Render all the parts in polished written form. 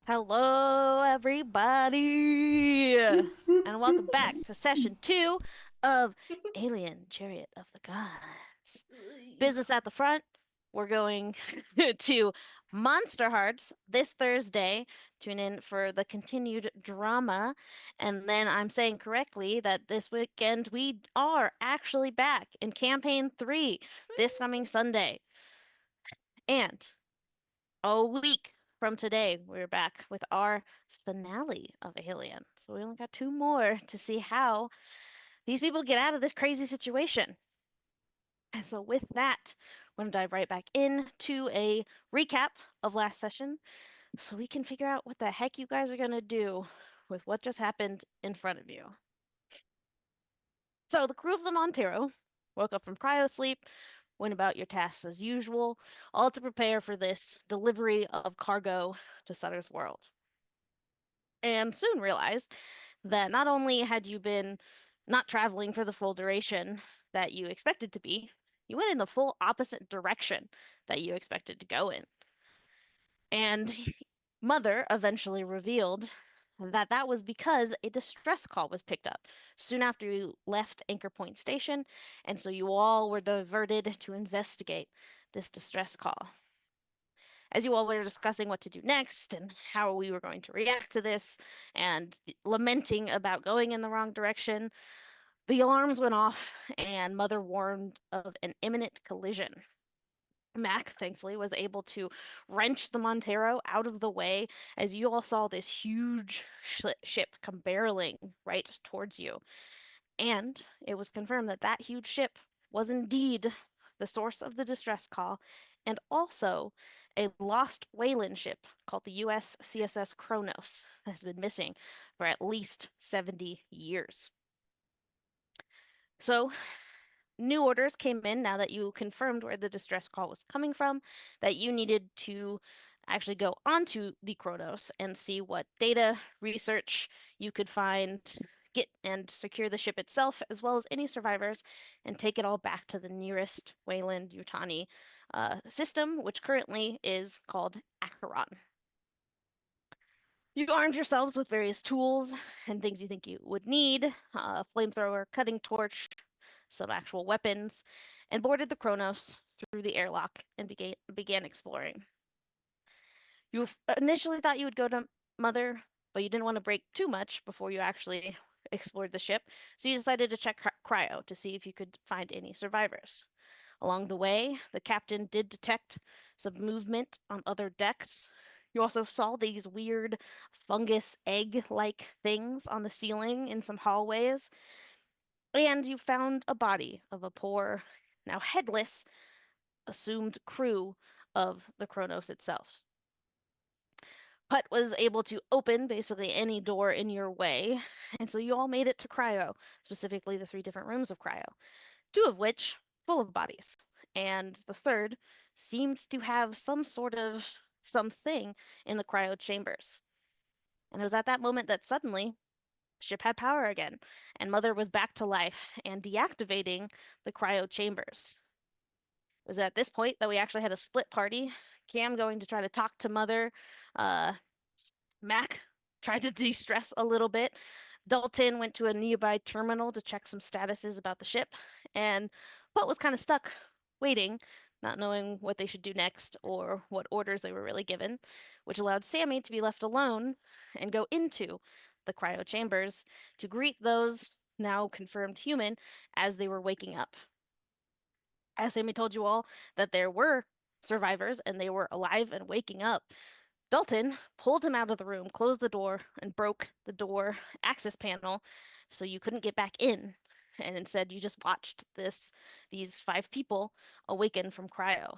Hello, everybody, and welcome back to session two of Alien Chariot of the Gods. Business at the front. We're going to Monster Hearts this Thursday. Tune in for the continued drama. And then I'm saying correctly that this weekend we are actually back in Campaign 3 this coming Sunday. And a week from today, we're back with our finale of Alien. So we only got two more to see how these people get out of this crazy situation. And so with that, we're going to dive right back into a recap of last session so we can figure out what the heck you guys are going to do with what just happened in front of you. So the crew of the Montero woke up from cryo sleep, went about your tasks as usual, all to prepare for this delivery of cargo to Sutter's world. And soon realized that not only had you been not traveling for the full duration that you expected to be, you went in the full opposite direction that you expected to go in. And Mother eventually revealed that that was because a distress call was picked up soon after you left Anchor Point Station, and so you all were diverted to investigate this distress call. As you all were discussing what to do next and how we were going to react to this and lamenting about going in the wrong direction, the alarms went off and Mother warned of an imminent collision. Mac, thankfully, was able to wrench the Montero out of the way as you all saw this huge ship come barreling right towards you. And it was confirmed that that huge ship was indeed the source of the distress call and also a lost Wayland ship called the US CSS Kronos that has been missing for at least 70 years. So new orders came in now that you confirmed where the distress call was coming from, that you needed to actually go onto the Kronos and see what data research you could find, get and secure the ship itself, as well as any survivors, and take it all back to the nearest Wayland-Yutani system, which currently is called Acheron. You armed yourselves with various tools and things you think you would need, a flamethrower, cutting torch, some actual weapons, and boarded the Kronos through the airlock and began exploring. You initially thought you would go to Mother, but you didn't want to break too much before you actually explored the ship, so you decided to check cryo to see if you could find any survivors. Along the way, the captain did detect some movement on other decks. You also saw these weird fungus egg-like things on the ceiling in some hallways, and you found a body of a poor, now headless, assumed crew of the Kronos itself. Putt was able to open basically any door in your way, and so you all made it to cryo, specifically the three different rooms of cryo, two of which full of bodies, and the third seemed to have some sort of something in the cryo chambers. And it was at that moment that suddenly the ship had power again, and Mother was back to life and deactivating the cryo chambers. It was at this point that we actually had a split party. Cam going to try to talk to Mother. Mac tried to de-stress a little bit. Dalton went to a nearby terminal to check some statuses about the ship, and Putt was kind of stuck, waiting, not knowing what they should do next or what orders they were really given, which allowed Sammy to be left alone and go into the cryo chambers to greet those now confirmed human as they were waking up. As Sammy told you all that there were survivors and they were alive and waking up, Dalton pulled him out of the room, closed the door, and broke the door access panel so you couldn't get back in. And instead, you just watched these five people awaken from cryo.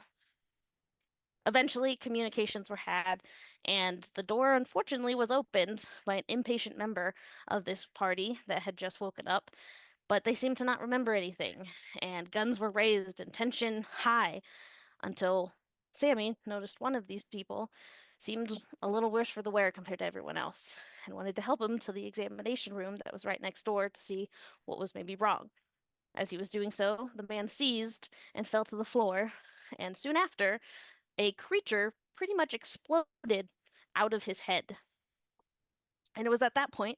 Eventually, communications were had, and the door unfortunately was opened by an impatient member of this party that had just woken up, but they seemed to not remember anything, and guns were raised and tension high until Sammy noticed one of these people seemed a little worse for the wear compared to everyone else and wanted to help him to the examination room that was right next door to see what was maybe wrong. As he was doing so, the man seized and fell to the floor, and soon after, a creature pretty much exploded out of his head. And it was at that point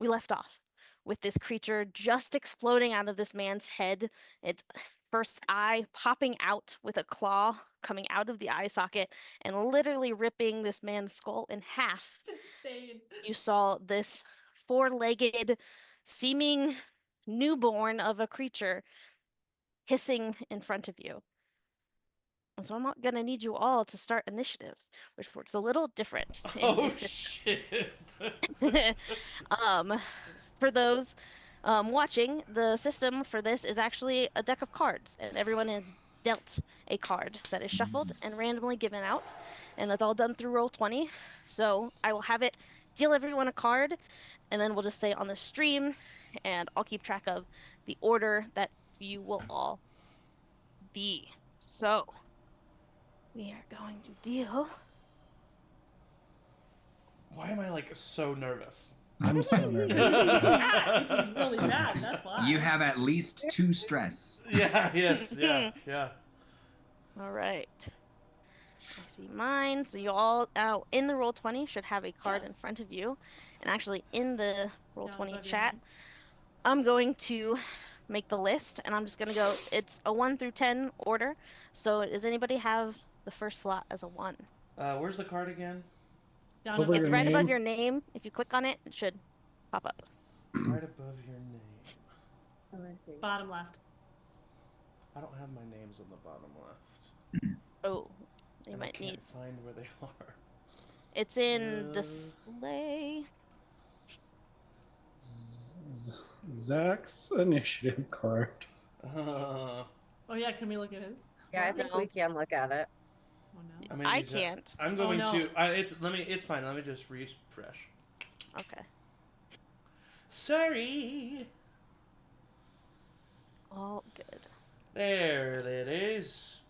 we left off, with this creature just exploding out of this man's head, its first eye popping out with a claw coming out of the eye socket and literally ripping this man's skull in half. It's insane. You saw this four-legged, seeming newborn of a creature hissing in front of you. And so I'm not gonna need you all to start initiative, which works a little different in this system. Shit. For those watching, the system for this is actually a deck of cards, and everyone is dealt a card that is shuffled and randomly given out, and that's all done through Roll20. So I will have it deal everyone a card, and then we'll just say on the stream, and I'll keep track of the order that you will all be. So we are going to deal. Why am I like so nervous? I'm so nervous. This is really bad. That's why. You have at least 2 stress. Yeah, yes, yeah. All right. I see mine. So you all in the Roll20 should have a card in Yes. front of you. And actually in the Down Roll20 above your chat, name. I'm going to make the list, and I'm just going to go, it's a 1 through 10 order. So does anybody have the first slot as a 1? Where's the card again? Down Over above It's your right above name? your name. If you click on it, it should pop up. Right above your name. bottom left. I don't have my names on the bottom left. Oh, you And might I can't need. find where they are. It's in display. Zach's initiative card. Oh yeah, can we look at his? Yeah, I think No. we can look at it. Oh no. I, may I need to- can't. I'm going no. to. It's fine. Let me just refresh. Okay. Sorry. All good. There it is.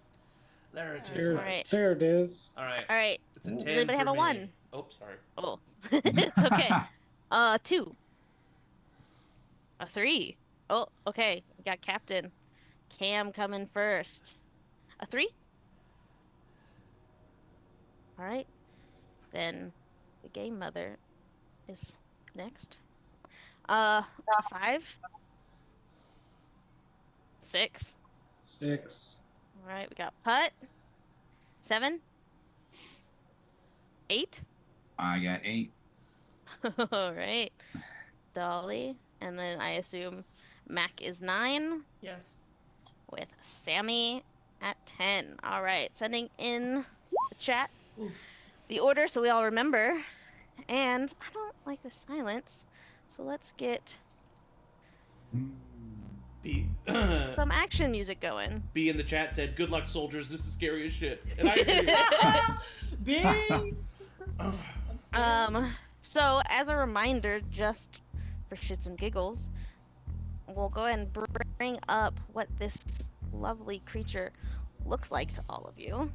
There it is. There, Alright. there it is. All right. All right. It's a Does 10 anybody for have a me. 1? Oh, sorry. Oh, it's okay. 2. A 3. Oh, okay. We got Captain Cam coming first. A 3. All right. Then the game mother is next. 5. 6. 6. All right. We got Putt. 7. 8. I got 8. All right. Dolly. And then I assume Mac is 9 Yes. with Sammy at 10. All right. Sending in the chat Oof. the order so we all remember. And I don't like the silence. So let's get B. some action music going. B in the chat said, "Good luck, soldiers. This is scary as shit." And I agree. Bing. I'm scared. So as a reminder, just for shits and giggles, we'll go ahead and bring up what this lovely creature looks like to all of you.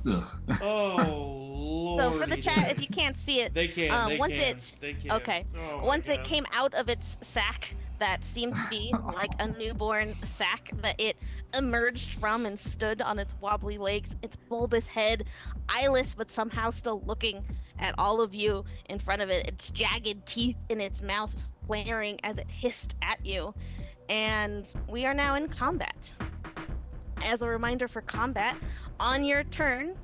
Ugh. Oh Lord. So for the chat, if you can't see it, they can. They once can. it- They can. okay. Oh my once it God. came out of its sack that seemed to be like a newborn sack that it emerged from and stood on its wobbly legs, its bulbous head, eyeless but somehow still looking at all of you in front of it, its jagged teeth in its mouth flaring as it hissed at you. And we are now in combat. As a reminder for combat, on your turn,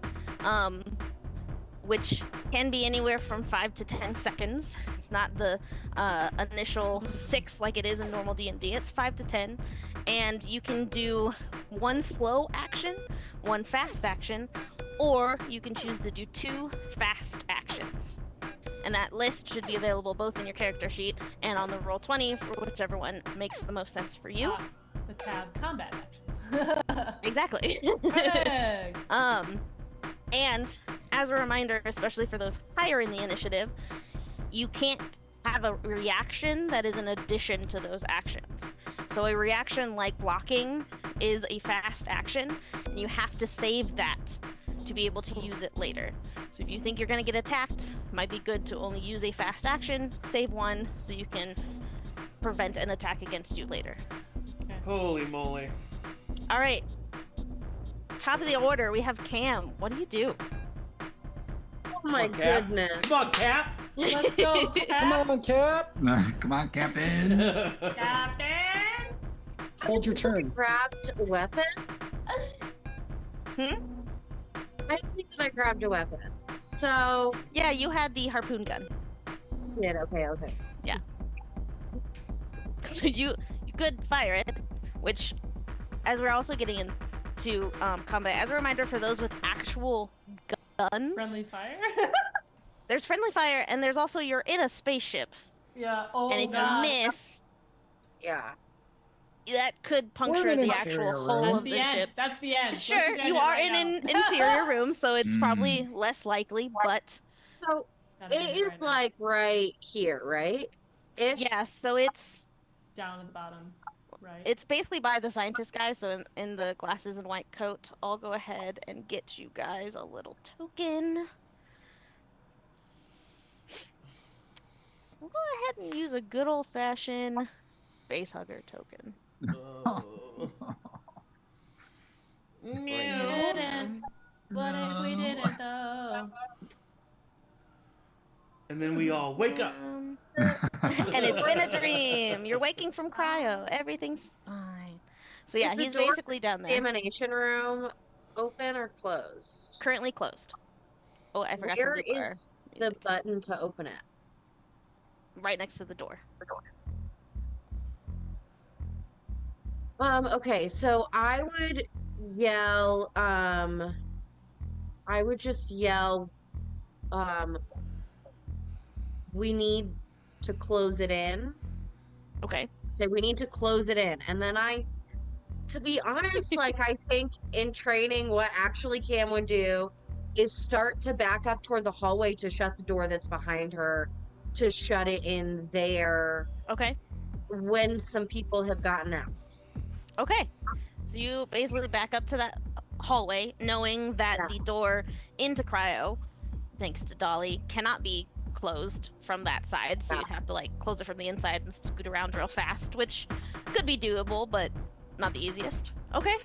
which can be anywhere from 5 to 10 seconds. It's not the initial 6 like it is in normal D&D. It's 5 to 10, and you can do 1 slow action, 1 fast action, or you can choose to do 2 fast actions. And that list should be available both in your character sheet and on the Roll20 for whichever one makes the most sense for you. The tab combat actions. Exactly. Perfect. And as a reminder, especially for those higher in the initiative, you can't have a reaction that is an addition to those actions. So a reaction like blocking is a fast action, and you have to save that to be able to use it later. So if you think you're going to get attacked, it might be good to only use a fast action, save 1, so you can prevent an attack against you later. Holy moly. All right. Top of the order, we have Cam. What do you do? my Come on, Cap. goodness. Come on, Cap. Let's go, Come Cap. on, Cap. Come on, Captain. Captain. Hold your turn. Grabbed a weapon? Hmm? I don't think that I grabbed a weapon. So, Yeah, you had the harpoon gun. did okay. So you could fire it, which, as we're also getting into combat, as a reminder for those with actual guns, Friendly fire. there's friendly fire, and there's also you're in a spaceship, Yeah. Oh and if God. you miss, Yeah. that could puncture in an the actual interior hull room. That's of the the end. ship. That's the end. Sure, Let's just you end it are right in an now. interior room, so it's Mm. probably less likely, but So, Gotta end it it is right now. like right here, right? Ish? yeah, so it's Down at the bottom, right? it's basically by the scientist guy, so in the glasses and white coat. I'll go ahead and get you guys a little token. We'll go ahead and use a good old-fashioned face hugger token. We Meow. didn't. What if we didn't though? And then we all wake up. And it's been a dream. You're waking from cryo. Everything's fine. So yeah, Is the he's door basically down there. Examination room open or closed? Currently closed. Oh, I forgot Where to leave our is the music. button to open it? Right next to the door. Okay, so I would yell, I would just yell, we need to close it in. Okay. Say we need to close it in. And then to be honest, like I think in training, what actually Cam would do is start to back up toward the hallway to shut the door that's behind her, to shut it in there Okay. when some people have gotten out. Okay. So you basically back up to that hallway, knowing that Yeah. the door into cryo, thanks to Dolly, cannot be closed from that side. So Yeah. you'd have to like close it from the inside and scoot around real fast, which could be doable, but not the easiest. Okay.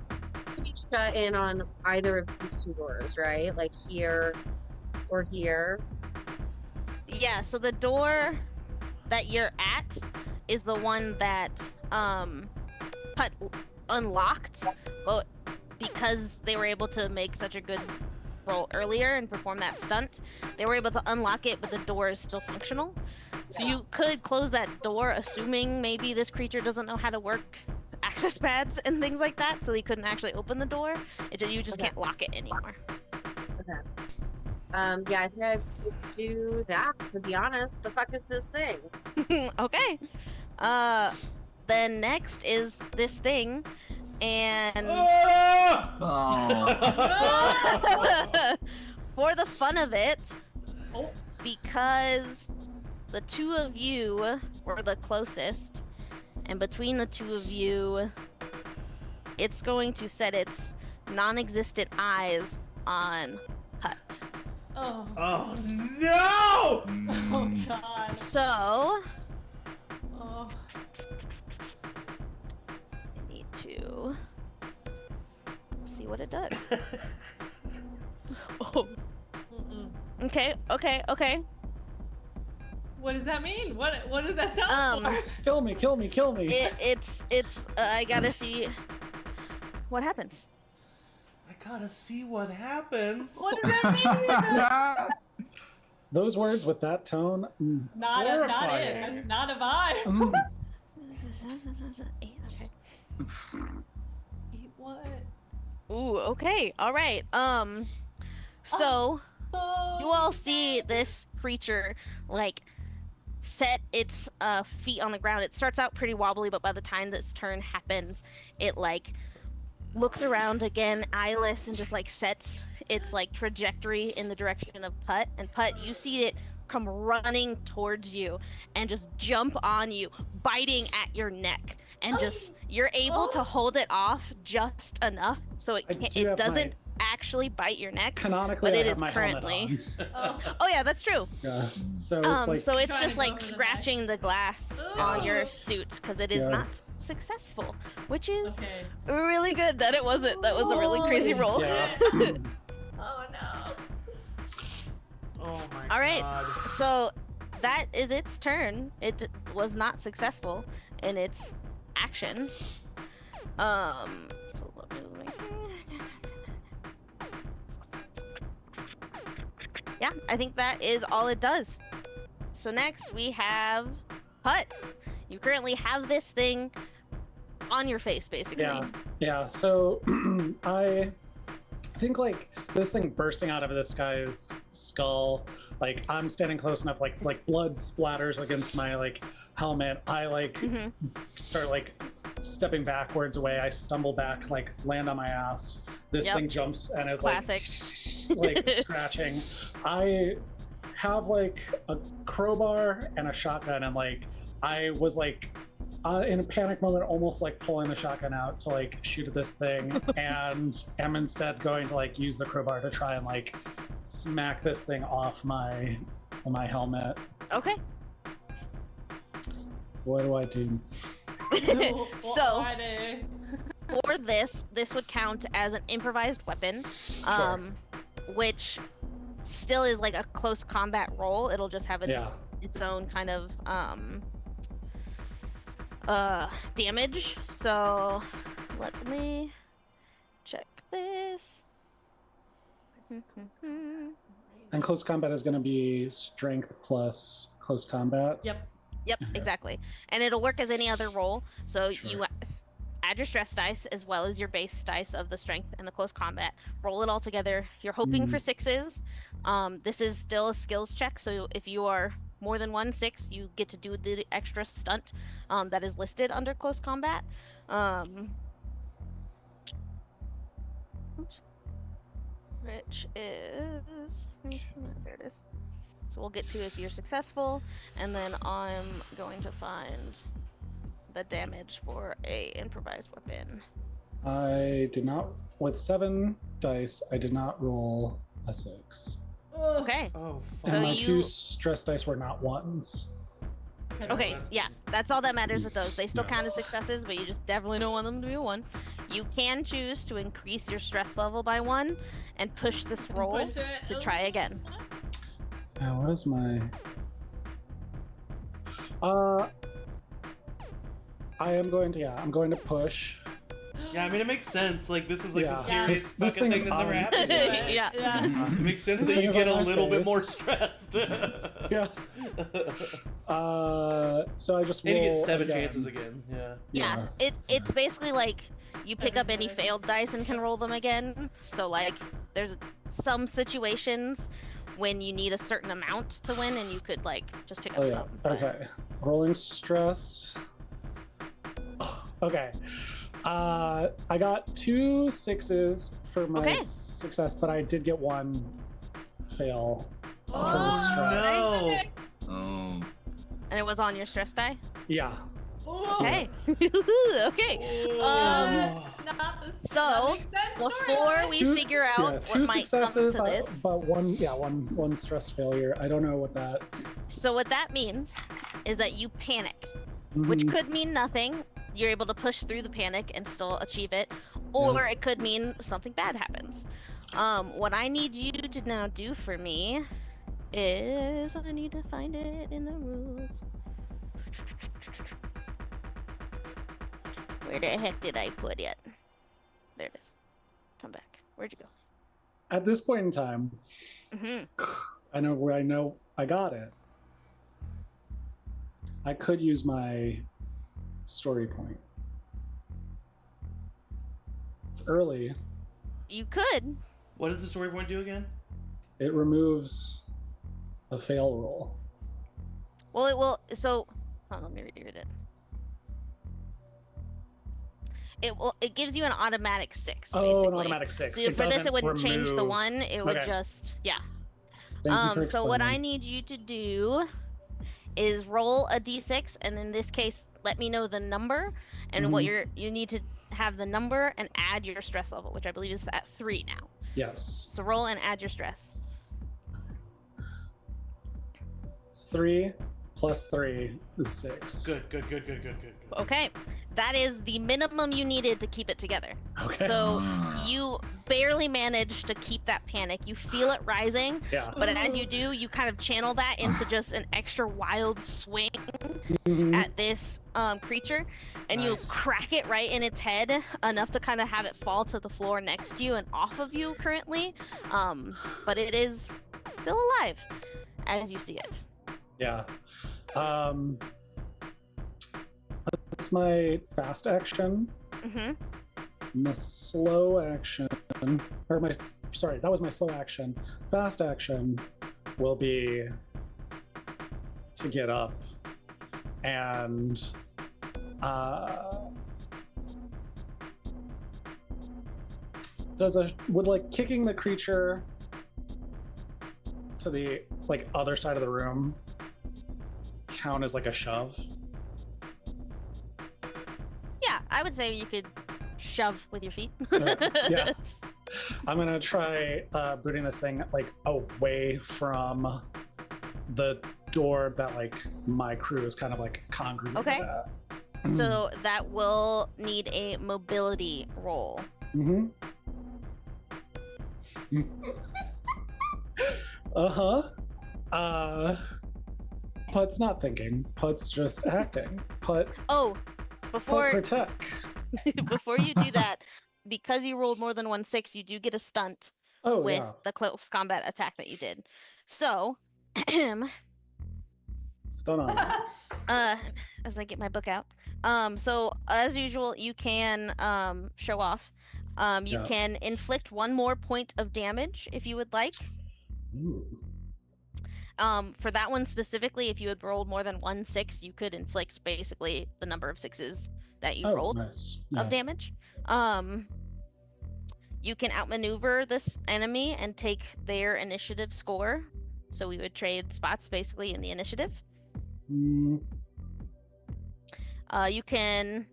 Could be shut in on either of these two doors, right? Like here or here. Yeah, so the door that you're at is the one that Putt unlocked, but because they were able to make such a good roll earlier and perform that stunt, they were able to unlock it, but the door is still functional. So you could close that door, assuming maybe this creature doesn't know how to work access pads and things like that, so they couldn't actually open the door. You just Okay. can't lock it anymore. Okay. Yeah, I think I would do that, to be honest. The fuck is this thing? Okay. Then next is this thing, and Ah! Oh. for the fun of it, Oh. because the two of you were the closest, and between the two of you, it's going to set its non-existent eyes on Hut. Oh. Oh no! Oh God. So Oh. I need to see what it does. Oh. Mm-mm. Okay. What does that mean? What does that sound for? Kill me, kill me, kill me. It's I gotta see what happens. I gotta see what happens. What does that mean? Those words with that tone. Not it. Horrifying. That's not a vibe. Mm. Okay. What? Ooh, okay. All right. So Oh. you all see this creature like set its feet on the ground. It starts out pretty wobbly, but by the time this turn happens, it like looks around again, eyeless, and just like sets its like trajectory in the direction of Putt. And Putt, you see it come running towards you and just jump on you, biting at your neck, and just you're able to hold it off just enough so I it do have doesn't actually bite your neck. Canonically, But I it have is my currently. helmet Oh. Oh yeah, that's true. on. Yeah. So it's like So it's Trying just to like go for the scratching the glass on your suit because it is Yeah. not successful, which is Okay. really good that it wasn't. That was a really crazy roll. yeah. Oh no. Oh my All right. god. So that is its turn. It was not successful in its action. So let me. Yeah, I think that is all it does. So next we have Hut. You currently have this thing on your face, basically. Yeah. So I think like this thing bursting out of this guy's skull. Like I'm standing close enough, like blood splatters against my like helmet. I like start like stepping backwards away. I stumble back, like land on my ass. This thing jumps and is Classic. like scratching. I have like a crowbar and a shotgun, and like I was like in a panic moment, almost like pulling the shotgun out to like shoot at this thing, and am instead going to like use the crowbar to try and like smack this thing off my helmet. Okay. What do I do? So for this would count as an improvised weapon, which still is like a close combat roll. It'll just have its own kind of damage. So let me check this. And close combat is going to be strength plus close combat. Yep, exactly. And it'll work as any other roll. So you add your stress dice as well as your base dice of the strength and the close combat. Roll it all together. You're hoping for 6s. This is still a skills check. So if you are more than 1 6, you get to do the extra stunt that is listed under close combat. Which is... There it is. So we'll get to if you're successful, and then I'm going to find the damage for a improvised weapon. I did not, with 7 dice, I did not roll a 6. Okay. Oh, And So my you- 2 stress dice were not 1s. Okay, That's yeah, that's all that matters with those. They still Yeah. count as successes, but you just definitely don't want them to be a 1. You can choose to increase your stress level by 1 and push this roll to try again. Now, what is my... I'm going to push. Yeah, I mean, it makes sense. Like, this is like Yeah. the scariest This fucking thing thing is that's ever on. happened. to me. Yeah. It makes sense This that thing you is get a on my little bit more face. stressed. Yeah. So I just And you roll get 7 again. chances again. Yeah. Yeah, it's basically like you pick up any failed dice and can roll them again. So like there's some situations when you need a certain amount to win and you could like just pick up Oh yeah. some. but- Okay. Rolling stress. Okay. I got 2 6s for my Okay. success, but I did get 1 fail for the Oh, stress. no. Oh. And it was on your stress die? Yeah. Okay. Okay. Oh. So, before we figure out what 2 might come successes, to this, but one stress failure. I don't know what that. so what that means is that you panic, which Mhm. could mean nothing. You're able to push through the panic and still achieve it, or it could mean something bad happens. What I need you to now do for me is I need to find it in the rules. Where the heck did I put it? There it is. Come back. Where'd you go? At this point in time, I know where I got it. I could use my story point. It's early. You could. What does the story point do again? It removes a fail roll. Well, it will. So, hold on, let me read it. It gives you an automatic 6. Oh, basically. an automatic 6. So for this, it wouldn't change the remove- 1. It would Okay. just Thank you for So what I explaining. need you to do is roll a d6, and in this case, let me know the number and what you need to have the number and add your stress level, which I believe is at 3 now. Yes. So roll and add your stress. It's 3 plus 3 is 6. Good. Okay, that is the minimum you needed to keep it together. Okay. So you barely manage to keep that panic. You feel it rising, Yeah. but as you do, you kind of channel that into just an extra wild swing at this creature, and you Nice. crack it right in its head enough to kind of have it fall to the floor next to you and off of you currently. But it is still alive as you see it. Yeah. That's my fast action. Mm-hmm. My slow action, or my, sorry, that was my slow action. Fast action will be to get up and would like kicking the creature to the like other side of the room count as like a shove? Yeah, I would say you could shove with your feet. Yeah. I'm gonna try booting this thing like away from the door that like my crew is kind of like congregated Okay. at. So that will need a mobility roll. Mm-hmm. Put's not thinking. Put's just acting. Put Before protect. before you do that, because you rolled more than 1/6, you do get a stunt Oh with yeah. the close combat attack that you did. So, Stun on it. as I get my book out. So as usual, you can show off. You Yeah. can inflict one more point of damage if you would like. Ooh. For that one specifically, if you had rolled more than 1/6, you could inflict basically the number of sixes that you Oh, rolled nice. of Yeah. damage. You can outmaneuver this enemy and take their initiative score. So we would trade spots basically in the initiative. Mm, You can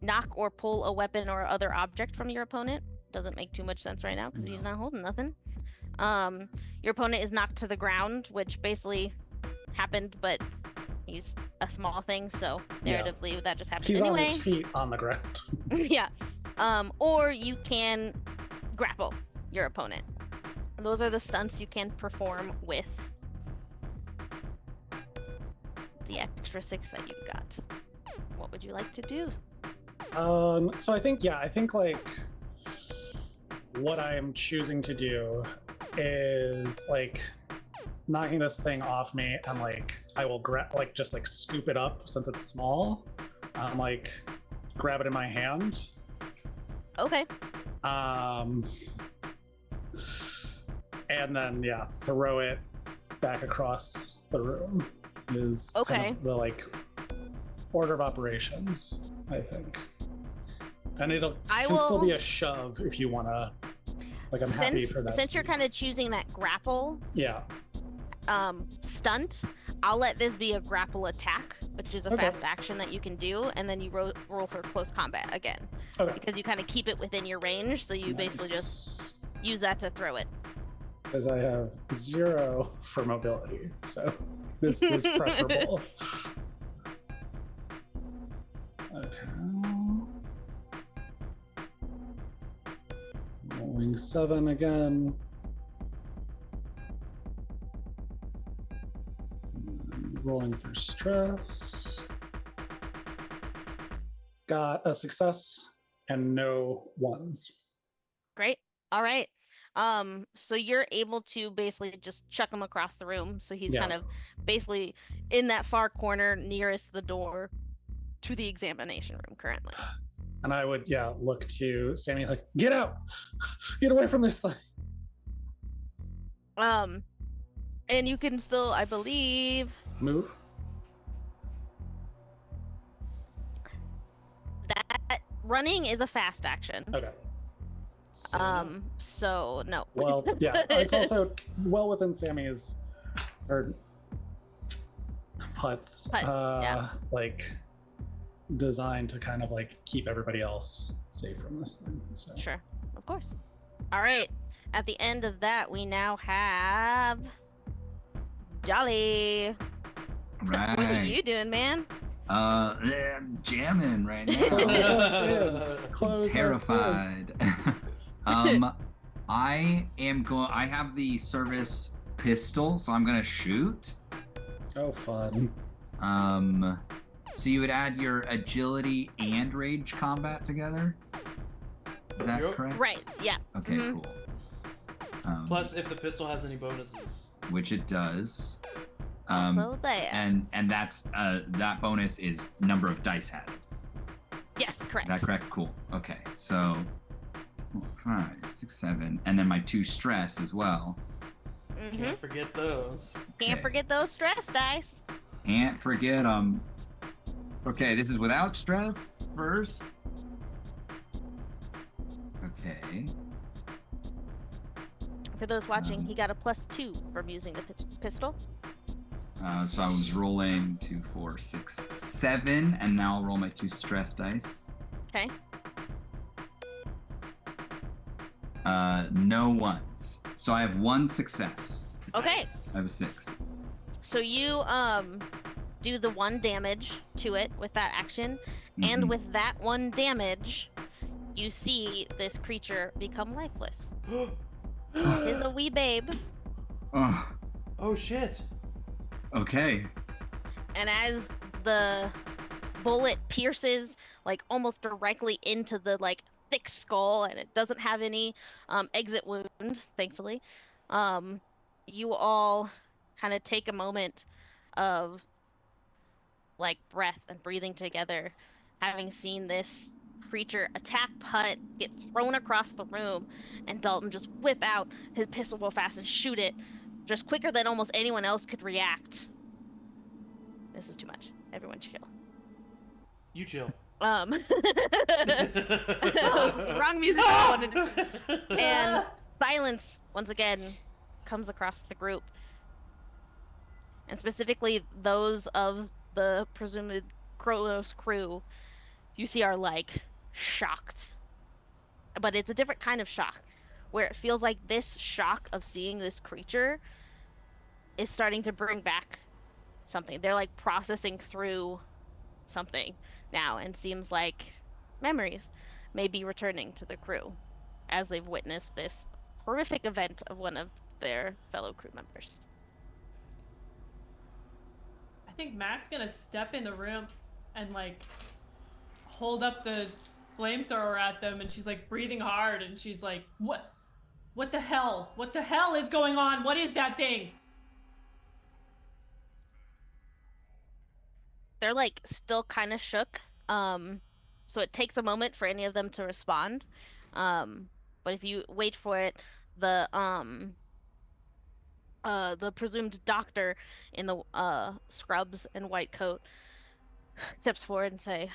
knock or pull a weapon or other object from your opponent. Doesn't make too much sense right now because he's not holding nothing. Your opponent is knocked to the ground, which basically happened, but he's a small thing, so Yeah. narratively that just happened he's on anyway. his feet on the ground. Yeah. Or you can grapple your opponent. Those are the stunts you can perform with the extra 6 that you've got. What would you like to do? So I think like what I'm choosing to do is like knocking this thing off me, and like I will grab like just like scoop it up since it's small. Like grab it in my hand. Okay. And then yeah, throw it back across the room is kind Okay. of the like order of operations, I think. And it'll I can still will- be a shove if you want to. Like I'm happy for that. Since you're kind of choosing that grapple Yeah. stunt, I'll let this be a grapple attack, which is a Okay. fast action that you can do, and then you roll for close combat again. Okay. Because you kind of keep it within your range, so you basically just use that to throw it. Because I have 0 for mobility, so this is preferable. Okay. Rolling 7 again. Rolling for stress. Got a success and no ones. Great. All right. So you're able to basically just chuck him across the room. So he's Yeah. kind of basically in that far corner nearest the door to the examination room currently. And I would, look to Sammy like, get out! Get away from this thing! And you can still, I believe, Move. that running is a fast action. Okay. So no. Well, yeah, it's also well within Sammy's or Putt's yeah. like designed to kind of like keep everybody else safe from this thing. So Sure, of course. All right. At the end of that, we now have Jolly. What are Right. you doing, man? I'm jamming right Close now. us in. Close us in. Terrified. I am going. I have the service pistol, so I'm gonna shoot. Oh, fun. So you would add your agility and rage combat together. Is that Yep. correct? Right. Yeah. Okay, Mhm. cool. Plus, if the pistol has any bonuses. Which it does. Also there. And that's that bonus is number of dice added. Yes, correct. Is that correct? Cool. Okay, so 5, 6, 7, and then my 2 stress as well. Can't forget those. Can't Okay. forget those stress dice. Can't forget them. Okay, this is without stress first. Okay. For those watching, he got a +2 from using the pistol. So I was rolling 2, 4, 6, 7, and now I'll roll my 2 stress dice. Okay. No ones. So I have 1 success. Okay. Nice. I have a 6. So you do the 1 damage to it with that action, and Mhm. with that 1 damage, you see this creature become lifeless. Is a wee babe, Oh, Oh shit. okay. and as the bullet pierces like almost directly into the like thick skull, and it doesn't have any exit wound, thankfully, you all kind of take a moment of like breath and breathing together, having seen this creature attack Putt, get thrown across the room, and Dalton just whip out his pistol real fast and shoot it just quicker than almost anyone else could react. This is too much. Everyone chill. You chill. That was the wrong music I wanted to. And silence once again comes across the group. And specifically those of the presumed Kronos crew you see are like shocked. But it's a different kind of shock, where it feels like this shock of seeing this creature is starting to bring back something. They're like processing through something now, and seems like memories may be returning to the crew as they've witnessed this horrific event of one of their fellow crew members. I think Mac's gonna step in the room and like hold up the flamethrower at them, and she's like breathing hard, and she's like, What the hell? What the hell is going on? What is that thing?" They're like still kind of shook. So it takes a moment for any of them to respond. But if you wait for it, the presumed doctor in the scrubs and white coat steps forward and say,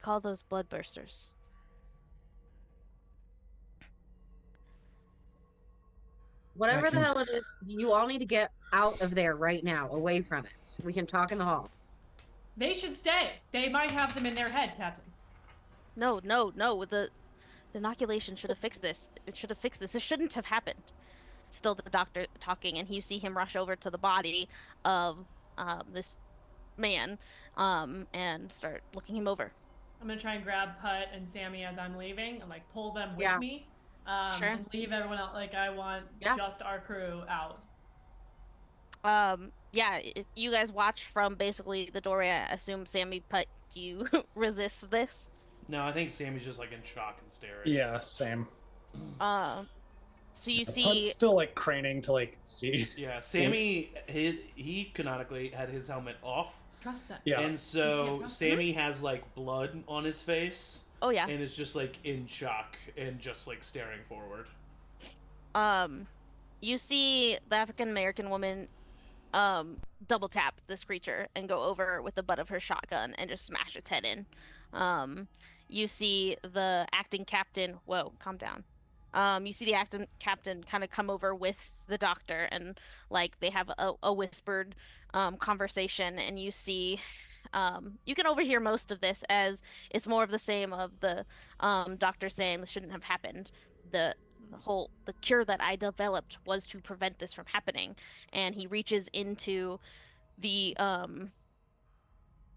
"Call those bloodbursters." Whatever the hell it is, you all need to get out of there right now, away from it. We can talk in the hall. They should stay. They might have them in their head, Captain. No, no, no. The inoculation should have fixed this. It should have fixed this. This shouldn't have happened. Still the doctor talking, and you see him rush over to the body of this man and start looking him over. I'm gonna try and grab Putt and Sammy as I'm leaving and like pull them with Yeah. me. Sure. And leave everyone else. Like I want just our crew out. Yeah, if you guys watch from basically the doorway, I assume Sammy, Putt, do you resist this? No, I think Sammy's just like in shock and staring. Yeah, same. So you Putt's see, still like craning to like see. Yeah, Sammy, he canonically had his helmet off. Trust them. Yeah. And so Sammy has like blood on his face. oh yeah, And is just like in shock and just like staring forward. you see the African American woman double tap this creature and go over with the butt of her shotgun and just smash its head in. You see the acting captain, whoa, calm down. You see the acting captain kind of come over with the doctor, and like they have a whispered conversation, and you see you can overhear most of this as it's more of the same of the doctor saying this shouldn't have happened. The cure that I developed was to prevent this from happening. And he reaches into the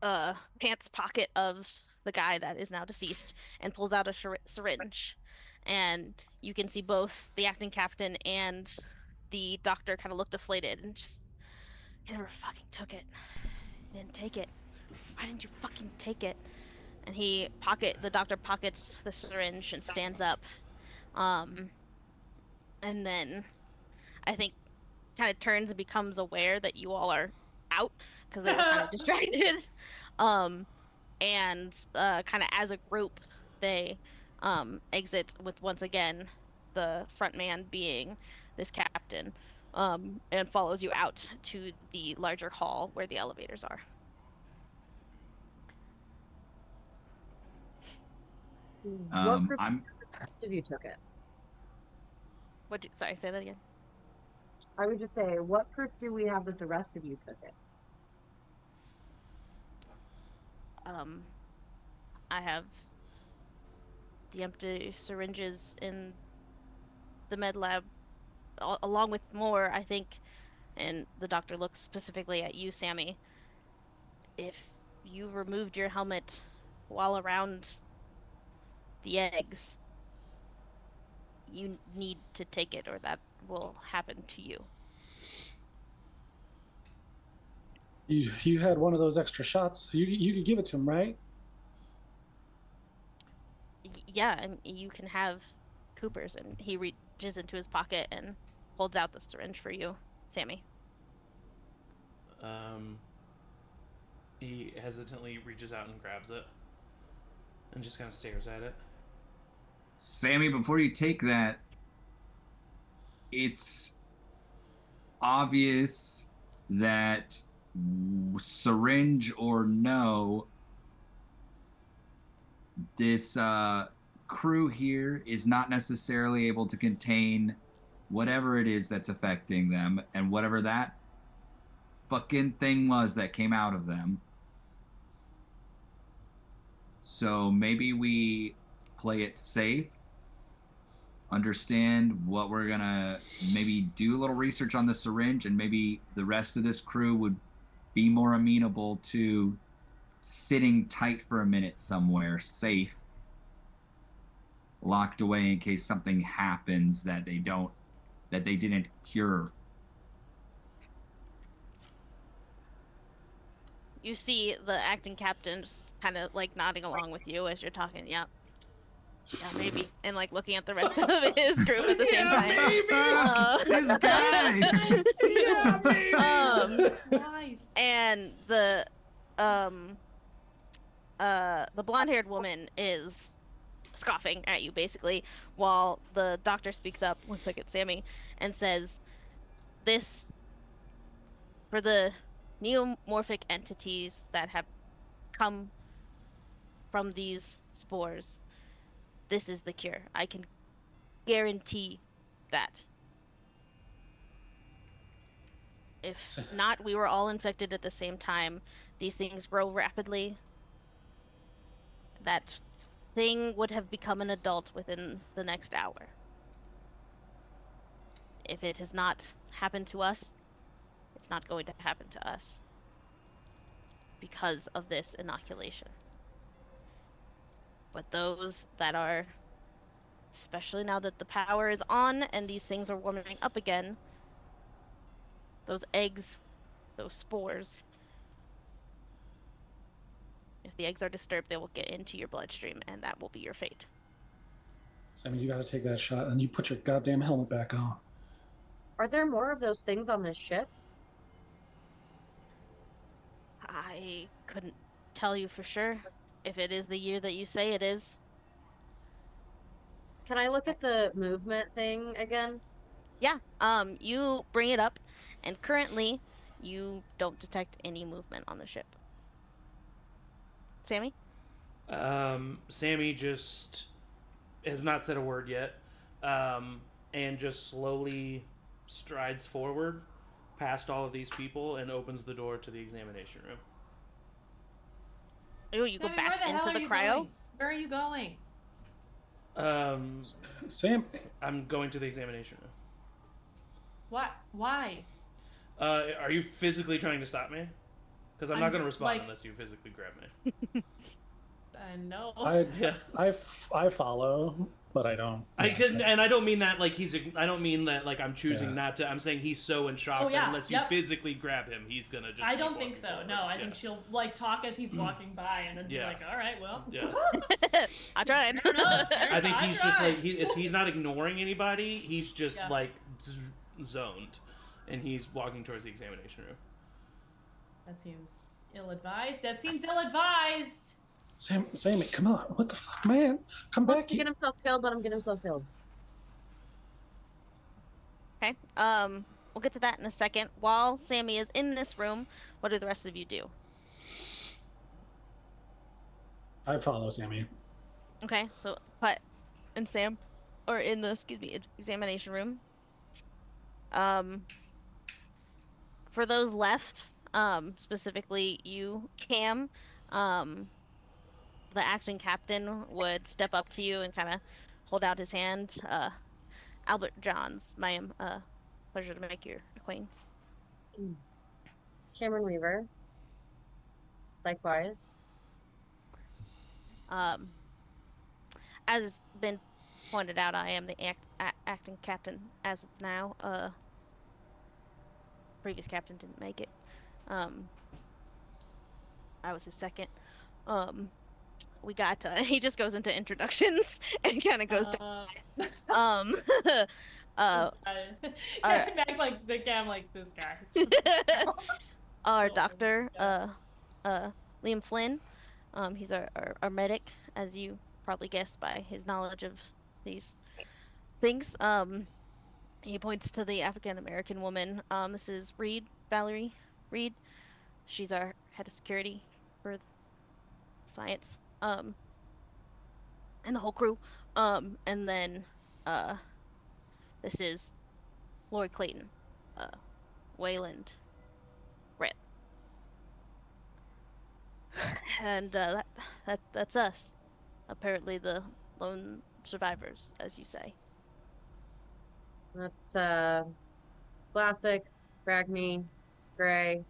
pants pocket of the guy that is now deceased and pulls out a syringe and you can see both the acting captain and the doctor kind of look deflated and just, "You never fucking took it. You didn't take it. Why didn't you fucking take it?" And the doctor pockets the syringe and stands up. Um, and then I think kind of turns and becomes aware that you all are out because they were kind of distracted. Um, and kind of as a group, they exit with once again the front man being this captain, and follows you out to the larger hall where the elevators are. What group I'm the rest of you took it? Sorry, say that again. I would just say, what proof do we have that the rest of you took it? I have the empty syringes in the med lab, along with more, I think. And the doctor looks specifically at you, Sammy. If you removed your helmet while around the eggs, you need to take it, or that will happen to you. You had one of those extra shots. You could give it to him, right? Yeah, and you can have Cooper's, and he reaches into his pocket and holds out the syringe for you, Sammy. He hesitantly reaches out and grabs it and just kind of stares at it. Sammy, before you take that, it's obvious that syringe or no, this crew here is not necessarily able to contain whatever it is that's affecting them, and whatever that fucking thing was that came out of them. So maybe we play it safe, understand what we're gonna, maybe do a little research on the syringe, and maybe the rest of this crew would be more amenable to sitting tight for a minute somewhere safe, locked away in case something happens that they didn't cure. You see the acting captain just kind of like nodding along with you as you're talking. Yeah. Yeah, maybe. And like looking at the rest of his group at the same time. This guy. Yeah, baby. Nice. And the blonde-haired woman is scoffing at you basically, while the doctor speaks up, one second, Sammy, and says, "This, for the neomorphic entities that have come from these spores, this is the cure. I can guarantee that. If not, we were all infected at the same time. These things grow rapidly. That thing would have become an adult within the next hour. If it has not happened to us, it's not going to happen to us because of this inoculation. But those that are, especially now that the power is on and these things are warming up again, those eggs, those spores, if the eggs are disturbed, they will get into your bloodstream, and that will be your fate." Sammy, you got to take that shot, and you put your goddamn helmet back on. Are there more of those things on this ship? I couldn't tell you for sure. If it is the year that you say it is. Can I look at the movement thing again? Yeah, you bring it up, and currently you don't detect any movement on the ship. Sammy? Sammy just has not said a word yet, and just slowly strides forward past all of these people and opens the door to the examination room. Oh, you go Sammy, back where the into hell the are you cryo? going? Where are you going? Sam, I'm going to the examination room. What? Why? Are you physically trying to stop me? Because I'm not I'm, going to respond like- unless you physically grab me. No. Yeah. I follow. but I don't. I yeah, can, and I don't mean that like I don't mean that like I'm choosing Yeah. not to. I'm saying he's so in shock Oh, that yeah, unless you physically grab him, he's gonna just. I keep don't think walking so. forward. No, I think she'll like talk as he's walking by, and then be Yeah. like, "All right, well, Yeah. I tried. fair enough. I think I he's just tried." like he's not ignoring anybody. He's just Yeah. like zoned, and he's walking towards the examination room. That seems ill-advised. That seems ill-advised. Sammy, come on! What the fuck, man? Come Wants back to here! get himself killed, let him get himself killed. Okay. We'll get to that in a second. While Sammy is in this room, what do the rest of you do? I follow Sammy. Okay, so Putt and Sam are in the examination room. For those left, specifically you, Cam, the acting captain would step up to you and kind of hold out his hand. Albert Johns, ma'am, pleasure to make your acquaintance. Cameron Weaver. Likewise. As has been pointed out, I am the acting captain as of now. Previous captain didn't make it. I was his second. We got he just goes into introductions and kind of goes to Max like the Cam like this guy. our Oh, doctor, yeah. Liam Flynn. He's our medic, as you probably guessed by his knowledge of these things. He points to the African American woman. This is Valerie Reed. She's our head of security for science. And the whole crew. And then this is Lori Clayton, Wayland Rhett. And that's us. Apparently the lone survivors, as you say. That's Classic, Bragney, Gray.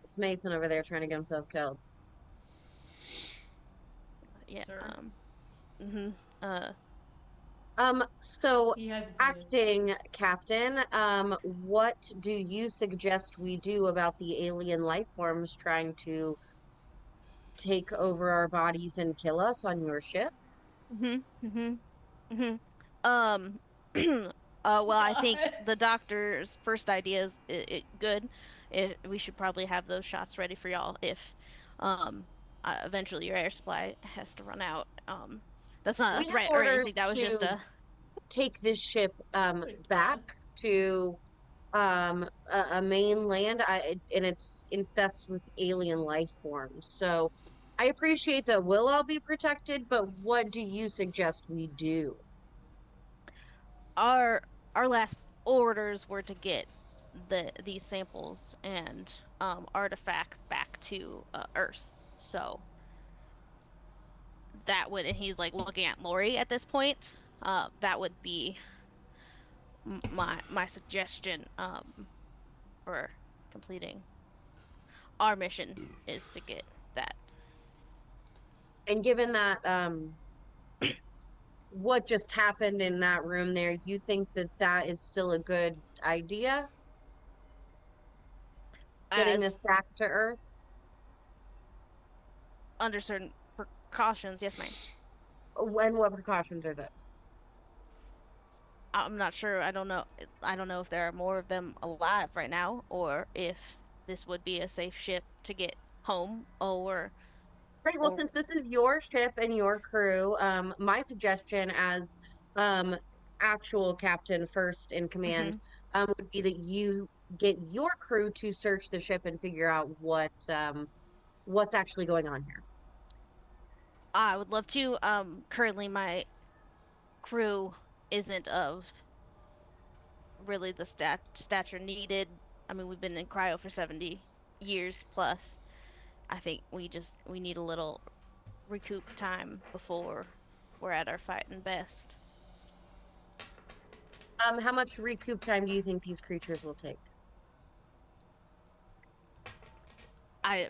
It's Mason over there trying to get himself killed. Yeah. Sir. So He hesitated. acting captain, what do you suggest we do about the alien life forms trying to take over our bodies and kill us on your ship? Um well, I think the doctor's first idea is good. We should probably have those shots ready for y'all if eventually your air supply has to run out. That's not We a have threat or anything. orders That was just to a take this ship back to a mainland and it's infested with alien life forms. So I appreciate that we'll all be protected, but what do you suggest we do? our last orders were to get these samples and artifacts back to Earth. So that would, and he's like looking at Lori at this point. That would be my suggestion for completing our mission is to get that. And given that what just happened in that room there, you think that that is still a good idea? Getting this back to Earth? Under certain precautions, yes, ma'am. And what precautions are those? I'm not sure. I don't know if there are more of them alive right now, or if this would be a safe ship to get home, or Right, well, since this is your ship and your crew, my suggestion as actual captain first in command would be that you get your crew to search the ship and figure out what's actually going on here. I would love to. Currently my crew isn't of really the stature needed. I mean, we've been in cryo for 70 years plus. I think we need a little recoup time before we're at our fighting best. How much recoup time do you think these creatures will take? I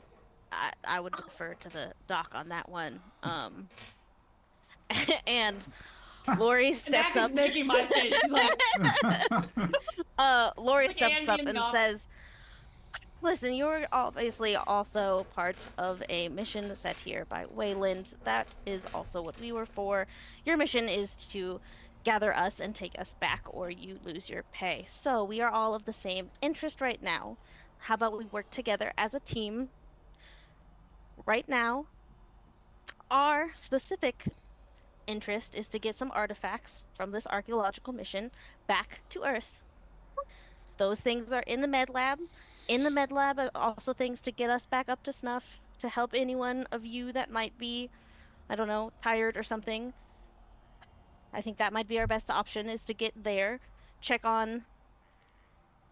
would defer to the doc on that one. And Lori Mac steps is up. making my face. She's like, Lori like steps Andy up and and Doc. says, listen, you're obviously also part of a mission set here by Wayland. That is also what we were for. Your mission is to gather us and take us back, or you lose your pay. So we are all of the same interest right now. How about we work together as a team? Right now, our specific interest is to get some artifacts from this archaeological mission back to Earth. Those things are in the med lab. In the med lab are also things to get us back up to snuff, to help anyone of you that might be, I don't know, tired or something. I think that might be our best option is to get there, check on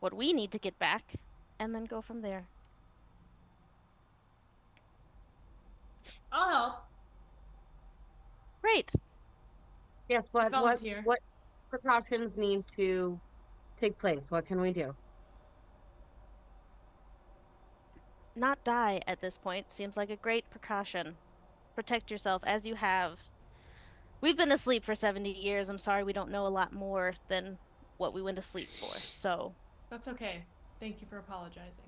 what we need to get back, and then go from there. I'll help. Great. Yes, but Volunteer. what precautions need to take place? What can we do? Not die at this point seems like a great precaution. Protect yourself as you have. We've been asleep for 70 years. I'm sorry we don't know a lot more than what we went to sleep for. So, That's okay. Thank you for apologizing.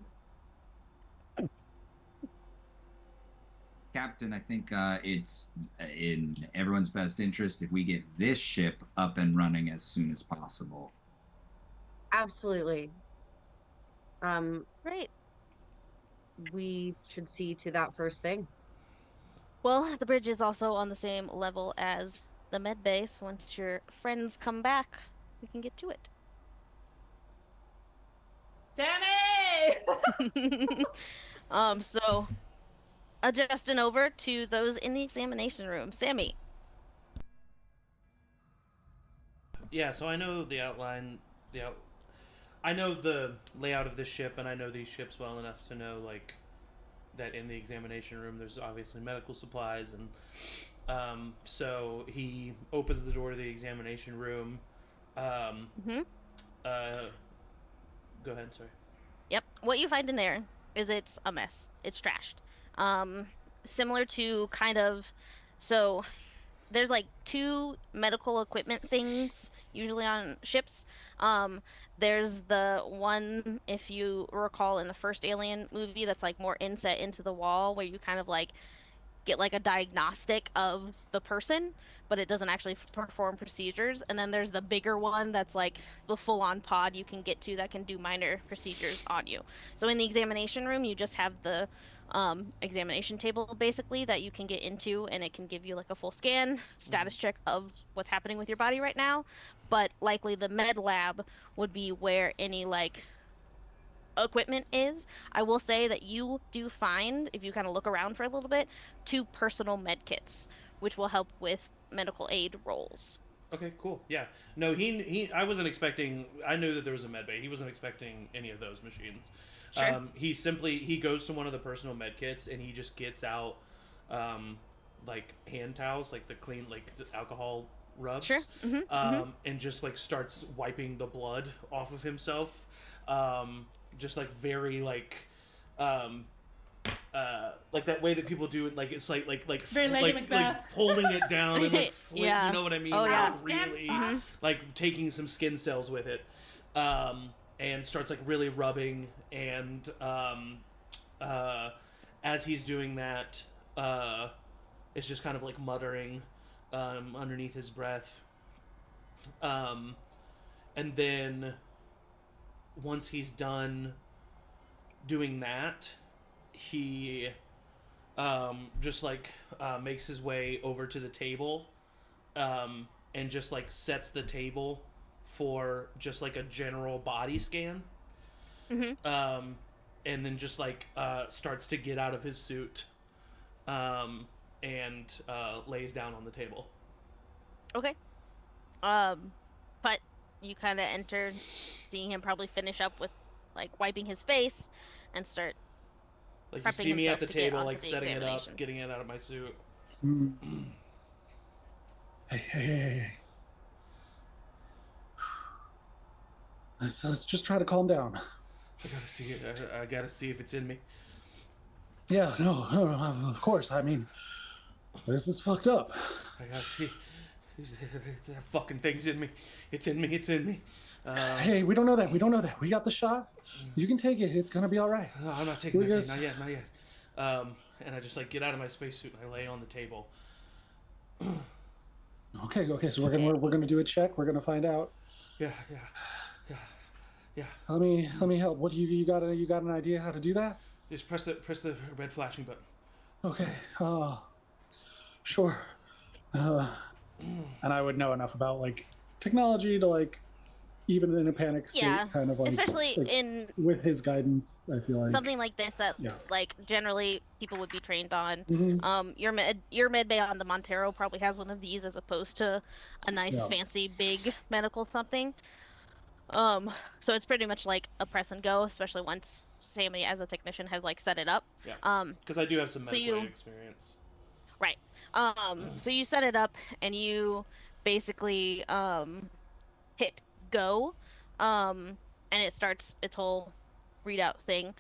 Captain, I think it's in everyone's best interest if we get this ship up and running as soon as possible. Absolutely. great. We should see to that first thing. Well, the bridge is also on the same level as the med base. Once your friends come back, we can get to it. Sammy! So adjusting over to those in the examination room. Sammy. Yeah, so I know the outline, I know the layout of this ship, and I know these ships well enough to know, like, that in the examination room there's obviously medical supplies, and so he opens the door to the examination room. Go ahead, sorry. Yep. What you find in there is it's a mess. It's trashed. Similar to kind of, so there's like two medical equipment things usually on ships. There's the one, if you recall, in the first Alien movie that's like more inset into the wall where you kind of like get like a diagnostic of the person, but it doesn't actually perform procedures. And then there's the bigger one that's like the full-on pod you can get to that can do minor procedures on you. So in the examination room, you just have the examination table basically that you can get into, and it can give you like a full scan status check of what's happening with your body right now. But likely the med lab would be where any like equipment is. I will say that you do find, if you kind of look around for a little bit, 2 personal med kits, which will help with medical aid rolls. Okay, cool. Yeah. No, he I wasn't expecting, I knew that there was a med bay. He wasn't expecting any of those machines. Sure. He goes to one of the personal med kits and he just gets out like hand towels, like the clean, like the alcohol rubs. Sure. And just like starts wiping the blood off of himself. Just like very like that way that people do it, like it's like Very Lady like Macbeth. holding it down and like Yeah. you know what I mean? Oh, yeah. Like, really like taking some skin cells with it, and starts like really rubbing, and as he's doing that, it's just kind of like muttering underneath his breath, and then once he's done doing that, he just like makes his way over to the table, and just like sets the table for just like a general body scan, and then just like starts to get out of his suit, and lays down on the table. Okay. But you kind of enter, seeing him probably finish up with like wiping his face and start Like you prepping see me at himself the to get table, onto like the setting it up, examination. getting it out of my suit. Hey. Let's just try to calm down. I gotta see it. I gotta see if it's in me. Yeah, no, of course. I mean, this is fucked up. I gotta see. That fucking thing's in me. It's in me. It's in me. Hey, we don't know that. We don't know that. We got the shot. You can take it. It's gonna be all right. I'm not taking that thing. Not yet. Not yet. And I just like get out of my spacesuit and I lay on the table. Okay. So we're gonna do a check. We're gonna find out. Yeah. Let me help. What do you got an idea how to do that? Just press the red flashing button. Okay. Sure. And I would know enough about like technology to like even in a panic state, kind of like especially like, in with his guidance. I feel like something like this that like generally people would be trained on. Mhm. Your med bay on the Montero probably has one of these as opposed to a nice fancy big medical something. So it's pretty much like a press and go, especially once Sammy as a technician has like set it up. Yeah. Because I do have some medical aid experience. Right. So you set it up and you basically hit go, and it starts its whole readout thing.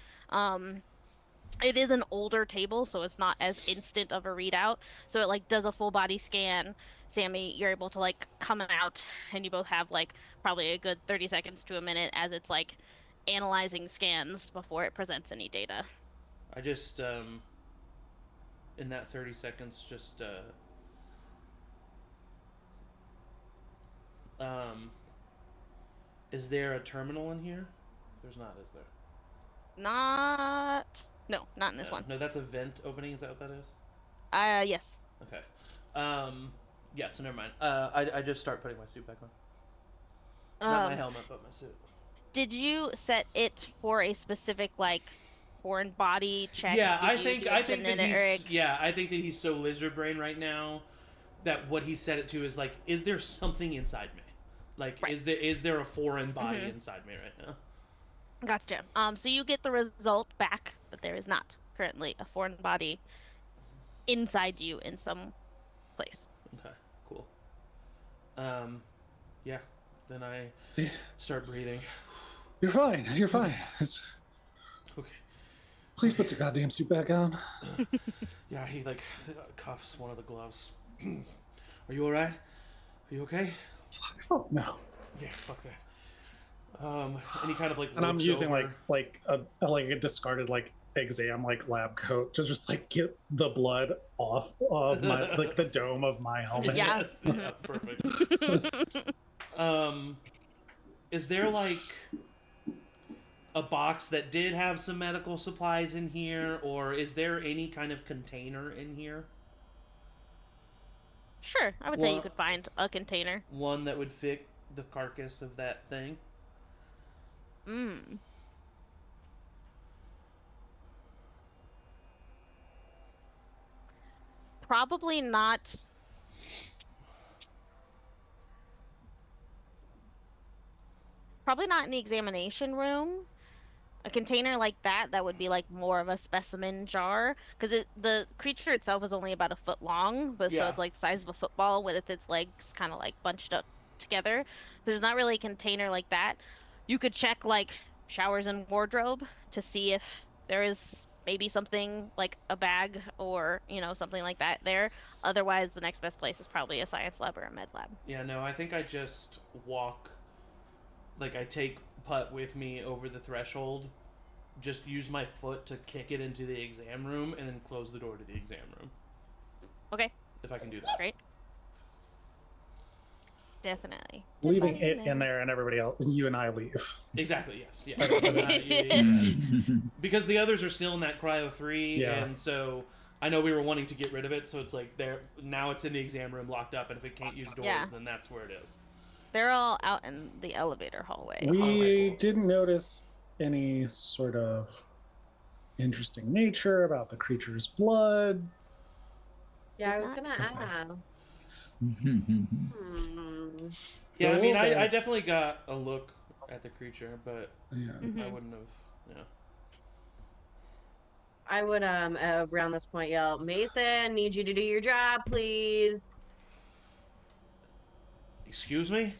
It is an older table, so it's not as instant of a readout. So it like does a full body scan. Sammy, you're able to like come out, and you both have like probably a good 30 seconds to a minute as it's like analyzing scans before it presents any data. I just in that 30 seconds just is there a terminal in here? There's not, is there? No, not in this one. No, that's a vent opening. Is that what that is? Yes. Okay. Yeah. So never mind. I just start putting my suit back on. Not my helmet, but my suit. Did you set it for a specific like foreign body check? Yeah, I think that he's so lizard brain right now that what he set it to is like, is there something inside me? Like, is there a foreign body inside me right now? Gotcha. So you get the result back that there is not currently a foreign body inside you in some place. Okay, cool. Yeah. Then I start breathing. You're fine. It's... Okay. Please put your goddamn suit back on. Yeah, he like cuffs one of the gloves. Are you alright? Are you okay? Fuck no. Yeah, fuck that. And he kind of like and I'm using over. like a discarded like exam like lab coat to just like get the blood off of my like the dome of my helmet. Yeah. Yes. Yeah, perfect. Is there like a box that did have some medical supplies in here, or is there any kind of container in here? Sure, I would say you could find a container. One that would fit the carcass of that thing. Probably not. Probably not in the examination room. A container like that would be like more of a specimen jar, because the creature itself is only about a foot long, but so it's like the size of a football with its legs kind of like bunched up together. There's not really a container like that. You could check like showers and wardrobe to see if there is maybe something like a bag or something like that there. Otherwise, the next best place is probably a science lab or a med lab. Yeah, no, I think I just walk. Like, I take Putt with me over the threshold, just use my foot to kick it into the exam room, and then close the door to the exam room. Okay. If I can do that. Great. Definitely. Leaving it in there and everybody else, you and I leave. Exactly, yes. Yeah. Because the others are still in that Cryo 3, and so I know we were wanting to get rid of it, so it's like now it's in the exam room locked up, and if it can't use doors, then that's where it is. They're all out in the elevator hallway. We didn't notice any sort of interesting nature about the creature's blood. Yeah, I was gonna ask. Yeah, I mean, I definitely got a look at the creature, but I wouldn't have, I would around this point yell, Mason, need you to do your job, please. Excuse me?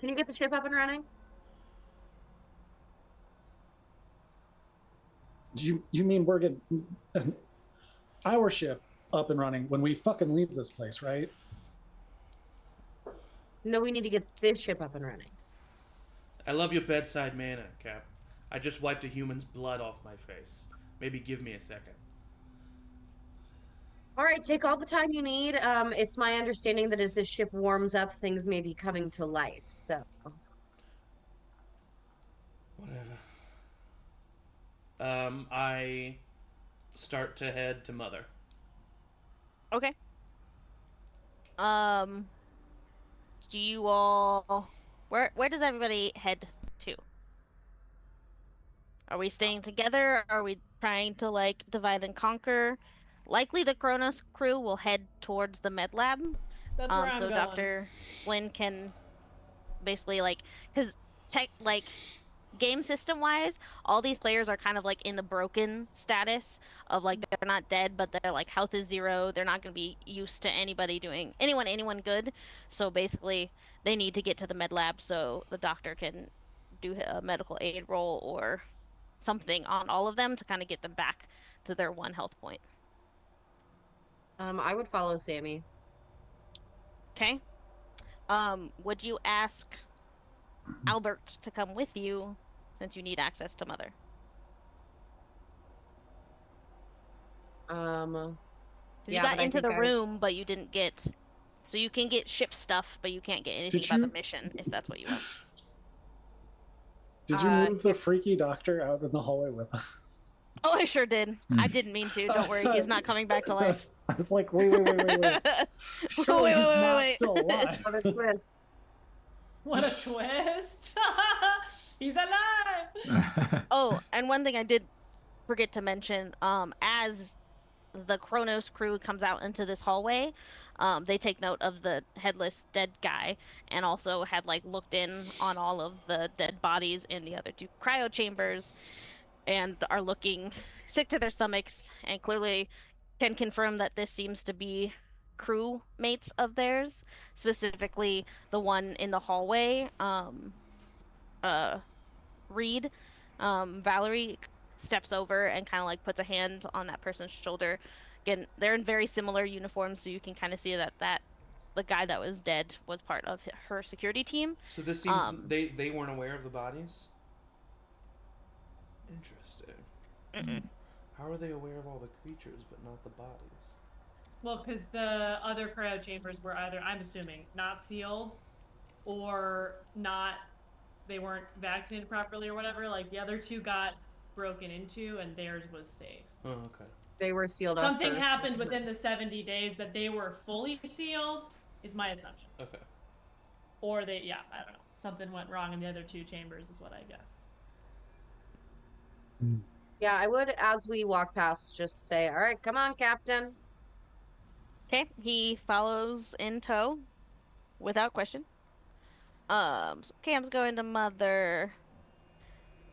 Can you get the ship up and running? Do you mean we're getting our ship up and running when we fucking leave this place, right? No, we need to get this ship up and running. I love your bedside manner, Cap. I just wiped a human's blood off my face. Maybe give me a second. All right, take all the time you need. It's my understanding that as this ship warms up, things may be coming to life. So, Whatever. I start to head to Mother. Okay. Do you all where does everybody head to? Are we staying together? Are we trying to like divide and conquer? Likely the Kronos crew will head towards the med lab. That's where I'm So going. Dr. Flynn can basically like because tech like game system wise, all these players are kind of like in the broken status of like they're not dead, but their like health is 0. They're not going to be used to anybody doing anyone good. So basically, they need to get to the med lab so the doctor can do a medical aid roll or something on all of them to kind of get them back to their 1 health point. I would follow Sammy. Okay. Would you ask Albert to come with you since you need access to Mother? Yeah, You got into the room, but you didn't get. So you can get ship stuff, but you can't get anything Did about you- the mission if that's what you want. Did you move the freaky doctor out in the hallway with us? Oh, I sure did. I didn't mean to. Don't worry, he's not coming back to life. I was like, wait. Surely he's not still alive. What a twist. What a twist! He's alive! Oh, and one thing I did forget to mention, as the Kronos crew comes out into this hallway, they take note of the headless dead guy and also had like looked in on all of the dead bodies in the other 2 cryo chambers and are looking sick to their stomachs and clearly can confirm that this seems to be crew mates of theirs, specifically the one in the hallway, Reed. Valerie steps over and kind of like puts a hand on that person's shoulder. Again, they're in very similar uniforms, so you can kind of see that the guy that was dead was part of her security team. So this seems they weren't aware of the bodies. Interesting. How are they aware of all the creatures but not the bodies? Well, because the other cryo chambers were either, I'm assuming, not sealed or not, they weren't vaccinated properly or whatever. Like the other 2 got broken into and theirs was safe. Oh, okay. They were sealed up. Something first. happened within the 70 days that they were fully sealed, is my assumption. Okay. Or they, yeah, I don't know. Something went wrong in the other 2 chambers, is what I guessed. Yeah, I would, as we walk past, just say, all right, come on, Captain. Okay, he follows in tow without question. So Cam's going to Mother.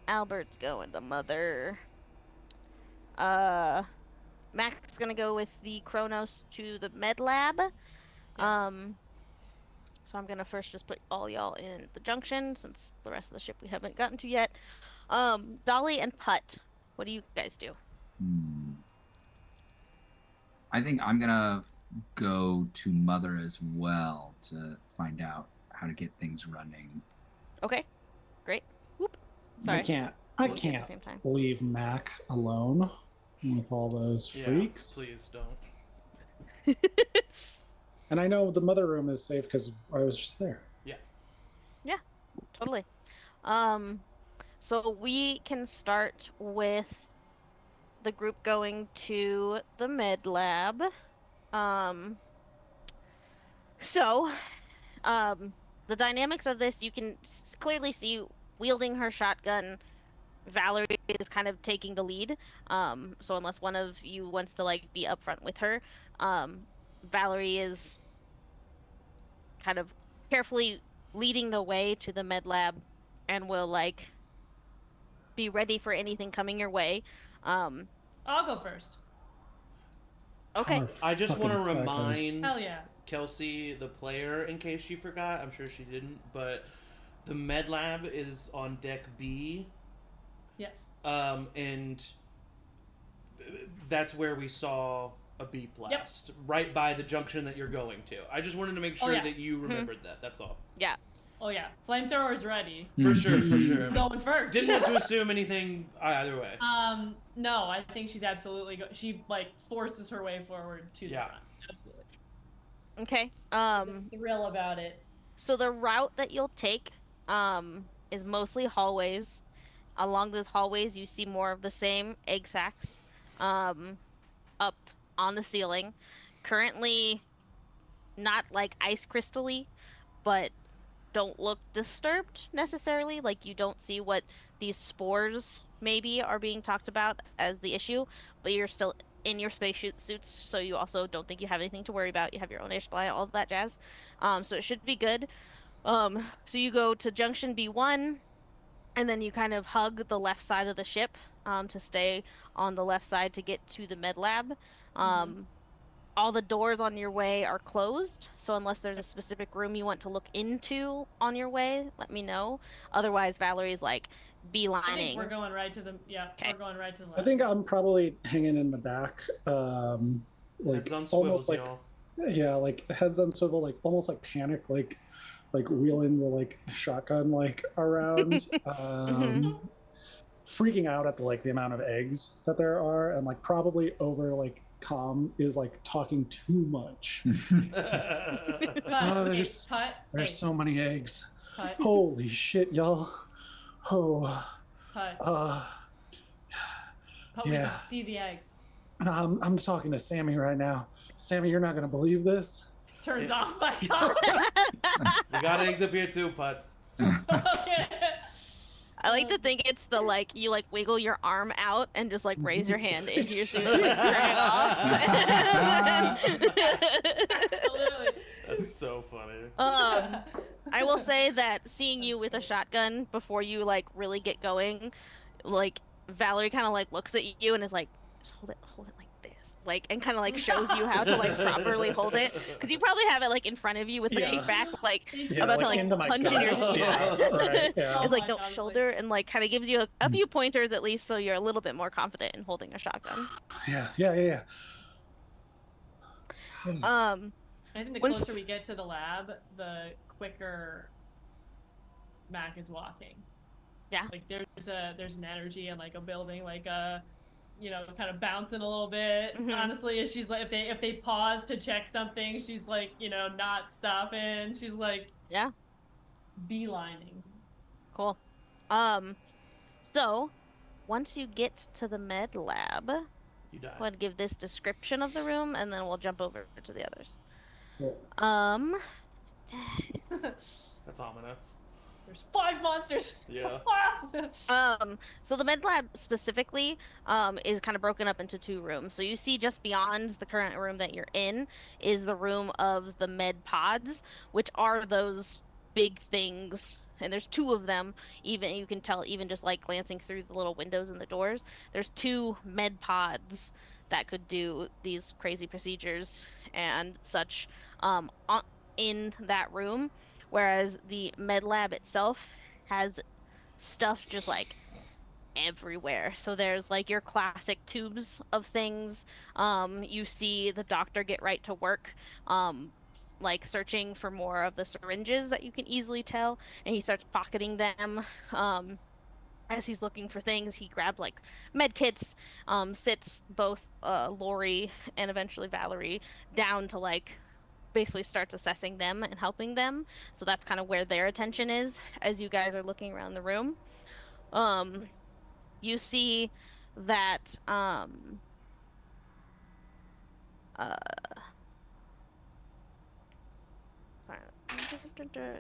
Albert's going to Mother. Mac's gonna go with the Kronos to the med lab. Yes. So I'm gonna first just put all y'all in the junction since the rest of the ship we haven't gotten to yet. Dolly and Putt, what do you guys do? I think I'm gonna go to Mother as well to find out how to get things running. Okay, great. Whoop. Sorry. I can't We'll do it at the same time. leave Mac alone with all those freaks. Please don't. And I know the mother room is safe because I was just there. Yeah, totally. So we can start with the group going to the med lab. The dynamics of this, you can clearly see wielding her shotgun. Valerie is kind of taking the lead. So unless one of you wants to like be upfront with her, Valerie is kind of carefully leading the way to the med lab and will like be ready for anything coming your way. I'll go first. Okay. I just want to remind Hell yeah. Kelsey, the player, in case she forgot. I'm sure she didn't, but the med lab is on deck B. Yes. And that's where we saw a beep blast right by the junction that you're going to. I just wanted to make sure that you remembered that. That's all. Yeah. Oh yeah, flamethrower's ready. For sure, for sure. Going first. Didn't want to assume anything either way. No, I think she's absolutely she like forces her way forward to the front. Absolutely. Okay. There's a thrill about it. So the route that you'll take is mostly hallways. Along those hallways you see more of the same egg sacs up on the ceiling. Currently not like ice crystal-y, but don't look disturbed necessarily. Like you don't see what these spores maybe are being talked about as the issue, but you're still in your spacesuits, so you also don't think you have anything to worry about. You have your own air supply, all of that jazz. So it should be good. So you go to Junction B1, and then you kind of hug the left side of the ship to stay on the left side to get to the med lab. All the doors on your way are closed, so unless there's a specific room you want to look into on your way, let me know. Otherwise, Valerie's like beelining. I think we're going right to the we're going right to the left. I think I'm probably hanging in the back, like Heads on almost swivels, like y'all. like heads on swivel, like almost like panic, like wheeling the like shotgun like around, freaking out at the amount of eggs that there are, and like probably over like Calm is like talking too much. There's so many eggs. Holy shit, y'all. Oh. But we can see the eggs. I'm talking to Sammy right now. Sammy, you're not gonna believe this. Turns off my car. We got eggs up here too, Putt. Okay. I like to think it's the you wiggle your arm out and just raise your hand into your suit and turn it off. Absolutely. That's so funny. I will say that seeing you with a shotgun before you really get going, Valerie kind of looks at you and is like, just hold it like this, and kind of shows you how to properly hold it, because you probably have it in front of you with the kickback, about to punch in your it's no shoulder, and kind of gives you a few pointers at least, so you're a little bit more confident in holding a shotgun. Yeah. I think the closer we get to the lab, the quicker Mac is walking. Yeah. There's an energy and a building, kind of bouncing a little bit. Honestly, if she's if they pause to check something, she's not stopping. She's beelining. Cool. So once you get to the med lab, you die. I'll give this description of the room, and then we'll jump over to the others. That's ominous. There's 5 monsters. Yeah. So the med lab specifically is kind of broken up into 2 rooms. So you see just beyond the current room that you're in is the room of the med pods, which are those big things. And there's 2 of them. Even you can tell, even just glancing through the little windows and the doors, there's 2 med pods that could do these crazy procedures and such in that room. Whereas the med lab itself has stuff just everywhere. So there's your classic tubes of things. You see the doctor get right to work, searching for more of the syringes that you can easily tell, and he starts pocketing them. As he's looking for things, he grabs med kits, sits both Lori and eventually Valerie down to basically starts assessing them and helping them. So that's kind of where their attention is as you guys are looking around the room. You see that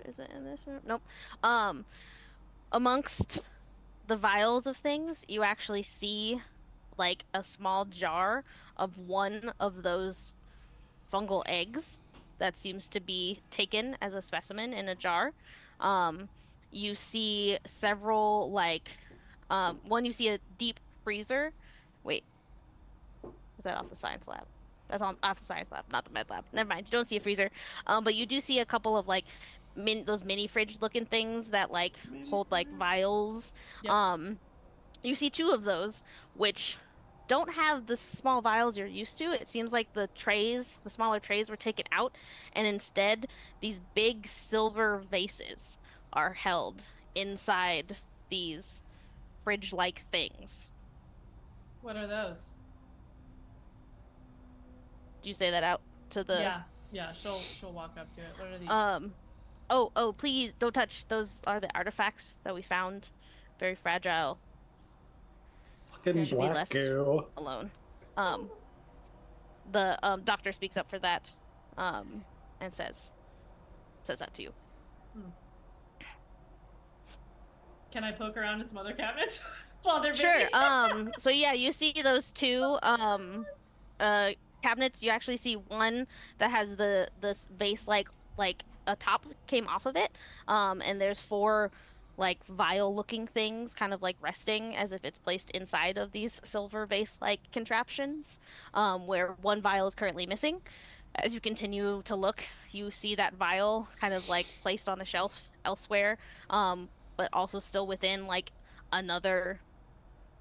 is it in this room? Nope. Amongst the vials of things, you actually see a small jar of one of those fungal eggs that seems to be taken as a specimen in a jar. You see several one, you see a deep freezer. Wait, is that off the science lab? That's off the science lab, not the med lab. Never mind, you don't see a freezer. But you do see a couple of those mini fridge looking things that hold vials. Yep. You see 2 of those, which don't have the small vials you're used to. It seems like the smaller trays were taken out, and instead these big silver vases are held inside these fridge-like things. What are those? Do you say that out to the Yeah, she'll walk up to it. What are these? Oh, please don't touch. Those are the artifacts that we found. Very fragile. Fucking Should be black left goo. alone. The doctor speaks up for that, and says that to you. Can I poke around in some other cabinets while they're busy? Sure. So yeah, you see those two cabinets. You actually see one that has this vase like a top came off of it. And there's four like vial looking things kind of like resting as if it's placed inside of these silver vase like contraptions. Where one vial is currently missing. As you continue to look, you see that vial kind of like placed on a shelf elsewhere. But also still within like another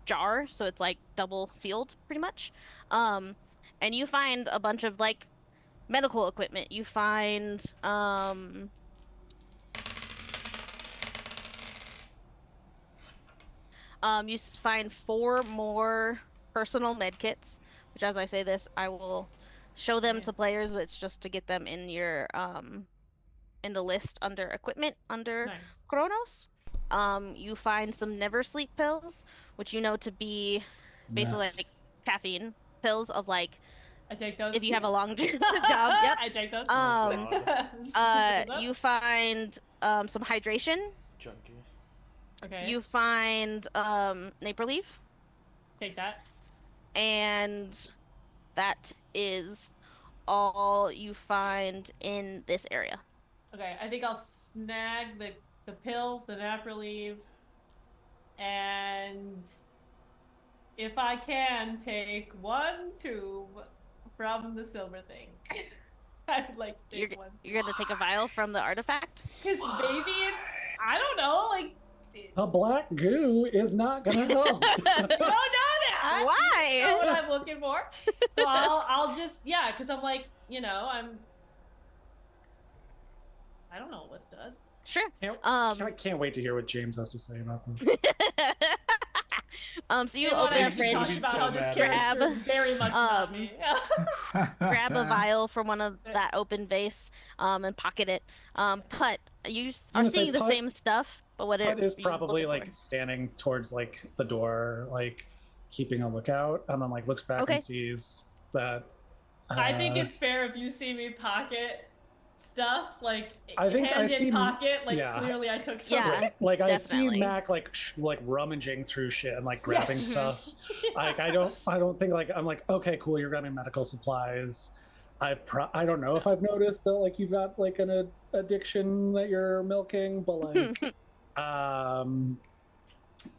jar, so it's like double sealed pretty much. Um, and you find a bunch of like medical equipment. You find find four more personal med kits, which as I say this, I will show them to players, but it's just to get them in your in the list under equipment under Nice. Kronos. You find some never sleep pills, which you know to be basically like caffeine pills of like I take those. if you have a long job. Yep. I take those. You find some hydration. Junkie. Okay. You find Naper leaf, take that. and that is all you find in this area. Okay, I think I'll snag the pills, the nap relief, and if I can, take one tube from the silver thing. I'd like to take one. You're gonna take a vial from the artifact? Because maybe it's, I don't know, like... The black goo is not gonna help. Don't know that! Why? You know what I'm looking for. So I'll just, yeah, because I'm like, you know, I don't know what it does. Sure. I can't wait to hear what James has to say about this. So you open a fridge, grab very much not me. grab a vial from one of that open vase, and pocket it. Putt, you are seeing the same stuff, but what Putt is probably like standing towards like the door, like keeping a lookout, and then like looks back and sees that. I think it's fair if you see me pocket stuff, like I think hand I in see, pocket, like clearly I took something. Yeah, like definitely. I see Mac like rummaging through shit and like grabbing stuff. Like I don't think like I'm like, okay, cool, you're grabbing medical supplies. I don't know if I've noticed that like you've got like an addiction that you're milking, but like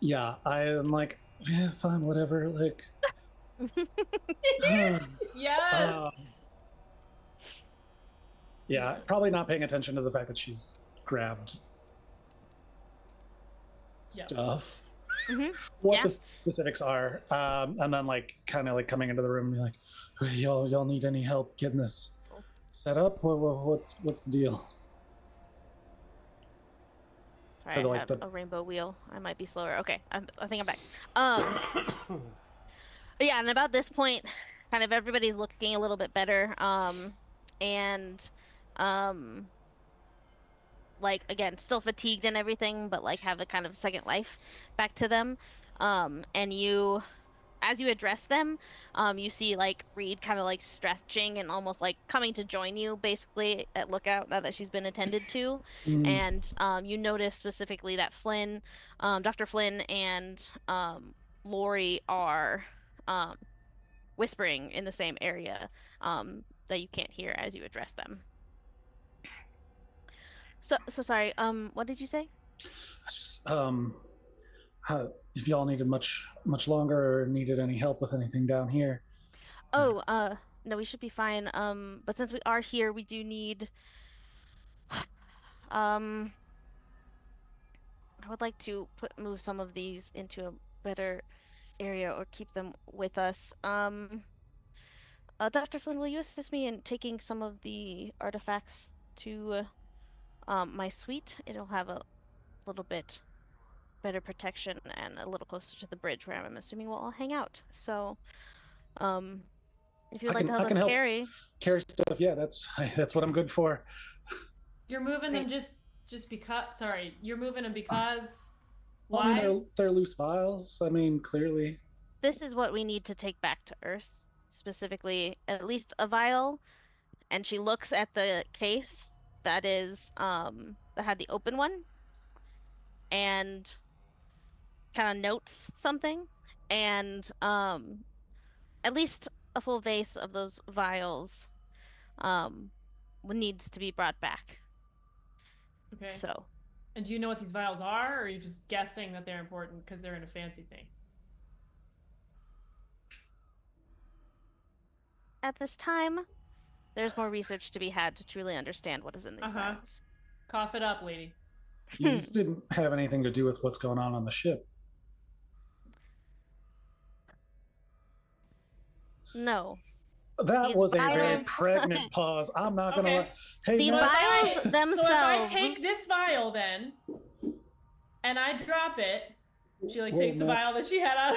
yeah, I'm like, yeah, fine, whatever, like yes. Yeah, probably not paying attention to the fact that she's grabbed stuff. What the specifics are, and then like kind of like coming into the room and be like, hey, y'all need any help getting this set up? What's the deal? Sorry, I have a rainbow wheel. I might be slower. Okay, I think I'm back. Yeah, and about this point, kind of everybody's looking a little bit better. And like again, still fatigued and everything, but like have a kind of second life back to them. And you, as you address them, you see like Reed kind of like stretching and almost like coming to join you basically at lookout now that she's been attended to. And you notice specifically that Flynn, Dr. Flynn and Lori are whispering in the same area that you can't hear as you address them. So sorry, what did you say? Just if y'all needed much longer or needed any help with anything down here. Oh, no, we should be fine. But since we are here, we do need I would like to move some of these into a better area or keep them with us. Dr. Flynn, will you assist me in taking some of the artifacts to my suite? It'll have a little bit better protection and a little closer to the bridge where I'm assuming we'll all hang out. So, um, if you'd like to help I us can help carry, carry stuff. Yeah, that's what I'm good for. You're moving them Great. just because. Sorry, you're moving them because. I mean, Why? they're loose vials. I mean, clearly. this is what we need to take back to Earth, specifically at least a vial. And she looks at the case that had the open one and kind of notes something. And at least a full vase of those vials um needs to be brought back. Okay. So And do you know what these vials are, or are you just guessing that they're important because they're in a fancy thing? at this time, there's more research to be had to truly understand what is in these vials. Cough it up, lady. These didn't have anything to do with what's going on the ship. No. That These was a very vials pregnant pause. I'm not gonna. Okay. Hey, The Matt, vials So if I themselves. take this vial then, and I drop it, she like Whoa, takes the Matt. vial that she had out.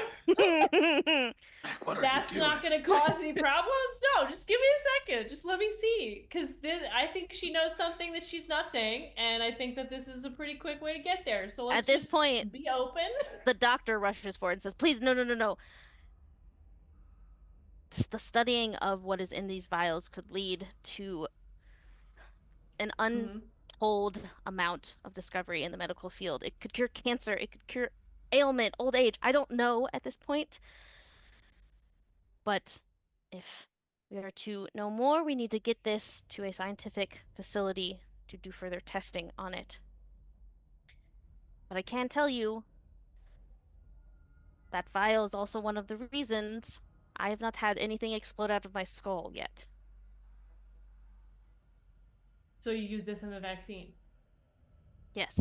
What are That's you not doing? gonna cause any problems. No, just give me a second. Just let me see, because I think she knows something that she's not saying, and I think that this is a pretty quick way to get there. So let's At this just point, be open. the doctor rushes forward and says, "Please, no, no, no, no. The studying of what is in these vials could lead to an Mm-hmm. untold amount of discovery in the medical field. It could cure cancer, it could cure ailment, old age. I don't know at this point, but if we are to know more, we need to get this to a scientific facility to do further testing on it. But I can tell you that vial is also one of the reasons I have not had anything explode out of my skull yet. So you use this in the vaccine. Yes.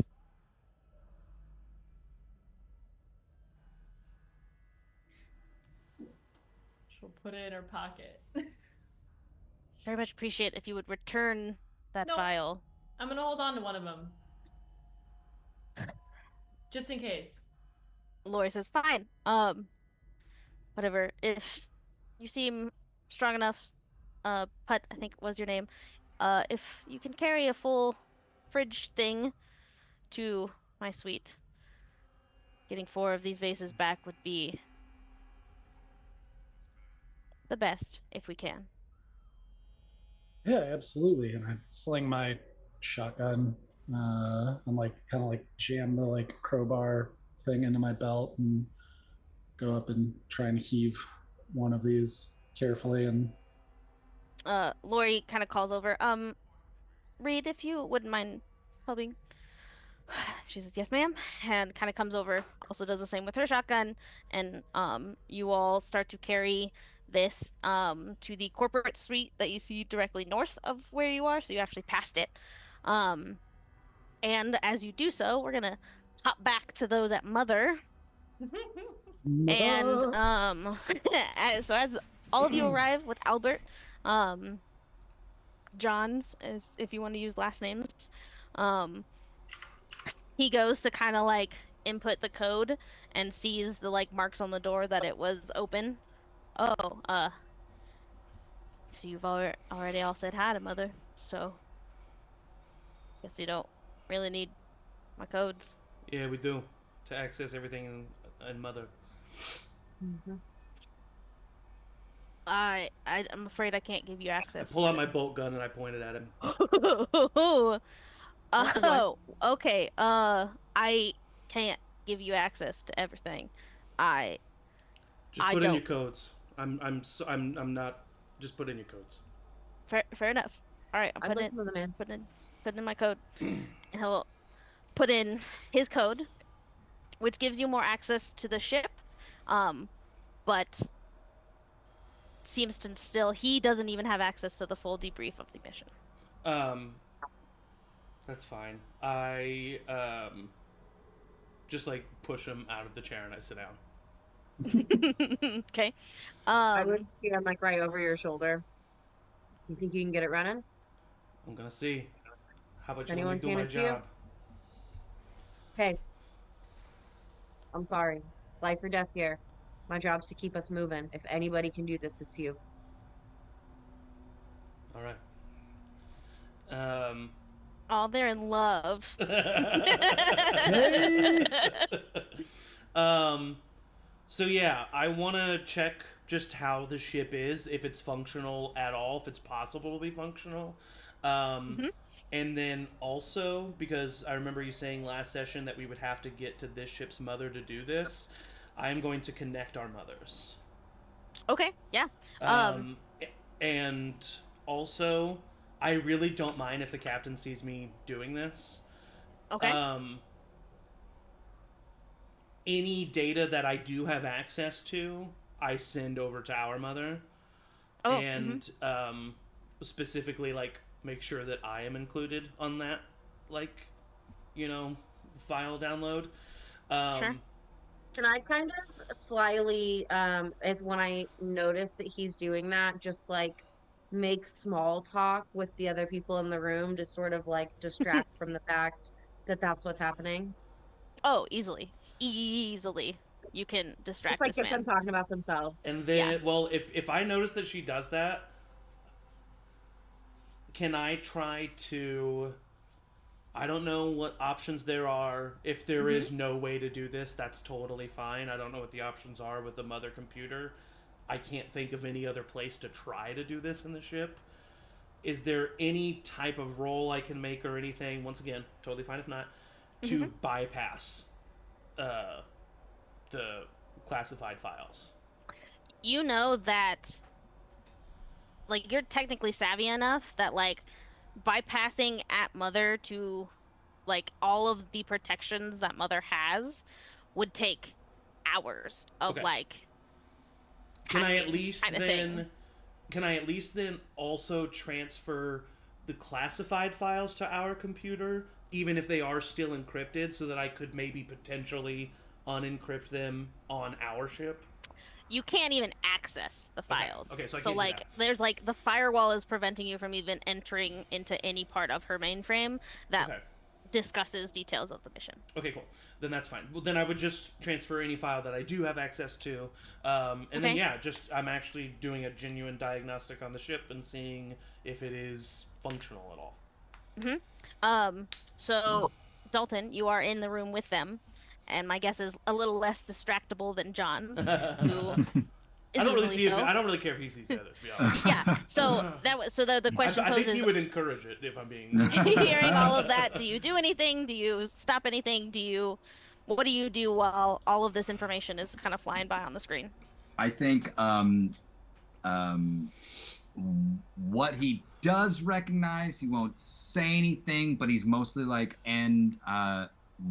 She'll put it in her pocket. Very much appreciate if you would return that Nope. vial. I'm gonna hold on to one of them, just in case. Lori says, "Fine. Whatever. If you seem strong enough, Putt, I think was your name. If you can carry a full fridge thing to my suite, getting 4 of these vases back would be the best if we can." Yeah, absolutely. And I sling my shotgun and like kind of like jam the like crowbar thing into my belt and go up and try and heave one of these carefully. And Lori kind of calls over, Reed, if you wouldn't mind helping. She says, "Yes, ma'am," and kind of comes over, also does the same with her shotgun, and you all start to carry this to the corporate suite that you see directly north of where you are, so you actually passed it. Um, and as you do so, we're gonna hop back to those at Mother, and as all of you arrive with Albert, Johns, if you want to use last names, um, he goes to kind of like input the code and sees the like marks on the door that it was open. Oh, so you've already all said hi to Mother, so guess you don't really need my codes. Yeah, we do to access everything in Mother. I'm afraid I can't give you I access. pull out my bolt gun and I point it at him. Oh, okay. I can't give you access to everything. I Just I put in don't. your codes. I'm not. Just put in your codes. Fair enough. All right, I'm I putting listen to the man. putting in my code, and he'll put in his code, which gives you more access to the ship, but seems to still he doesn't even have access to the full debrief of the mission. Um, that's fine. I just like push him out of the chair and I sit down. Okay. I would stand like right over your shoulder. You think you can get it running? I'm gonna see. How about you let me Anyone do came my into you? job? Hey, I'm sorry. Life or death here. My job's to keep us moving. If anybody can do this, it's you. All right. Um. Oh, they're in love. Yay! um. So yeah, I want to check just how the ship is, if it's functional at all, if it's possible to be functional. Mhm. And then also, because I remember you saying last session that we would have to get to this ship's mother to do this, I am going to connect our mothers. Okay, yeah. And also, I really don't mind if the captain sees me doing this. Okay. Any data that I do have access to, I send over to our mother. Oh, And specifically, like, make sure that I am included on that, like, file download. sure. And I kind of slyly, as when I notice that he's doing that, just like make small talk with the other people in the room to sort of like distract from the fact that that's what's happening. Oh, easily. Easily. You can Just distract like this get them man. talking about themselves. And Yeah. then, well, if I notice that she does that, can I try to? I don't know what options there are. If there is no way to do this, that's totally fine. I don't know what the options are with the mother computer. I can't think of any other place to try to do this in the ship. Is there any type of role I can make or anything? Once again, totally fine if not. To bypass the classified files. You know that, like, you're technically savvy enough that, like, bypassing at Mother to, like, all of the protections that Mother has would take hours of, Okay. like, Can I at hacking least kind of then? thing. Can I at least then also transfer the classified files to our computer, even if they are still encrypted, so that I could maybe potentially unencrypt them on our ship? You can't even access the Okay. files. Okay, so I So, can't do like, that. there's, like, the firewall is preventing you from even entering into any part of her mainframe that Okay. discusses details of the mission. Okay, cool. Then that's fine. Well, then I would just transfer any file that I do have access to, and then Okay. yeah, just I'm actually doing a genuine diagnostic on the ship and seeing if it is functional at all. So Dalton, you are in the room with them, and my guess is a little less distractible than John's, who is I don't really easily see if so. I don't really care if he sees the other. To be honest, Yeah. So the question I think poses: he would encourage it if I'm being. hearing all of that, do you do anything? Do you stop anything? What do you do while all of this information is kind of flying by on the screen? I think um, what he does recognize, he won't say anything, but he's mostly like, and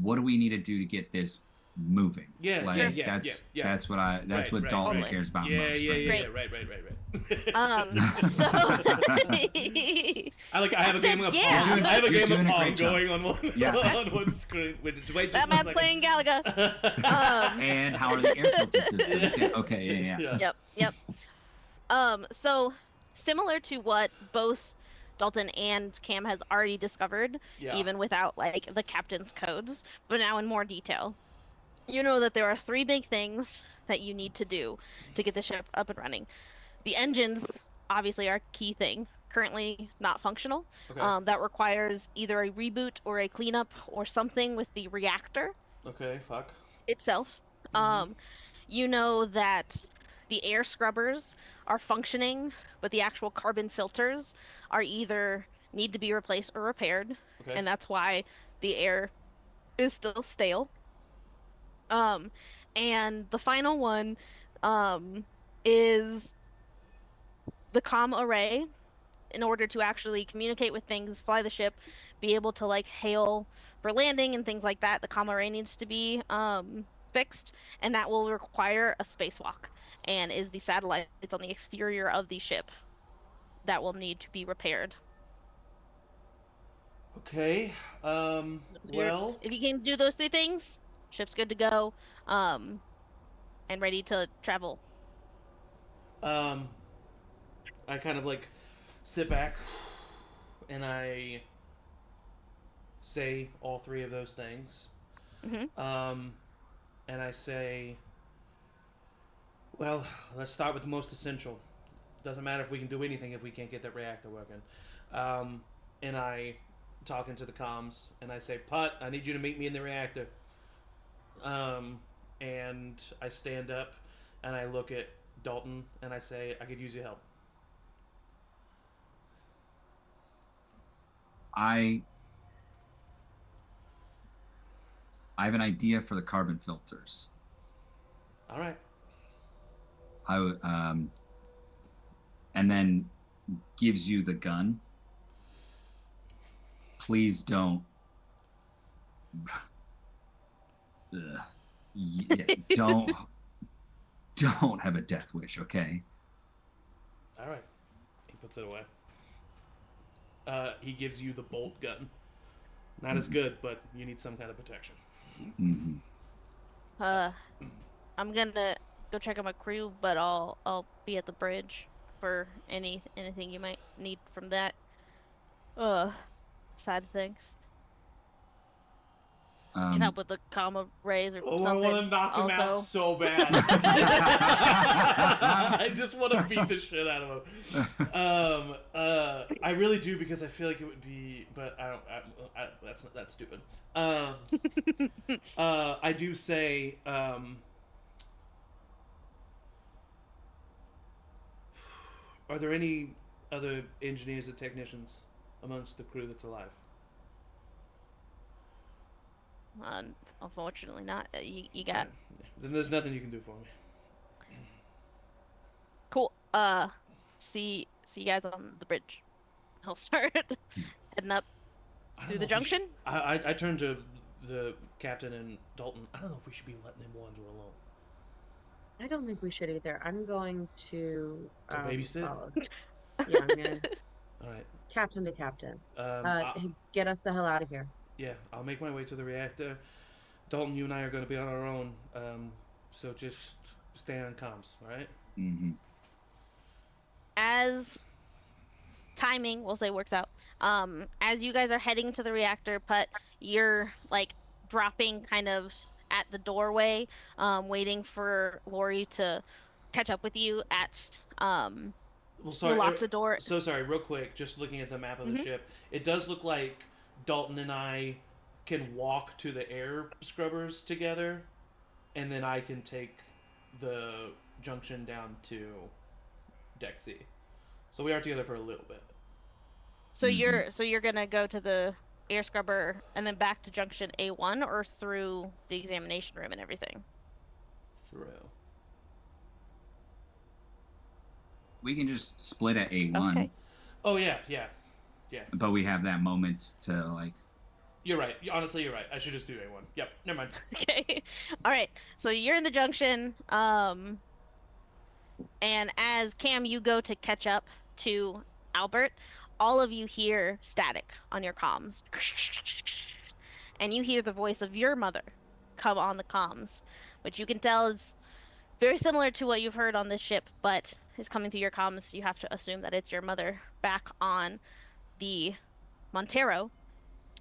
what do we need to do to get this moving? Yeah, like, yeah. That's what Dalton Totally. cares about Yeah, most. yeah, Right? right. So I have a game of yeah. Pong. I have a You're game of doing a Pong great job. going on one Yeah. on one screen. Wait, just that a man's second. playing Galaga. And how are the air filter systems? Yeah, okay, yeah. Yep. So similar to what both Dalton and Cam has already discovered, Yeah. even without like the captain's codes, but now in more detail. You know that there are three big things that you need to do to get the ship up and running. The engines obviously are a key thing. Currently not functional. Okay. That requires either a reboot or a cleanup or something with the reactor Okay. Fuck. itself. You know that the air scrubbers are functioning, but the actual carbon filters are either need to be replaced or repaired, Okay. and that's why the air is still stale. Um, and the final one, is the comm array in order to actually communicate with things, fly the ship, be able to like hail for landing and things like that. The comm array needs to be fixed, and that will require a spacewalk. And is the satellites on the exterior of the ship that will need to be repaired. Okay. Well. If you can do those three things, ship's good to go. and ready to travel. I kind of like sit back and I say all three of those things. Mm-hmm. And I say, well, let's start with the most essential. Doesn't matter if we can do anything if we can't get that reactor working. And I talk into the comms and I say, Putt, I need you to meet me in the reactor. And I stand up and I look at Dalton and I say, I could use your help. I have an idea for the carbon filters. All right. And then gives you the gun. Please don't. Don't have a death wish, okay? All right. He puts it away. He gives you the bolt gun. Not as good, but you need some kind of protection. Mm-hmm. I'm gonna go check on my crew, but I'll be at the bridge for anything you might need from that side of things. Can help with the comma rays or something. I want to knock him out also. so bad. I just want to beat the shit out of him. I really do because I feel like it would be, but I don't. That's stupid. I do say. Are there any other engineers or technicians amongst the crew that's alive? Unfortunately not. You got Then there's nothing you can do for me. cool. See you guys on the bridge. I'll start heading up through the junction. I turn to the captain and Dalton. I don't know if we should be letting him wander alone. I don't think we should either. I'm going to Go babysit? follow. Yeah, I'm gonna All right. captain to captain. Hey, Get us the hell out of here. yeah, I'll make my way to the reactor. Dalton, you and I are going to be on our own, so just stay on comms, all right? Mm-hmm. As timing, we'll say, works out. As you guys are heading to the reactor, Putt, you're like dropping kind of at the doorway, waiting for Lori to catch up with you at Well, sorry. lock the door. So sorry, real quick, just looking at the map of the ship, it does look like Dalton and I can walk to the air scrubbers together, and then I can take the junction down to Deck C. So we are together for a little bit. So you're gonna go to the air scrubber and then back to junction A1 or through the examination room and everything? Through. We can just split at A1. Okay. Oh, yeah. But we have that moment to like. You're right. Honestly, you're right. I should just do A1. Yep, never mind. Okay. All right. So you're in the junction, and as Cam, you go to catch up to Albert, all of you hear static on your comms. And you hear the voice of your mother come on the comms, which you can tell is very similar to what you've heard on this ship, but is coming through your comms. You have to assume that it's your mother back on the Montero.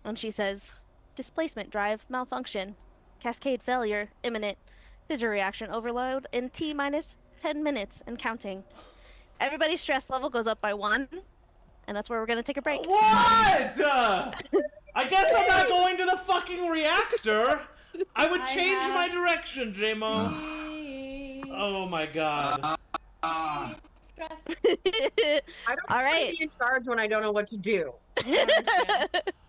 And she says, displacement drive malfunction, cascade failure imminent, fissure reaction overload in T-minus 10 minutes and counting. Everybody's stress level goes up by 1, and that's where we're gonna take a break. What? I guess I'm not going to the fucking reactor. I would change my direction, J-Mo. Oh my god. Stress. I don't All want right. to be in charge when I don't know what to do.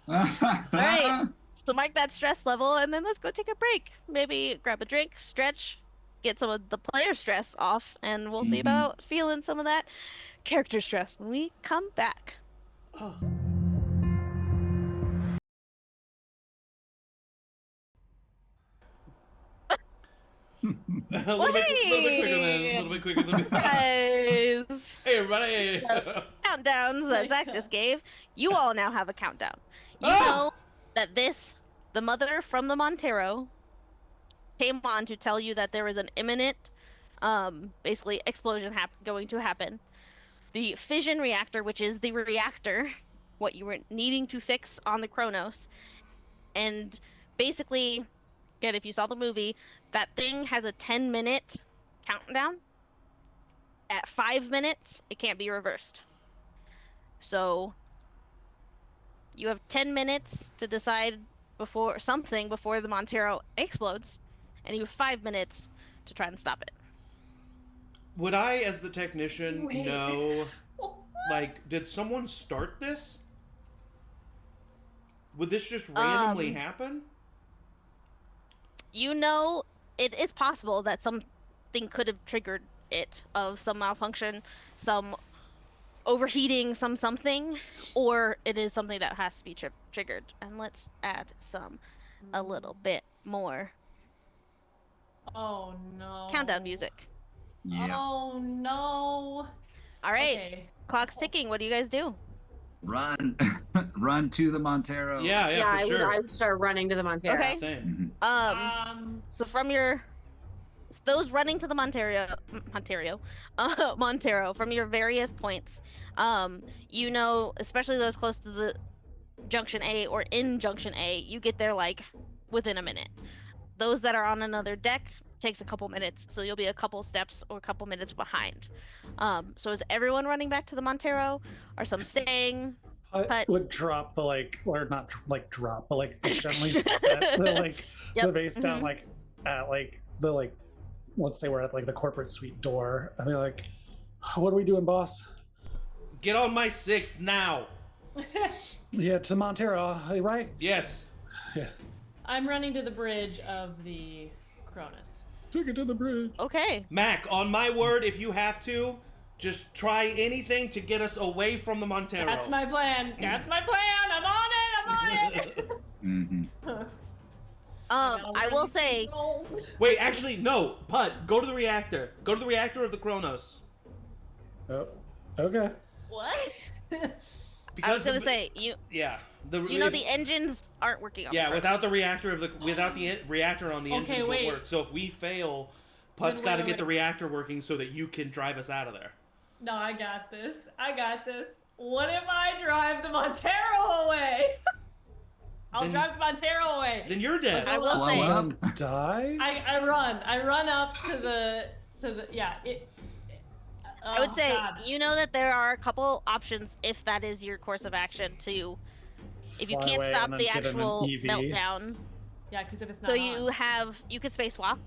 All right. So mark that stress level, and then let's go take a break. Maybe grab a drink, stretch, get some of the player stress off, and we'll see about feeling some of that character stress when we come back. Oh. A little bit quicker than we thought. Guys, Hey, everybody. countdowns that Zach just gave. You all now have a countdown. You Ah! know that the mother from the Montero, came on to tell you that there is an imminent, basically explosion going to happen. The fission reactor, which is the reactor, what you were needing to fix on the Kronos, and basically, again, if you saw the movie, that thing has a 10-minute countdown. At 5 minutes, it can't be reversed. So you have 10 minutes to decide before the Montero explodes, and you have 5 minutes to try and stop it. Would I, as the technician, Wait. know, like, did someone start this? Would this just randomly happen? You know, it is possible that something could have triggered it, of some malfunction, some overheating, something, or it is something that has to be triggered. And let's add a little bit more Oh no. countdown music. Yeah. Oh no. All right, Okay. clock's ticking. What do you guys do? Run, run to the Montero. Yeah, for sure. I would start running to the Montero. Okay. Same. Mhm. So from those running to the Montero, from your various points, you know, especially those close to the Junction A or in Junction A, you get there like within a minute. Those that are on another deck takes a couple minutes, so you'll be a couple steps or a couple minutes behind. So is everyone running back to the Montero? Are some staying? I would drop the or not drop, but gently set the Yep. the base down at the let's say we're at the corporate suite door. I mean, what are we doing, boss? Get on my 6 now. Yeah, to Montero, right? Yes. Yeah. I'm running to the bridge of the Cronus. Took it to the bridge. Okay. Mac, on my word, if you have to, just try anything to get us away from the Montero. That's my plan. That's my plan. I'm on it. I'm on it. Mm-hmm. I will say, Wait, actually, no. Putt, go to the reactor. Go to the reactor of the Kronos. Oh, okay. What? I was gonna say Yeah. the engines aren't working. On Yeah, the without the reactor reactor on, the Okay, engines wait. won't work. So if we fail, Putt's Wait, got to wait, get the wait. reactor working so that you can drive us out of there. No, I got this. I got this. What if I drive the Montero away? I'll Then- drive the Montero away. Then you're dead. I will Blow say, up. Die? I run up to the yeah. I would oh, say God. you know that there are a couple options if that is your course of action to, if you Fly can't away stop and then the get in an actual EV. meltdown. Yeah, because if it's not So on. you could spacewalk.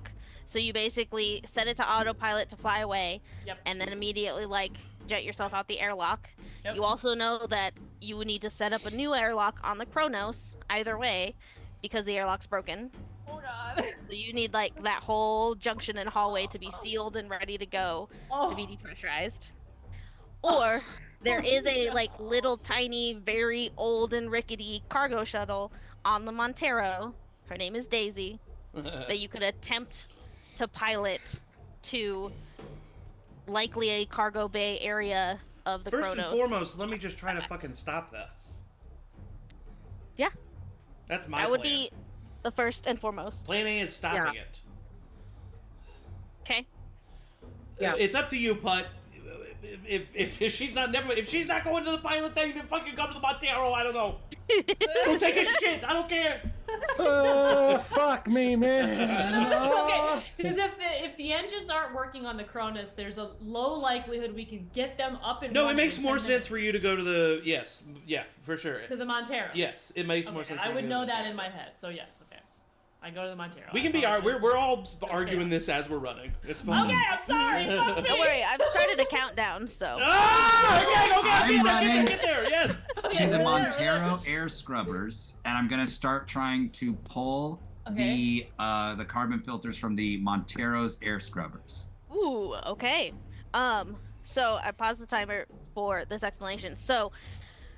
So you basically set it to autopilot to fly away, Yep. and then immediately jet yourself out the airlock. Yep. You also know that you would need to set up a new airlock on the Kronos either way, because the airlock's broken. Oh God. So you need that whole junction and hallway to be sealed and ready to go Oh. to be depressurized. Or there is a little tiny, very old and rickety cargo shuttle on the Montero. Her name is Daisy. That you could attempt to pilot to likely a cargo bay area of the First Kronos. and foremost, let me just try to fucking stop this. Yeah, That's my that would plan. be the first and foremost. Plan A is stopping it. Okay. Yeah. It's up to you, Putt. If she's not going to the pilot thing, then fucking come to the Montero. I don't know. Go take a shit. I don't care. Fuck me, man. Okay, because if the engines aren't working on the Cronus, there's a low likelihood we can get them up and No, it running makes in more 10 sense minutes for you to go to the yeah, for sure. to the Montero. Yes, it makes more Okay, sense. For I you would to know go to that the- in my head, so yes, okay. I go to the Montero. We can I be apologize. we're all arguing this as we're running. It's fine. Okay, I'm sorry. Fuck me. Don't worry, I've started a countdown, so. Ah! Okay, I'm running. get there. Yes. To the Montero air scrubbers, and I'm gonna start trying to pull Okay. the carbon filters from the Montero's air scrubbers. Ooh, okay. So I paused the timer for this explanation. So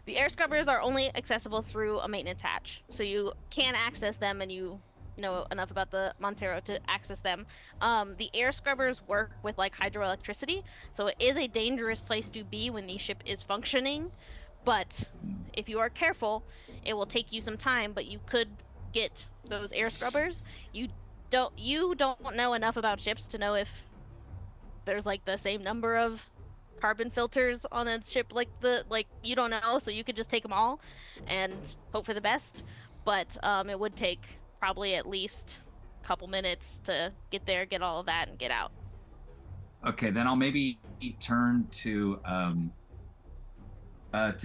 the air scrubbers are only accessible through a maintenance hatch. So you can access them, and you know enough about the Montero to access them. The air scrubbers work with hydroelectricity, so it is a dangerous place to be when the ship is functioning. But if you are careful, it will take you some time, but you could get those air scrubbers. You don't know enough about ships to know if there's like the same number of carbon filters on a ship you don't know, so you could just take them all and hope for the best. But it would take probably at least a couple minutes to get there, get all of that, and get out. Okay, then I'll maybe turn to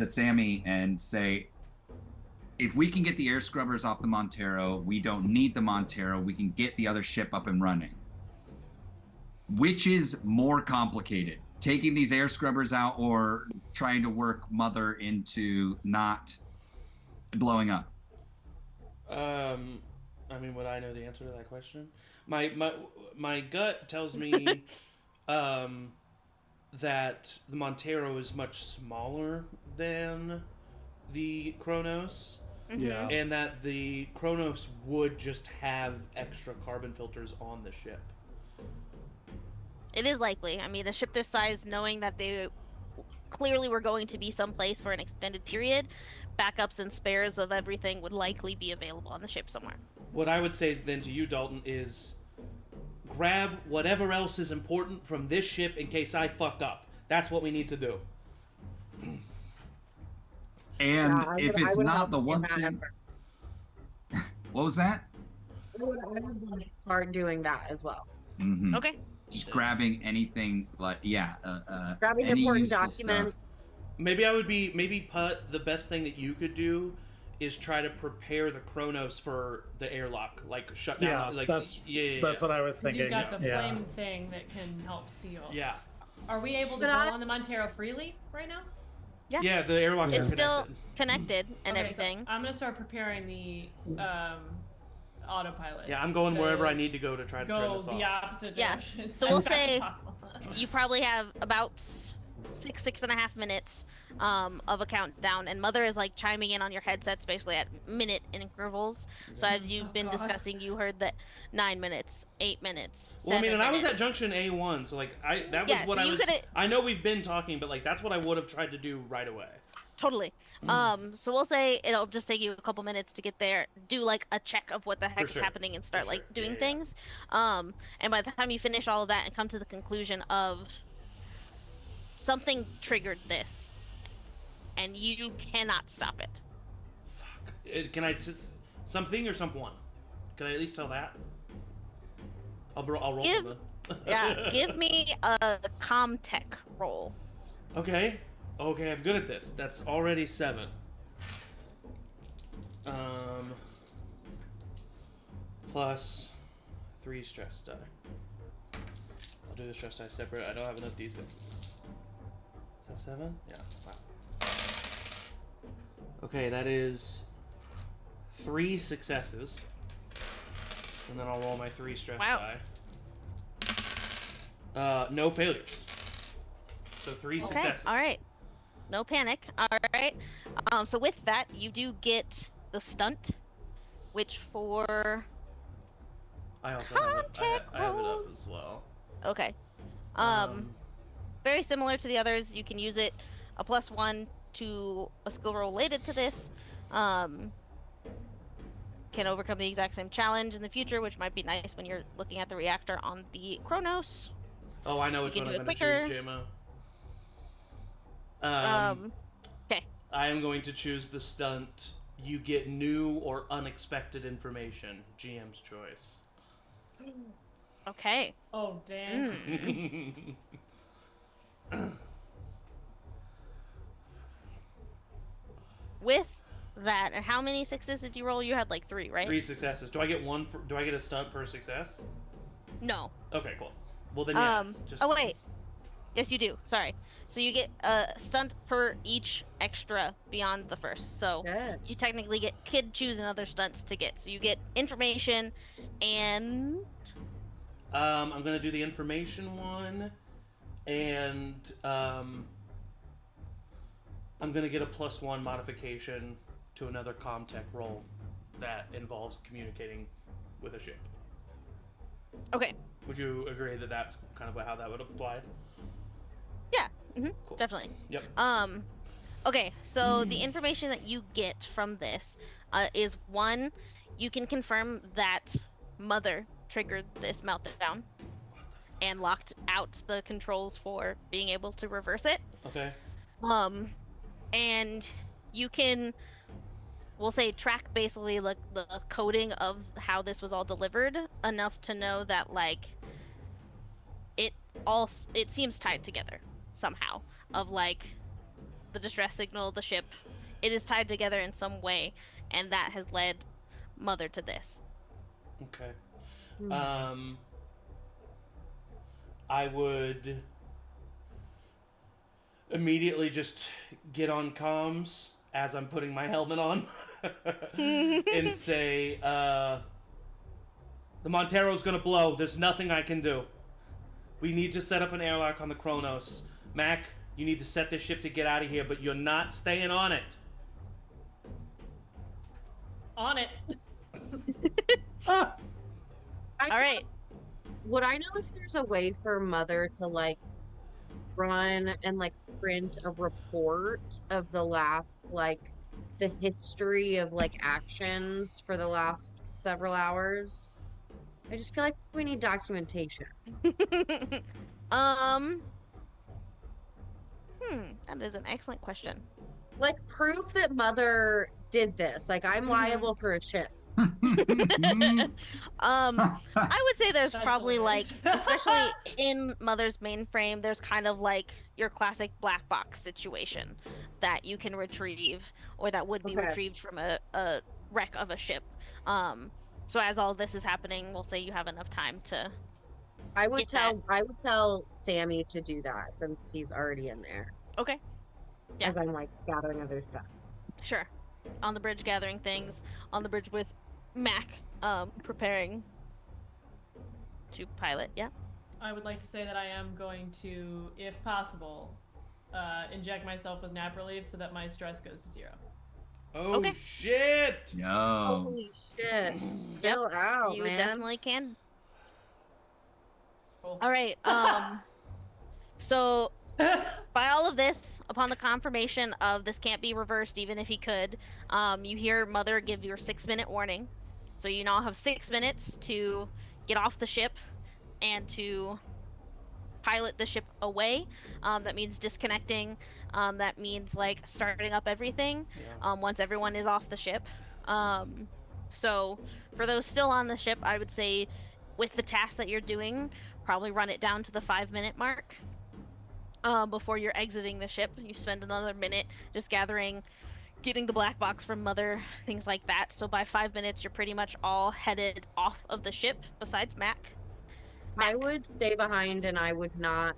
Sammy and say, if we can get the air scrubbers off the Montero, we don't need the Montero. We can get the other ship up and running. Which is more complicated, taking these air scrubbers out or trying to work Mother into not blowing up? I mean, would I know the answer to that question? My gut tells me that the Montero is much smaller than the Kronos, Yeah. and that the Kronos would just have extra carbon filters on the ship. It is likely. I mean, a ship this size, knowing that they clearly were going to be someplace for an extended period, backups and spares of everything would likely be available on the ship somewhere. What I would say then to you, Dalton, is grab whatever else is important from this ship in case I fuck up. That's what we need to do. And Yeah, if I it's would not help the in one that thing... effort. What was that? I would like start doing that as well. Mm-hmm. Okay. Just grabbing anything like, Grabbing any important useful documents. stuff. Maybe Putt, the best thing that you could do is try to prepare the Kronos for the airlock, like shut down. Yeah, like, that's what I was 'Cause thinking. you've got the yeah. flame thing that can help seal. Yeah. Are we able to But go I- on the Montero freely right now? Yeah. Yeah, the airlocks It's are still connected. connected and Okay, so everything. I'm gonna start preparing the autopilot. Yeah, I'm going to wherever I need to go to try to turn Go this the off. opposite Yeah, direction. so we'll as fast as say possible. You probably have about 6.5 minutes of a countdown, and Mother is like chiming in on your headsets basically at minute intervals. So as you've been God. discussing, you heard that 9 minutes, 8 minutes, Well, I mean, 7 and I was minutes. at Junction A1, so like that was Yeah, what so I you was. coulda- I know we've been talking, but like that's what I would have tried to do right away. Totally. So we'll say it'll just take you a couple minutes to get there, do like a check of what the heck's sure. happening, and start For like sure. doing Yeah, yeah. things. And by the time you finish all of that and come to the conclusion of something triggered this, and you cannot stop it. Fuck. Can I something or someone? Can I at least tell that? I'll roll Give- for the. Yeah, give me a Comtech roll. Okay. Okay, I'm good at this. That's already 7. Plus 3 stress die. I'll do the stress die separate. I don't have enough d6s. Is that 7? Yeah. Wow. Okay, that is 3 successes. And then I'll roll my 3 stress Wow. die. No failures. So 3 Okay, successes. all right. No panic. All right. So with that, you do get the stunt, which for I also have it, Contact I have it up rolls. as well. okay, very similar to the others. You can use it a +1 to a skill roll related to this. Can overcome the exact same challenge in the future, which might be nice when you're looking at the reactor on the Kronos. Oh, I know which can one do I'm it going to choose, quicker. JMO. Okay. I am going to choose the stunt. You get new or unexpected information. GM's choice. Okay. Oh damn. With that, and how many 6s did you roll? You had like 3, right? 3 successes. Do I get one? Do I get a stunt per success? No. Okay, cool. Well then, yeah. Just, Oh wait. Yes, you do. Sorry. So you get a stunt per each extra beyond the first. So Good. you technically could choose another stunt to get. So you get information and I'm gonna do the information one, and I'm gonna get a +1 modification to another Comtech roll that involves communicating with a ship. okay. Would you agree that that's kind of how that would apply? Yeah. Cool. Definitely. Yep. Okay, so the information that you get from this is 1, you can confirm that Mother triggered this meltdown and locked out the controls for being able to reverse it. Okay. And you can, we'll say, track basically like the coding of how this was all delivered enough to know that like it seems tied together somehow, of like the distress signal, the ship, it is tied together in some way, and that has led Mother to this. Okay. I would immediately just get on comms as I'm putting my helmet on and say, the Montero's gonna blow. There's nothing I can do. We need to set up an airlock on the Kronos. Mac, you need to set this ship to get out of here, but you're not staying on it. On it. All right. Would I know if there's a way for Mother to like run and like print a report of the last like the history of like actions for the last several hours? I just feel like we need documentation. That is an excellent question. Like proof that Mother did this. Like I'm liable for a ship. I would say there's That's probably like, hilarious. especially in Mother's mainframe, there's kind of like your classic black box situation that you can retrieve, or that would be Okay. retrieved from a wreck of a ship. So as all this is happening, we'll say you have enough time to. I would Get that. tell Sammy to do that since he's already in there. Okay, Yeah. As I'm like gathering other stuff. sure. On the bridge, gathering things. On the bridge with Mac, preparing to pilot. Yeah. I would like to say that I am going to, if possible, inject myself with nap relief so that my stress goes to 0. Oh, Okay. shit! No. Holy shit. Yep. Chill out, You man. definitely can. Cool. All right. So by all of this, upon the confirmation of this can't be reversed, even if he could, you hear Mother give your 6-minute warning. So you now have 6 minutes to get off the ship and to pilot the ship away. That means disconnecting. That means like starting up everything. Yeah. Once everyone is off the ship. So for those still on the ship, I would say, with the task that you're doing, probably run it down to the 5-minute mark. Before you're exiting the ship, you spend another minute just gathering, getting the black box from Mother, things like that. So by 5 minutes, you're pretty much all headed off of the ship, besides Mac. I would stay behind and I would not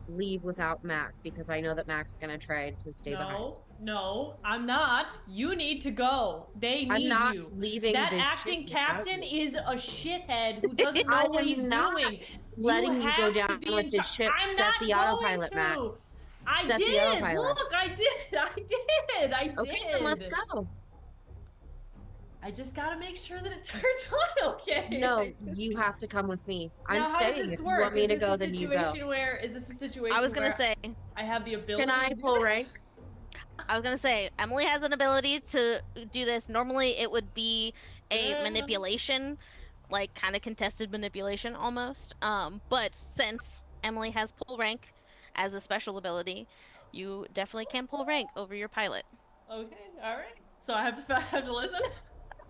leave without Mac because I know that Mac's gonna try to stay behind. No, I'm not. You need to go. They I'm need not you. leaving That this acting ship without captain you. is a shithead who doesn't I know what am he's not doing. letting you have go to down be with in this char- ship. I'm Set not the going autopilot, to. Mac. I Set the did. autopilot. Look, I did. Okay, then let's go. I just gotta make sure that it turns on okay. No, you have to come with me. I'm Now, how staying. does this If work? you want me Is to this go, a then you go. situation where is this a situation I was gonna where say, I have the ability Can I to do pull this? rank? Emily has an ability to do this. Normally, it would be a Yeah. manipulation, like kind of contested manipulation almost. But since Emily has pull rank as a special ability, you definitely can pull rank over your pilot. Okay, all right. So I have to listen.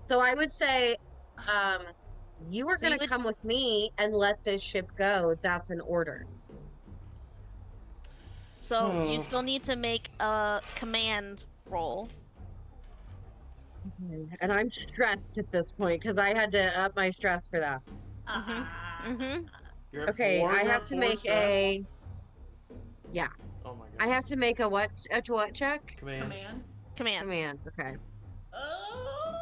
So I would say, you are So you gonna would- come with me and let this ship go. That's an order. So you still need to make a command roll. And I'm stressed at this point because I had to up my stress for that. Mm-hmm. You're at Okay, 4, I you're have at to 4 make stress? a. Oh my god. I have to make a what check? Command. Command. Command. Okay. Oh.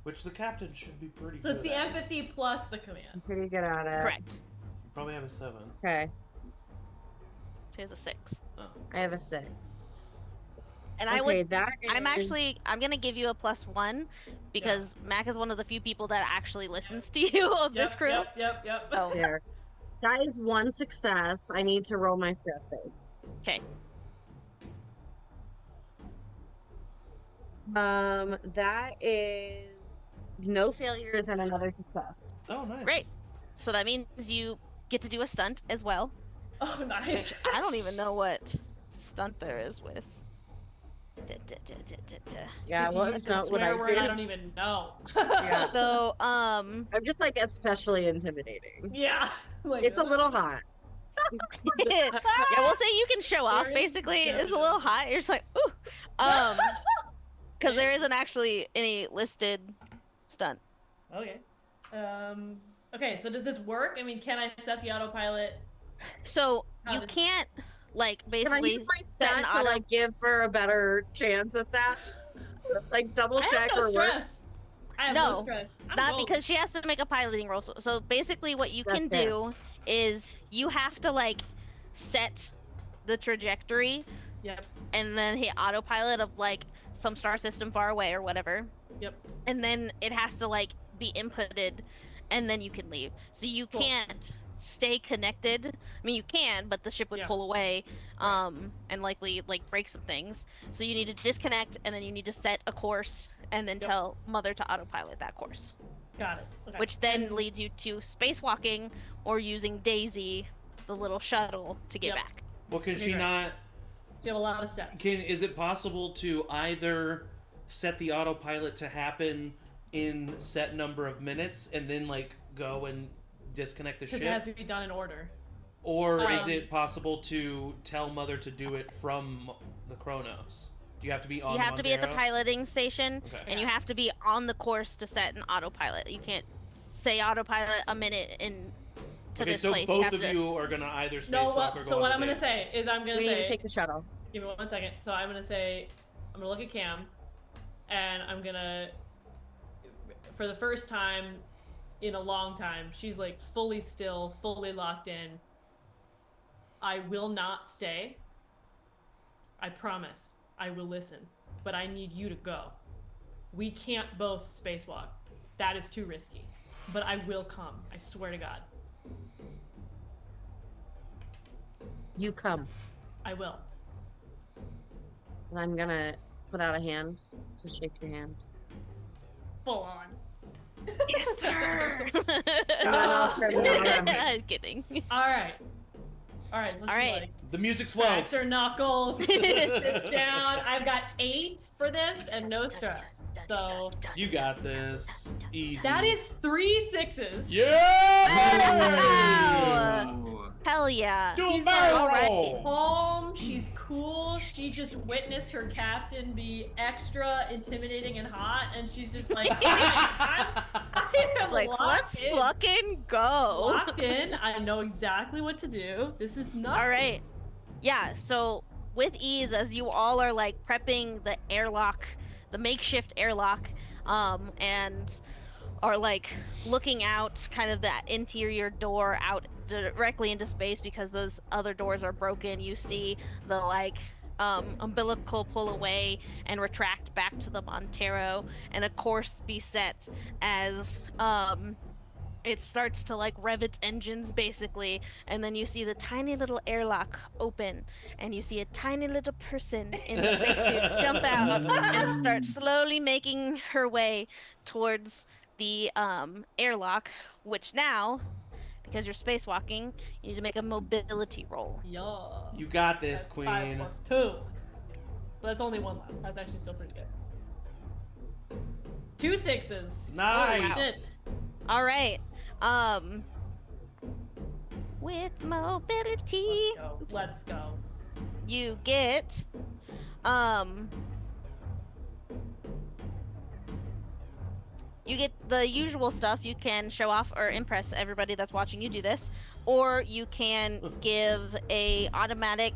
Which the captain should be pretty So good it's the at. empathy plus the I'm command. pretty good at it. Correct. You probably have a 7. Okay. She has a 6. Oh. I have a 6. And Okay, I would. that I'm gonna give you a +1 because Mac is one of the few people that actually listens to you of this crew. Yep. Oh, there. That is one success. I need to roll my stress dice. okay. That is no failures and another success. Oh, nice. Great. So that means you get to do a stunt as well. Oh, nice. Which I don't even know what stunt there is with. Yeah, Could you what use the stunt would I swear word? I do? don't even know. Yeah. So, I'm just like especially intimidating. Yeah. Like, It's a little hot. yeah, we'll say you can show off. Very Basically, it's a definite. little hot. You're just like, ooh, because there isn't actually any listed stunt. Okay. Okay, so does this work? I mean, can I set the autopilot? So How you does- can't like Can I basically use my set an stunt to auto. like give her a better chance at that? Like double I check have no or work? stress. I have no No, stress. I'm Not golden. because she has to make a piloting roll. So basically, what you can That's fair. do is you have to like set the trajectory Yep. and then hit autopilot of like some star system far away or whatever. Yep. And then it has to like be inputted and then you can leave. So you Cool. can't stay connected. I mean you can, but the ship would Yeah. pull away and likely like break some things. So you need to disconnect and then you need to set a course and then Yep. tell Mother to autopilot that course. Got it. Okay. Which then And- leads you to spacewalking or using Daisy, the little shuttle, to get Yep. back. Well, can Okay, she great. not? You have a lot of steps. Is it possible to either set the autopilot to happen in set number of minutes and then like go and disconnect the Because ship, it has to be done in order. or is Um, it possible to tell Mother to do it from the Chronos? Do you have to be on? You have to be at the Montero? piloting station, Okay. and you have to be on the course to set an autopilot. You can't say autopilot a minute in to Okay, this so place. You both have of to. you are gonna either spacewalk No, or well, go so on what the I'm gonna date. say is I'm gonna We need say. to take the shuttle. Give me 1 second. So I'm gonna say, I'm gonna look at Cam, and I'm gonna, for the first time in a long time, she's like fully still, fully locked in. I will not stay. I promise. I will listen. But I need you to go. We can't both spacewalk. That is too risky. But I will come. I swear to God. You come. I will. And I'm gonna put out a hand to shake your hand. Full on. Yes, sir. Ah. I'm kidding. All right. All right. Let's All right. Like, The music cracks swells. her knuckles. Sits down. I've got 8 for this and no stress. So You got this. Easy. that is 3 6s. Yeah! Wow. Ooh. Hell yeah. Do a She's barrel like, roll. Calm. She's cool. She just witnessed her captain be extra intimidating and hot, and she's just like, I am Like, locked let's in. fucking go. Locked in. I know exactly what to do. This is not All right. Yeah, so with ease, as you all are like prepping the airlock, the makeshift airlock, and are like looking out kind of that interior door out directly into space because those other doors are broken. You see the like umbilical pull away and retract back to the Montero, and a course be set as it starts to like rev its engines basically, and then you see the tiny little airlock open and you see a tiny little person in the spacesuit jump out and start slowly making her way towards the airlock, which now, because you're spacewalking, you need to make a mobility roll. Yeah. You got this, That's queen. 5 plus 2. So that's only 1 left. That's actually still pretty good. 2 6s. Nice. Holy shit. All right. With mobility, Go. Let's go. you get you get the usual stuff. You can show off or impress everybody that's watching you do this, or you can give a automatic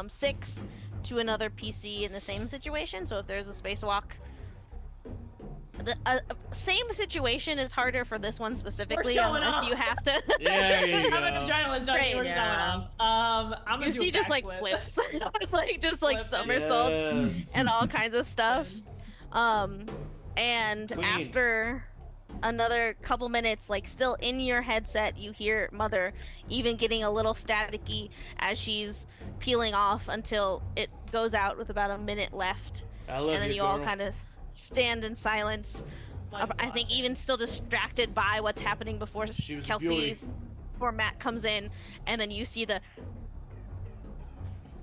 6 to another PC in the same situation. So if there's a spacewalk, the same situation is harder for this one specifically, showing unless off. you have to. Yeah, there you I'm a go. giant Great. We're Yeah. showing off. I'm gonna You do see a just like backflip. flips. It's like just like Flipping. somersaults Yes. and all kinds of stuff. And Queen. after another couple minutes, like still in your headset, you hear Mother even getting a little staticky as she's peeling off until it goes out with about a minute left. I love And then you, you all girl. kind of stand in silence I think even still distracted by what's happening before She was a Kelsey's, before Matt comes in, and then you see the,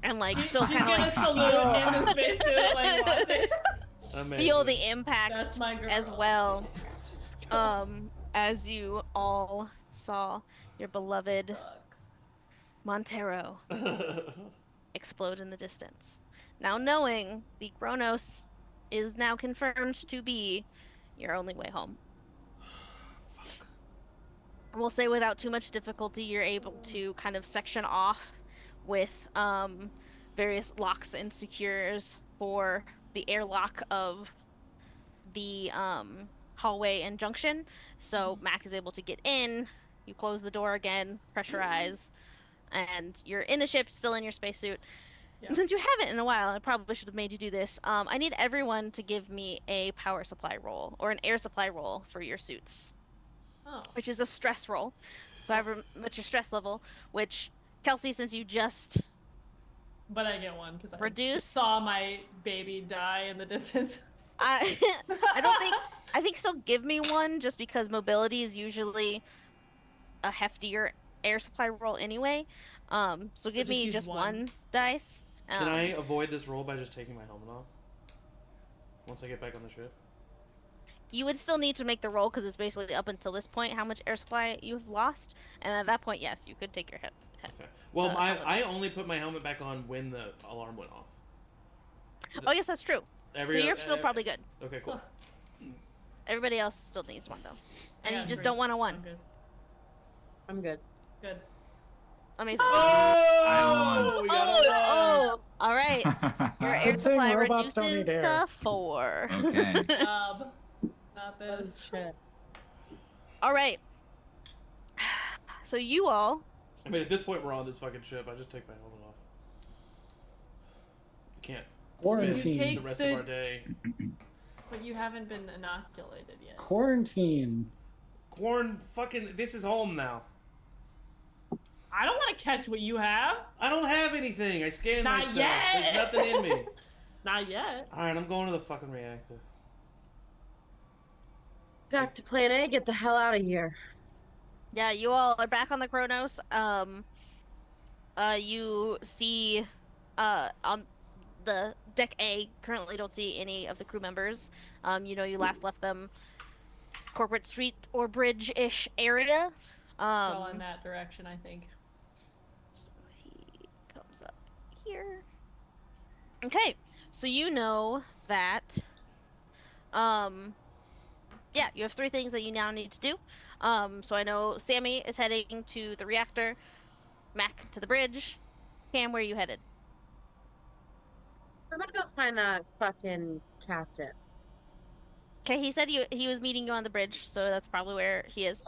and like still She's kind of gonna like salute in the spacesuit, like watching. Amazing. feel the impact That's my girl. as well. As you all saw your beloved Sucks. Montero explode in the distance. Now knowing the Kronos is now confirmed to be your only way home. We'll say without too much difficulty, you're able to kind of section off with various locks and secures for the airlock of the hallway and junction. So Mac is able to get in. You close the door again, pressurize, and you're in the ship, still in your spacesuit. Yeah. And since you haven't in a while, I probably should have made you do this. I need everyone to give me a power supply roll or an air supply roll for your suits, Oh. which is a stress roll. So however much your stress level, which Kelsey, since you just But I get one because I Reduced? just saw my baby die in the distance. I I think still give me one just because mobility is usually a heftier air supply roll anyway. So give just me use just one. one dice. Can I avoid this roll by just taking my helmet off? Once I get back on the ship? You would still need to make the roll because it's basically up until this point how much air supply you've lost, and at that point, yes, you could take your head. Okay. Well, helmet I only put my helmet back on when the alarm went off. Oh yes, that's true. So you're still probably good. Okay, cool. Everybody else still needs one though, and I you got just three. don't want a one. I'm good. I'm good. Good. Amazing. Oh! We got a one! Oh! All right. Your air Good thing supply robots don't reduces need air. to 4. Okay. Not Oh, this. shit. All right. So you all. I mean, at this point, we're on this fucking ship. I just take my helmet off. I can't Quarantine. spend the Take rest the- of our day. But you haven't been inoculated yet. Quarantine. Corn, fucking, this is home now. I don't want to catch what you have. I don't have anything. I scanned Not myself. yet. There's nothing in me. Not yet. All right, I'm going to the fucking reactor. Back to plan A, get the hell out of here. Yeah, you all are back on the Kronos. You see, on the deck A, currently don't see any of the crew members. You know, you last left them corporate street or bridge-ish area. Go in that direction, I think. He comes up here. Okay, so you know that, yeah, you have 3 things that you now need to do. So I know Sammy is heading to the reactor, Mac to the bridge. Cam, where are you headed? We're gonna go find that fucking captain. Okay, he said he was meeting you on the bridge, so that's probably where he is.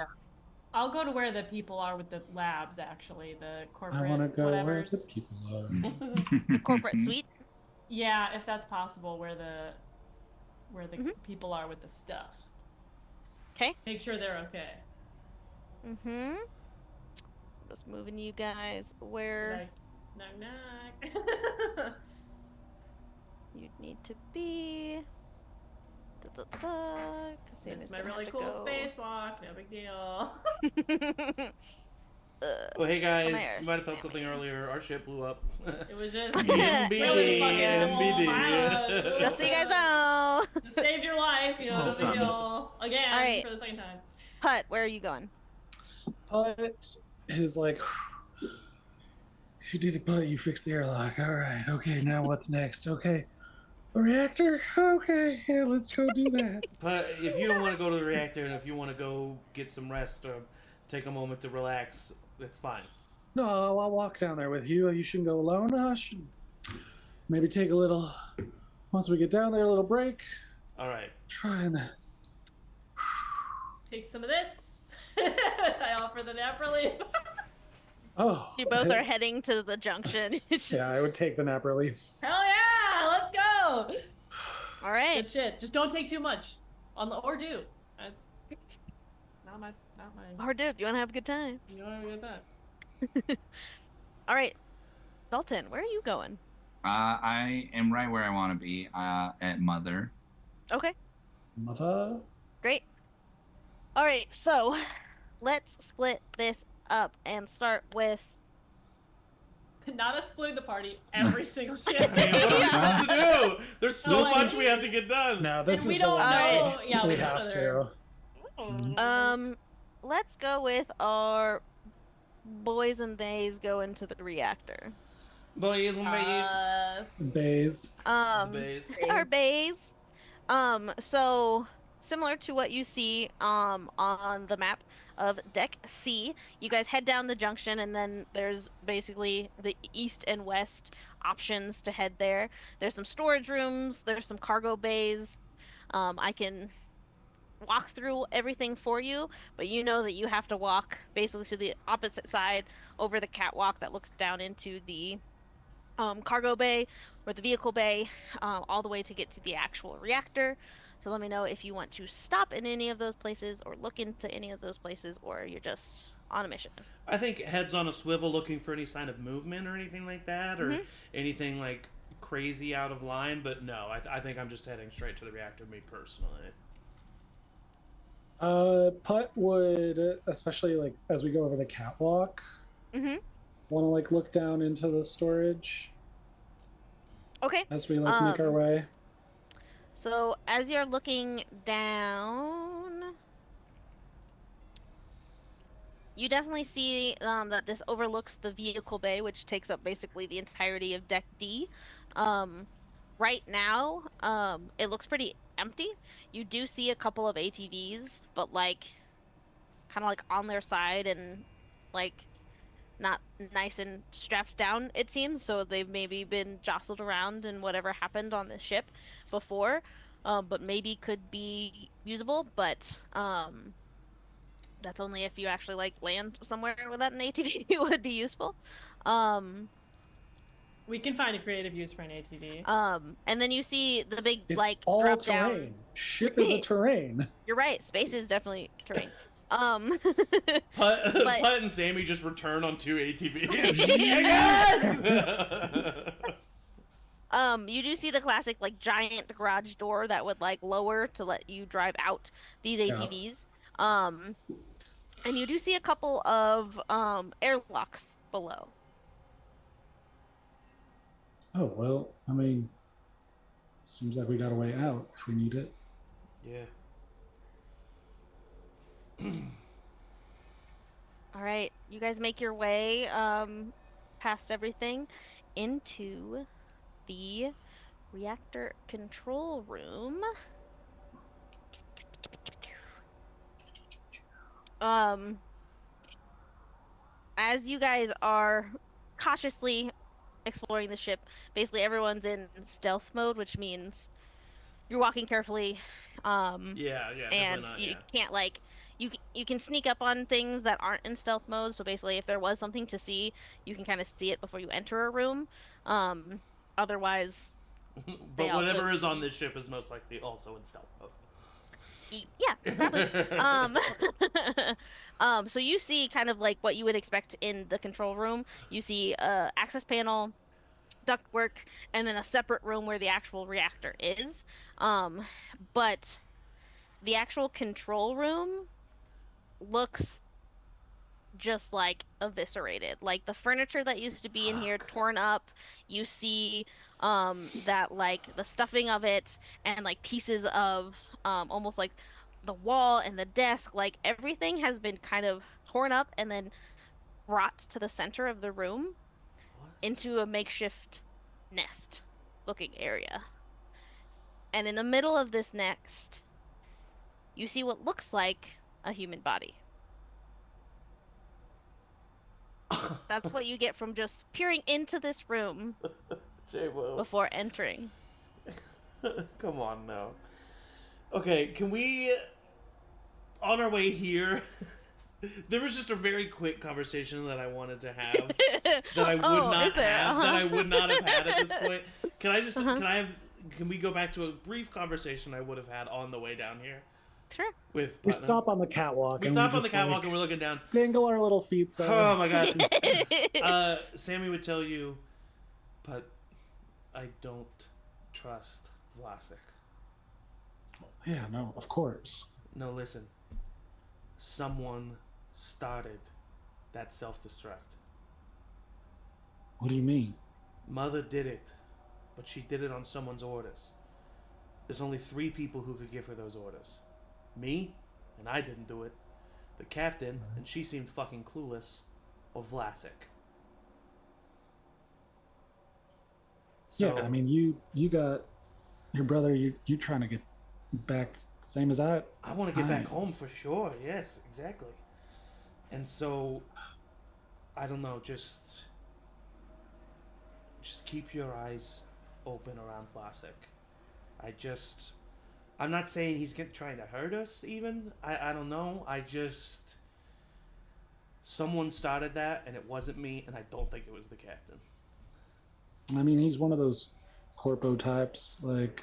I'll go to where the people are with the labs, actually. The corporate I want to go where whatever's. the people are. Corporate suite. Yeah, if that's possible, where the Mhm. people are with the stuff. 'Kay. Make sure they're okay. Mm-hmm. Just moving you guys where Like, knock knock. you'd need to be. Cause This Sammy's is my gonna really have cool to go. spacewalk. No big deal. Oh, hey guys, Come you might have felt here, something Sammy. earlier. Our ship blew up. It was just NBD, really fucking NBD. cool. Just so you guys know. Just saved your life, you know, Oh, no big son. deal. Again, All right. for the second time. Putt, where are you going? Putt is like, you did it, Putt. You fixed the airlock. All right. Okay. Now what's next? Okay. A reactor? Okay. Yeah, let's go do that. But if you don't want to go to the reactor and if you want to go get some rest or take a moment to relax, that's fine. No, I'll walk down there with you. You shouldn't go alone. I should maybe take a little, once we get down there, a little break. All right. Try and. Take some of this. I offer the nap relief. Oh. You both are heading to the junction. Yeah, I would take the nap relief. Hell yeah! Let's go! All right. Good shit. Just don't take too much. Or do. That's not my. Hard to if you want to have a good time. You know what I that. All right. Dalton, where are you going? I am right where I want to be, at Mother. Okay. Mother. Great. All right, so let's split this up and start with. Not us splitting the party every single Man, chance. what are we supposed to do? There's so This much is- we have to get done. No, this And we is the don't one know. that Yeah, we we don't have know to. Let's go with our boys and theys go into the reactor. Boys and Bays. bays. Our bays. So similar to what you see on the map of Deck C, you guys head down the junction and then there's basically the east and west options to head there. There's some storage rooms, there's some cargo bays. I can walk through everything for you, but you know that you have to walk basically to the opposite side over the catwalk that looks down into the cargo bay or the vehicle bay, all the way to get to the actual reactor. So let me know if you want to stop in any of those places or look into any of those places, or you're just on a mission. I think heads on a swivel looking for any sign of movement or anything like that, or anything like crazy out of line, but no, I think I'm just heading straight to the reactor, me personally. Putt would, especially like as we go over the catwalk, Mm-hmm. want to like look down into the storage Okay. as we like make our way. So as you're looking down, you definitely see that this overlooks the vehicle bay, which takes up basically the entirety of Deck D. Right now, it looks pretty empty. You do see a couple of ATVs, but like kind of like on their side and like not nice and strapped down, it seems. So they've maybe been jostled around and whatever happened on the ship before, but maybe could be usable. But that's only if you actually like land somewhere without an ATV would be useful. We can find a creative use for an ATV. And then you see the big It's like all drop terrain. down. Ship is a terrain. You're right. Space is definitely terrain. Putt and Sammy just return on 2 ATVs. Yes! You do see the classic like giant garage door that would like lower to let you drive out these ATVs. And you do see a couple of airlocks below. Oh well, I mean, seems like we got a way out if we need it. Yeah. All right, you guys make your way past everything into the reactor control room. As you guys are cautiously exploring the ship, basically everyone's in stealth mode, which means you're walking carefully. Yeah, And not, you can't like you can sneak up on things that aren't in stealth mode. So basically, if there was something to see, you can kind of see it before you enter a room. Otherwise, but whatever is on this ship is most likely also in stealth mode. Yeah, probably. So you see kind of like what you would expect in the control room. You see access panel, ductwork, and then a separate room where the actual reactor is. But the actual control room looks just like eviscerated. Like the furniture that used to be in here torn up. You see that like the stuffing of it and like pieces of almost like the wall and the desk, like everything has been kind of torn up and then brought to the center of the room into a makeshift nest looking area. And in the middle of this nest, you see what looks like a human body. That's what you get from just peering into this room before entering. Come on now. Okay, can we, on our way here, there was just a very quick conversation that I wanted to have that I would not have, that I would not have had at this point. Can I just, can we go back to a brief conversation I would have had on the way down here? Sure. With We stop on the catwalk. We and stop on just, the catwalk like, and we're looking down. dangle our little feet. So. Oh my god. Sammy would tell you, but I don't trust Vlasic. Yeah, no, of course. No, listen. Someone started that self-destruct. What do you mean? Mother did it, but she did it on someone's orders. There's only 3 people who could give her those orders. Me, and I didn't do it. The captain, and she seemed fucking clueless, or Vlasic. So, Yeah, I mean, you got your brother. You trying to get back, same as I. I want to get back home for sure. Yes, exactly. And so, I don't know. Just keep your eyes open around Vlasic. I'm not saying he's trying to hurt us. Even I don't know. Someone started that, and it wasn't me, and I don't think it was the captain. I mean, he's one of those corpo types. Like,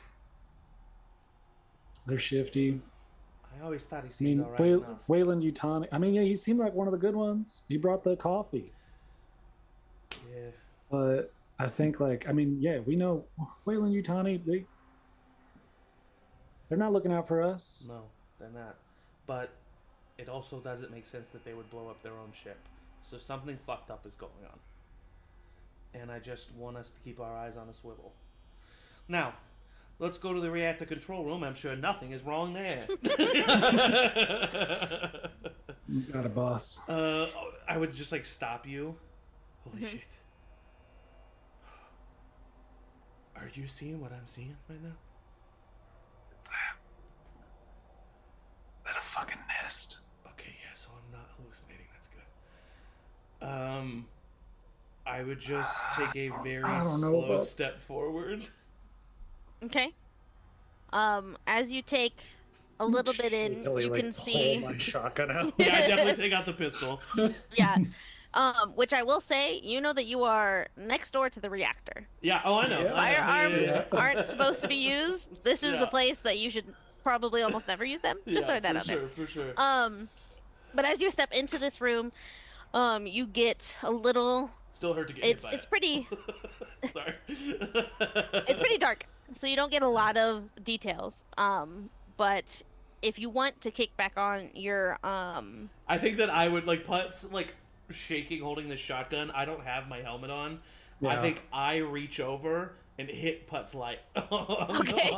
they're shifty. I always thought he I seemed mean, alright enough. Wayland Utani. I mean, yeah, he seemed like one of the good ones. He brought the coffee. Yeah. But I think, like, I mean, yeah, we know Wayland Utani. They're not looking out for us. No, they're not. But it also doesn't make sense that they would blow up their own ship. So something fucked up is going on. And I just want us to keep our eyes on a swivel. Now, let's go to the reactor control room. I'm sure nothing is wrong there. You got a boss. I would just like stop you. Holy shit. Are you seeing what I'm seeing right now? What's that a fucking nest? Okay, yeah, so I'm not hallucinating. That's good. I would just take a very slow step forward. Okay. As you take a little bit in, you can see. Pull my shotgun out. Yeah, I definitely take out the pistol. Yeah. Which I will say, you know that you are next door to the reactor. Yeah, oh, I know. Yeah. Firearms aren't supposed to be used. This is the place that you should probably almost never use them. Just throw that out there. For sure. But as you step into this room, you get a little. Still hurt to get hit by It's it. pretty. Sorry. It's pretty dark, so you don't get a lot of details. But if you want to kick back on your I think that I would like Putz like shaking, holding the shotgun. I don't have my helmet on. Yeah. I think I reach over and hit Putz light on Okay.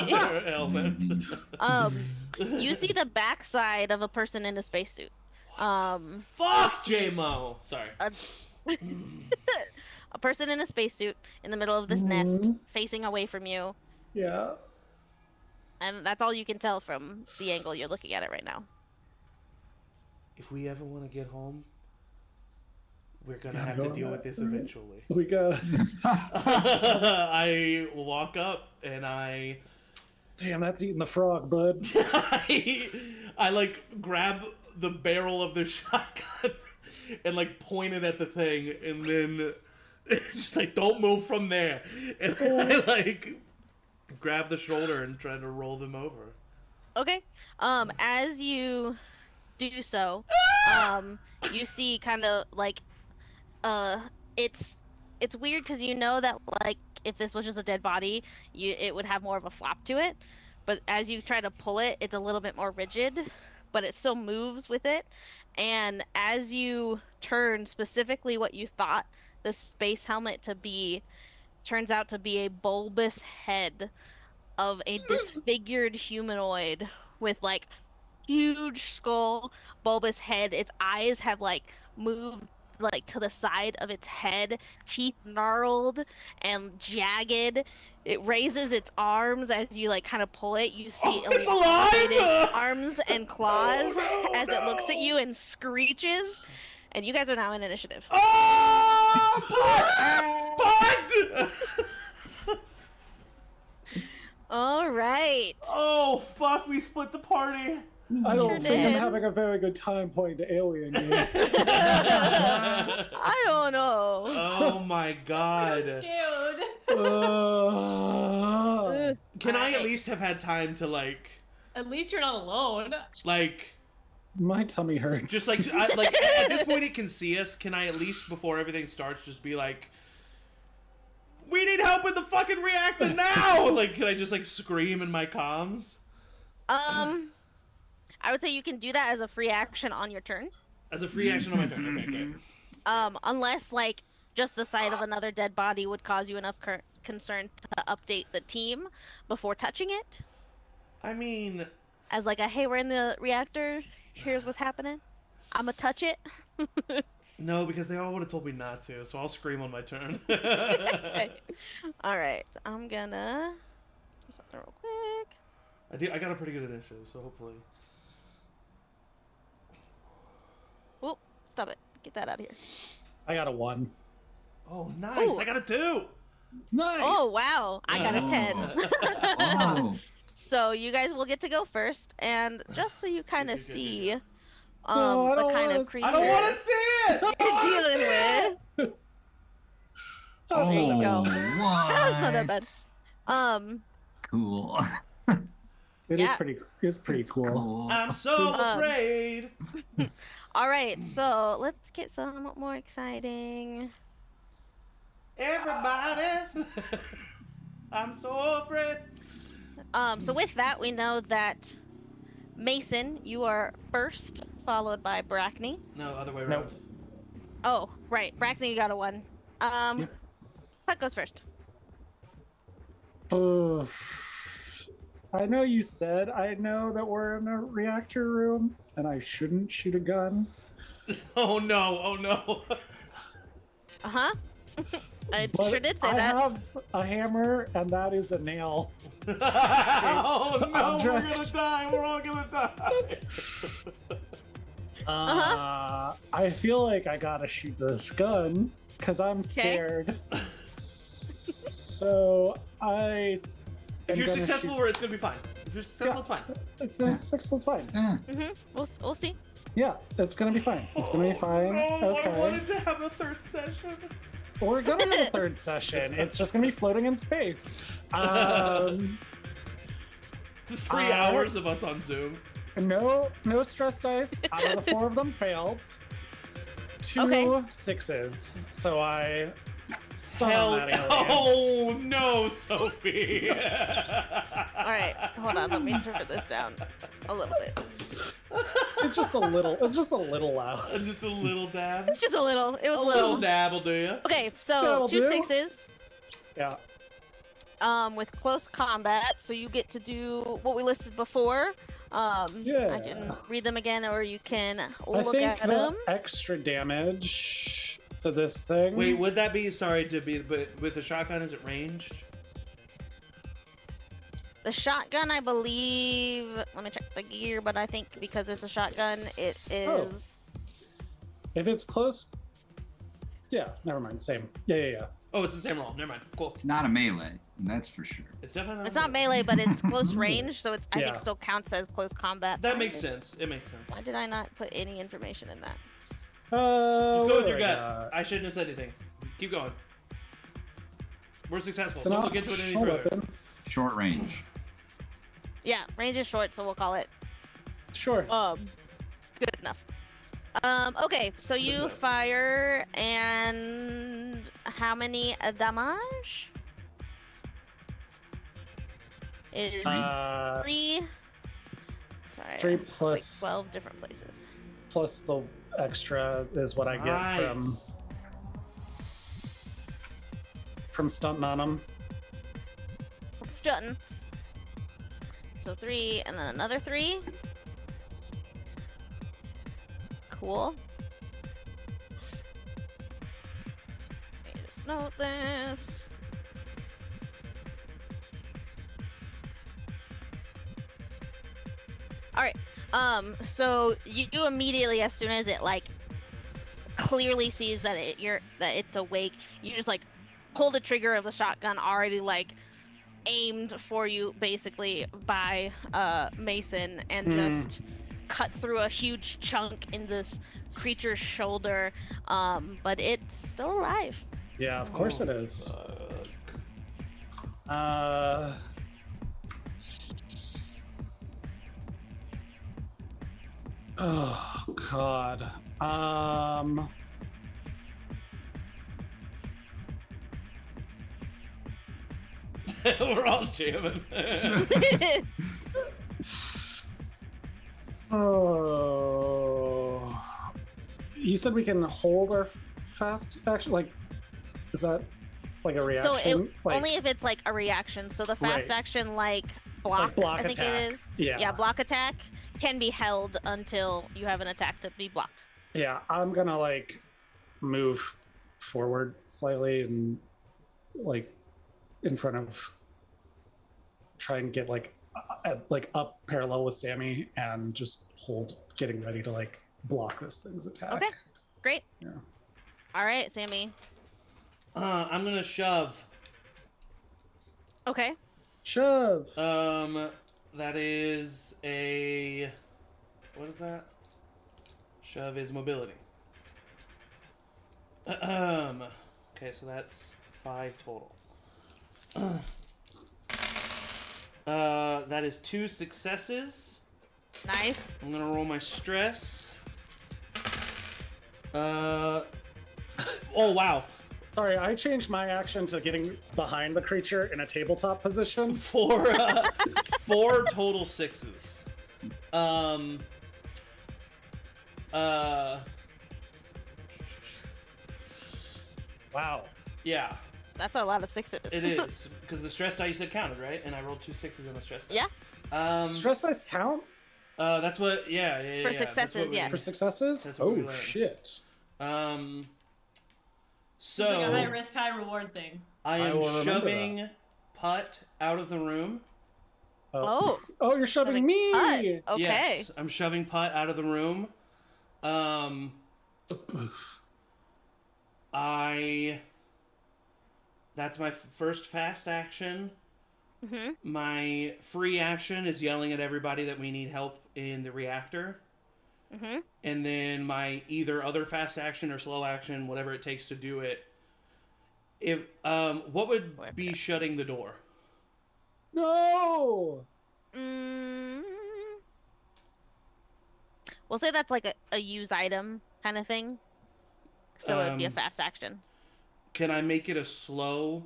your helmet. You see the backside of a person in a spacesuit. Fuck J-Mo. Sorry. A person in a spacesuit in the middle of this nest, facing away from you, Yeah. and that's all you can tell from the angle you're looking at it right now. If we ever want to get home, we're gonna Gotta have go to on deal that. with this eventually. We got. I walk up and I Damn, that's eating the frog, bud. I like grab the barrel of the shotgun and like point it at the thing, and then just like don't move from there. And I like grab the shoulder and try to roll them over. Okay. As you do so, you see kind of like, it's weird because you know that like if this was just a dead body, it would have more of a flop to it. But as you try to pull it, it's a little bit more rigid, but it still moves with it. And as you turn, specifically what you thought the space helmet to be, turns out to be a bulbous head of a disfigured humanoid with like huge skull, bulbous head. Its eyes have like moved like to the side of its head, teeth gnarled and jagged. It raises its arms as you like kind of pull it. You see It's elongated alive! arms and claws no, as it looks at you and screeches. And you guys are now in initiative. Oh, Bud! All right. Oh, fuck, we split the party. I don't Sure think did. I'm having a very good time playing the alien game. I don't know. Oh my god. Scared. Can I at Alright. least have had time to like At least you're not alone. My tummy hurts. just like at this point it can see us. Can I at least before everything starts just be like, we need help with the fucking reactor now? Like, can I just like scream in my comms? I would say you can do that as a free action on your turn. As a free action on my turn. Okay, great. Unless like just the sight of another dead body would cause you enough concern to update the team before touching it. I mean, As like a, hey, we're in the reactor. Here's what's happening. I'ma touch it. no, because they all would have told me not to, so I'll scream on my turn. Okay. All right, I'm gonna do something real quick. I got a pretty good initiative, so hopefully. Oh, stop it! Get that out of here. I got a 1. Oh, nice! Ooh. I got a 2. Nice. Oh wow, I got a 10. Oh, So you guys will get to go first, and just so you kind of see, No, I the don't kind wanna of see creature I don't want to see it. you're dealing with. oh, There you go. What? That's not that bad. Cool. It is Yeah. pretty. It's pretty cool. I'm so afraid. All right, so let's get some more exciting. Everybody, I'm so afraid. So with that, we know that Mason, you are first, followed by Brackney. No, other way No. around. Oh, right, Brackney, you got a 1. Yep. Puck goes first. Oh, I know you said I know that we're in a reactor room and I shouldn't shoot a gun. Oh no! Oh no! Uh huh. I But sure did say I that. have a hammer and that is a nail. Oh no! We're Object. gonna die. We're all gonna die. I feel like I gotta shoot this gun because I'm scared. So I. If am you're gonna successful, shoot- it's gonna be fine. If you're successful, it's fine. It's fine. Yeah. We'll see. Yeah, it's gonna be fine. It's gonna be fine. No, I Okay. wanted to have a third session. We're gonna have a third session. It's just gonna be floating in space. 3 hours of us on Zoom. No stress dice. Out of the 4 of them failed. 2 Okay. 6s. So I stun Hell, on that alien. oh no, Sophie. All right, hold on. Let me turn this down a little bit. It's just a little. It's just a little loud. Just a little dab. It's just a little. It was A a little little. dab will do ya. Okay, so That'll 2 do. 6s. Yeah. With close combat, so you get to do what we listed before. I Yeah. can read them again, or you can I look think at the them. extra damage to this thing. Wait, would that be but with the shotgun, is it ranged? The shotgun, I believe. Let me check the gear, but I think because it's a shotgun, it is. If it's close. Yeah. Never mind. Same. Yeah. Oh, it's the same roll. Never mind. Cool. It's not a melee, that's for sure. It's definitely It's not melee, but it's close range, so it's I Yeah. think still counts as close combat. That makes sense. It makes sense. Why did I not put any information in that? Just go with what your do I gut. got? I shouldn't have said anything. Keep going. We're successful. It's an Don't look into it any optional further. weapon. Short range. Yeah, range is short, so we'll call it Sure. good enough. Okay, so you enough. fire, and how many damage? Is 3. Sorry, 3 like plus 12 different places. plus the extra is what I get Nice. from stunting on them. Stunting. So 3, and then another 3. Cool. Let me just note this. All right. So you immediately, as soon as it like clearly sees that it's awake, you just like pull the trigger of the shotgun, already like aimed for you basically by Mason, and just cut through a huge chunk in this creature's shoulder, but it's still alive. Yeah, of course it is. Oh God. We're all jamming. Oh, you said we can hold our fast action. Like, is that like a So reaction? Like, only if it's like a reaction. So the fast Right. action, like block, block I think attack. it is. Yeah. Block attack can be held until you have an attack to be blocked. Yeah, I'm gonna like move forward slightly and like in front of, try and get like up parallel with Sammy and just hold, getting ready to like block this thing's attack. Okay, great. Yeah. All right, Sammy. I'm gonna shove. Okay. Shove. That is a. What is that? Shove is mobility. Okay, so that's 5 total. That is 2 successes. Nice. I'm gonna roll my stress. Oh wow. Sorry, I changed my action to getting behind the creature in a tabletop position. 4 total 6s. Wow. Yeah, That's a lot of 6s. it is because the stress die you said counted, right? And I rolled 2 6s on the stress die. Yeah. Stress dice count That's what. Yeah. For That's successes, what we- yes. for successes? That's what we Oh learned. shit. It's like a So high risk, high reward thing. I I am will remember shoving Putt out of the room. Oh. Oh, you're shoving me. Okay. Yes, I'm shoving Putt out of the room. That's my first fast action. Mm-hmm. My free action is yelling at everybody that we need help in the reactor. Mm-hmm. And then my either other fast action or slow action, whatever it takes to do it. If what would be shutting the door? No. We'll say that's like a use item kind of thing. So it'd be a fast action. Can I make it a slow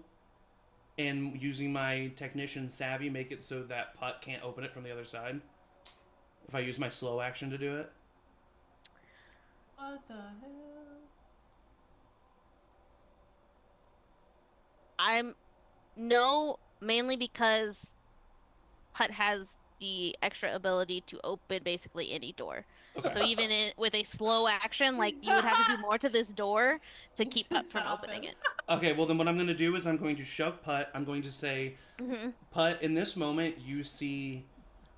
and using my technician savvy make it so that Putt can't open it from the other side? If I use my slow action to do it? What the hell? No, mainly because Putt has the extra ability to open basically any door. Okay. So even with a slow action, like you would have to do more to this door to keep Putt from Stop opening it. Okay, well then what I'm going to do is I'm going to shove Putt. I'm going to say, Putt, in this moment you see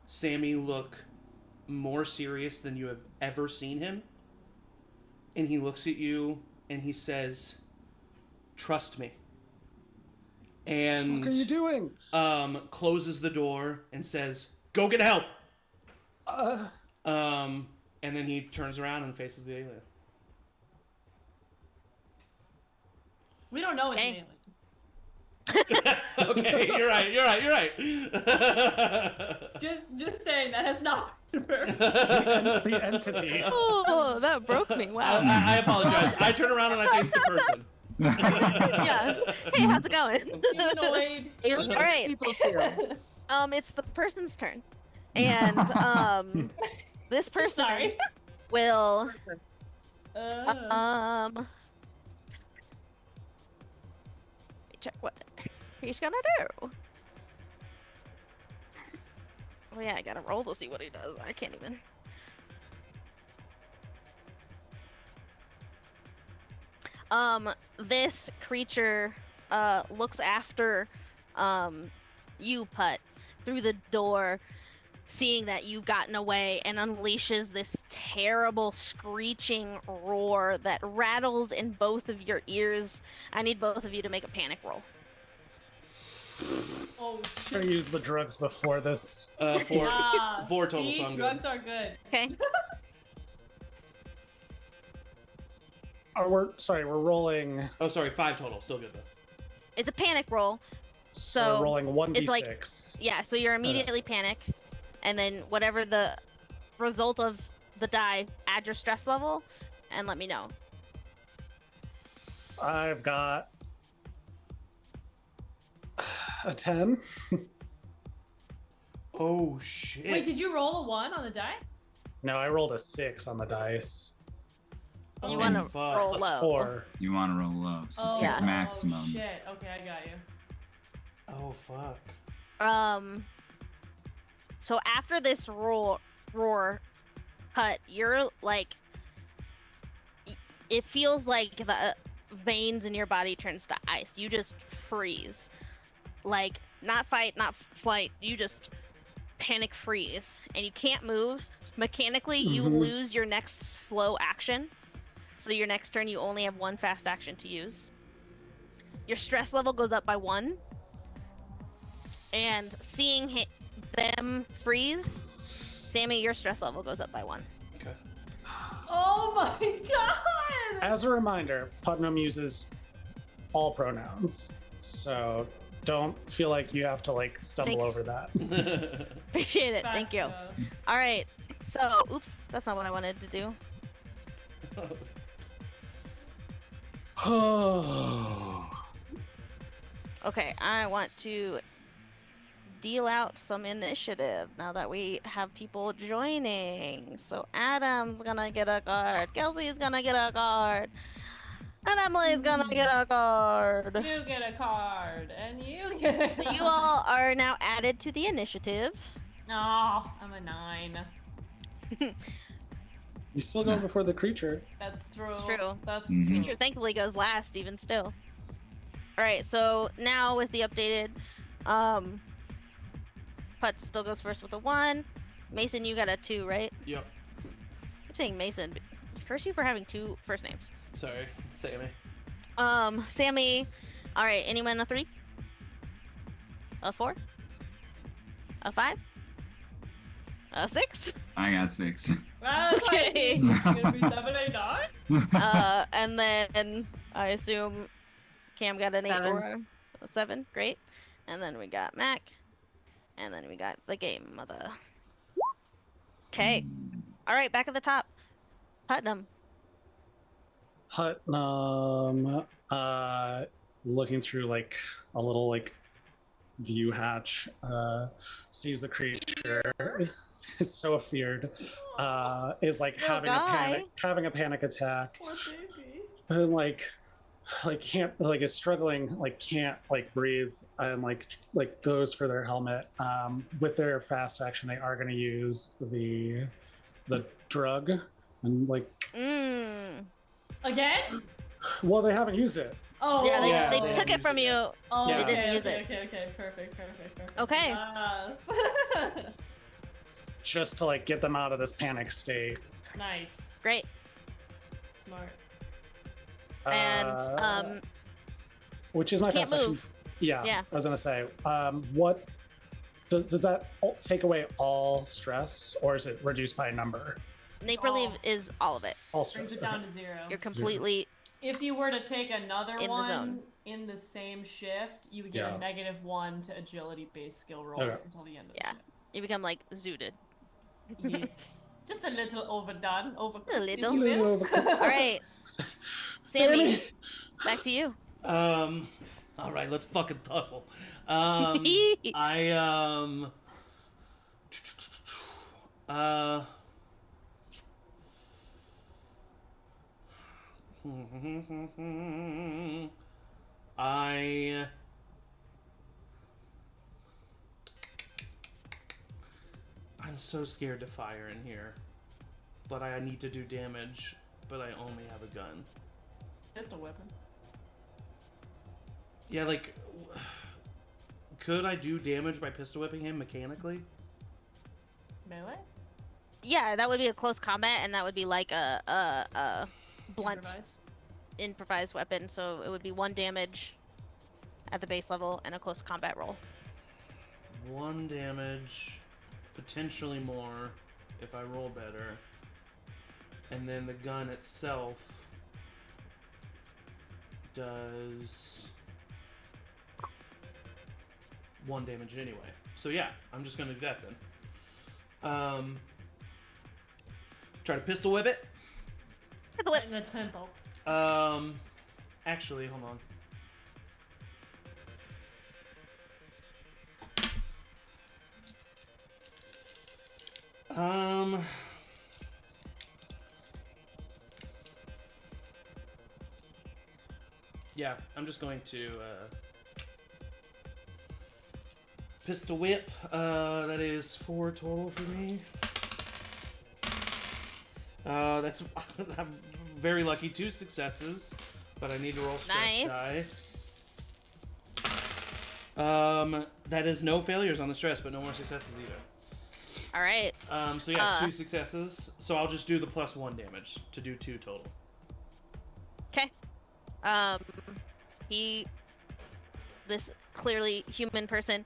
Sammy look more serious than you have ever seen him. And he looks at you and he says, "Trust me." And What are you doing? closes the door and says, "Go get help." And then he turns around and faces the alien. We don't know it's an Okay. alien. Okay, you're right. Just saying that has not been confirmed. The entity. Oh, that broke me. Wow. I apologize. I turn around and I face the person. Yes. Hey, how's it going? Humanoid. Aliens All right. people too. It's the person's turn. And this person Sorry. will check what he's gonna do. Oh yeah, I gotta roll to see what he does. I can't even. This creature looks after you, Putt, through the door, seeing that you've gotten away, and unleashes this terrible screeching roar that rattles in both of your ears. I need both of you to make a panic roll. Oh I shit. used the drugs before this. 4 Ah, 4 total, see? so I'm good. Drugs are good. Okay. We're rolling. Oh, sorry, 5 total. Still good though. It's a panic roll. So we're rolling 1d6. it's like, yeah, so you're immediately panic, and then whatever the result of the die, add your stress level, and let me know. I've got a 10. Oh shit. Wait, did you roll a 1 on the die? No, I rolled a 6 on the dice. You Oh, want to fuck. roll Plus low. 4. You want to roll low, so Oh, 6 Yeah. maximum. Oh, shit. Okay, I got you. Oh, fuck. So after this roar cut, you're like, it feels like the veins in your body turns to ice. You just freeze. Like, not fight, not flight. You just panic freeze. And you can't move. Mechanically, you lose your next slow action. So your next turn, you only have one fast action to use. Your stress level goes up by 1. And seeing them freeze, Sammy, your stress level goes up by 1. Okay. Oh my god! As a reminder, Putnam uses all pronouns, so don't feel like you have to like stumble Thanks. over that. Appreciate it. Thank you. Gotcha. All right. So, oops, that's not what I wanted to do. Okay, I want to deal out some initiative now that we have people joining. So Adam's gonna get a card, Kelsey's gonna get a card, and Emily's gonna get a card. You get a card, and you get a card. So you all are now added to the initiative. Oh, I'm a 9. You still go before the creature. That's true. It's true. That's Mhm. true. Creature thankfully goes last, even still. All right, so now with the updated, Putz still goes first with a 1. Mason, you got a 2, right? Yep. I'm saying Mason. But curse you for having 2 first names. Sorry, Sammy. Sammy. All right, anyone a 3? A 4? A 5? A 6? I got 6. Okay. It's gonna be 7, 8, 9? And then I assume Cam got an 8 7. or a 7. Great. And then we got Mac. And then we got the game mother. Okay. All right, back at the top. Putnam. Putnam, looking through like a little like view hatch, sees the creature, is so afeared, is like Little guy. having a panic attack, Poor baby. and like can't like is struggling, like can't like breathe, and like goes for their helmet. With their fast action, they are going to use the drug, and like, Again? well, they haven't used it. Oh, Yeah, Yeah, they they took it used from it, you. yeah. Oh, They okay, didn't use okay, it. Okay, perfect. Okay. Yes. Just to like get them out of this panic state. Nice. Great. Smart. And which is my can't fast action. move. Yeah, Yeah. I was gonna say, what does that take away all stress, or is it reduced by a number? Nape Relief is all of it. All Brings stress. it down okay. to 0. You're completely. If you were to take another In the one zone. in the same shift, you would get Yeah. a -1 to agility-based skill rolls Okay. until the end of Yeah. the You become like zooted. shift. Yes. Just a little overdone. A little. A little over- All right, Sammy, back to you. All right, let's fucking tussle. I'm so scared to fire in here, but I need to do damage, but I only have a gun. Just a weapon. Yeah, like, could I do damage by pistol whipping him mechanically? Melee? Yeah, that would be a close combat, and that would be like a blunt Improvised? improvised weapon. So it would be 1 damage at the base level and a close combat roll. 1 damage, potentially more if I roll better. And then the gun itself does 1 damage anyway. So yeah, I'm just gonna do that then. Try to pistol whip it. Hit the whip. In the temple. Actually, hold on. Yeah, I'm just going to pistol whip. That is 4 total for me. That's I'm very lucky. 2 successes, but I need to roll stress die. That is no failures on the stress, but no more successes either. All right. So yeah, 2 successes. So I'll just do the +1 damage to do 2 total. Okay. This clearly human person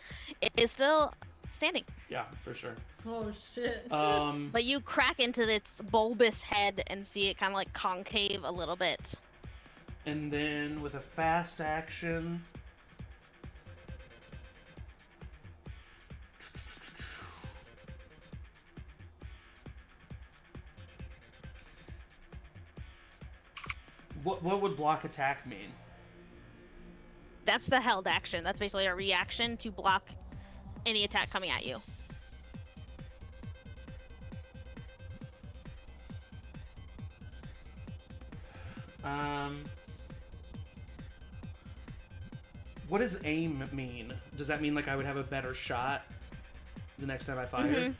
is still standing. Yeah, for sure. Oh shit. But you crack into its bulbous head and see it kind of like concave a little bit. And then with a fast action, what would block attack mean? That's the held action. That's basically a reaction to block any attack coming at you. What does aim mean? Does that mean like I would have a better shot the next time I fire? Mm-hmm.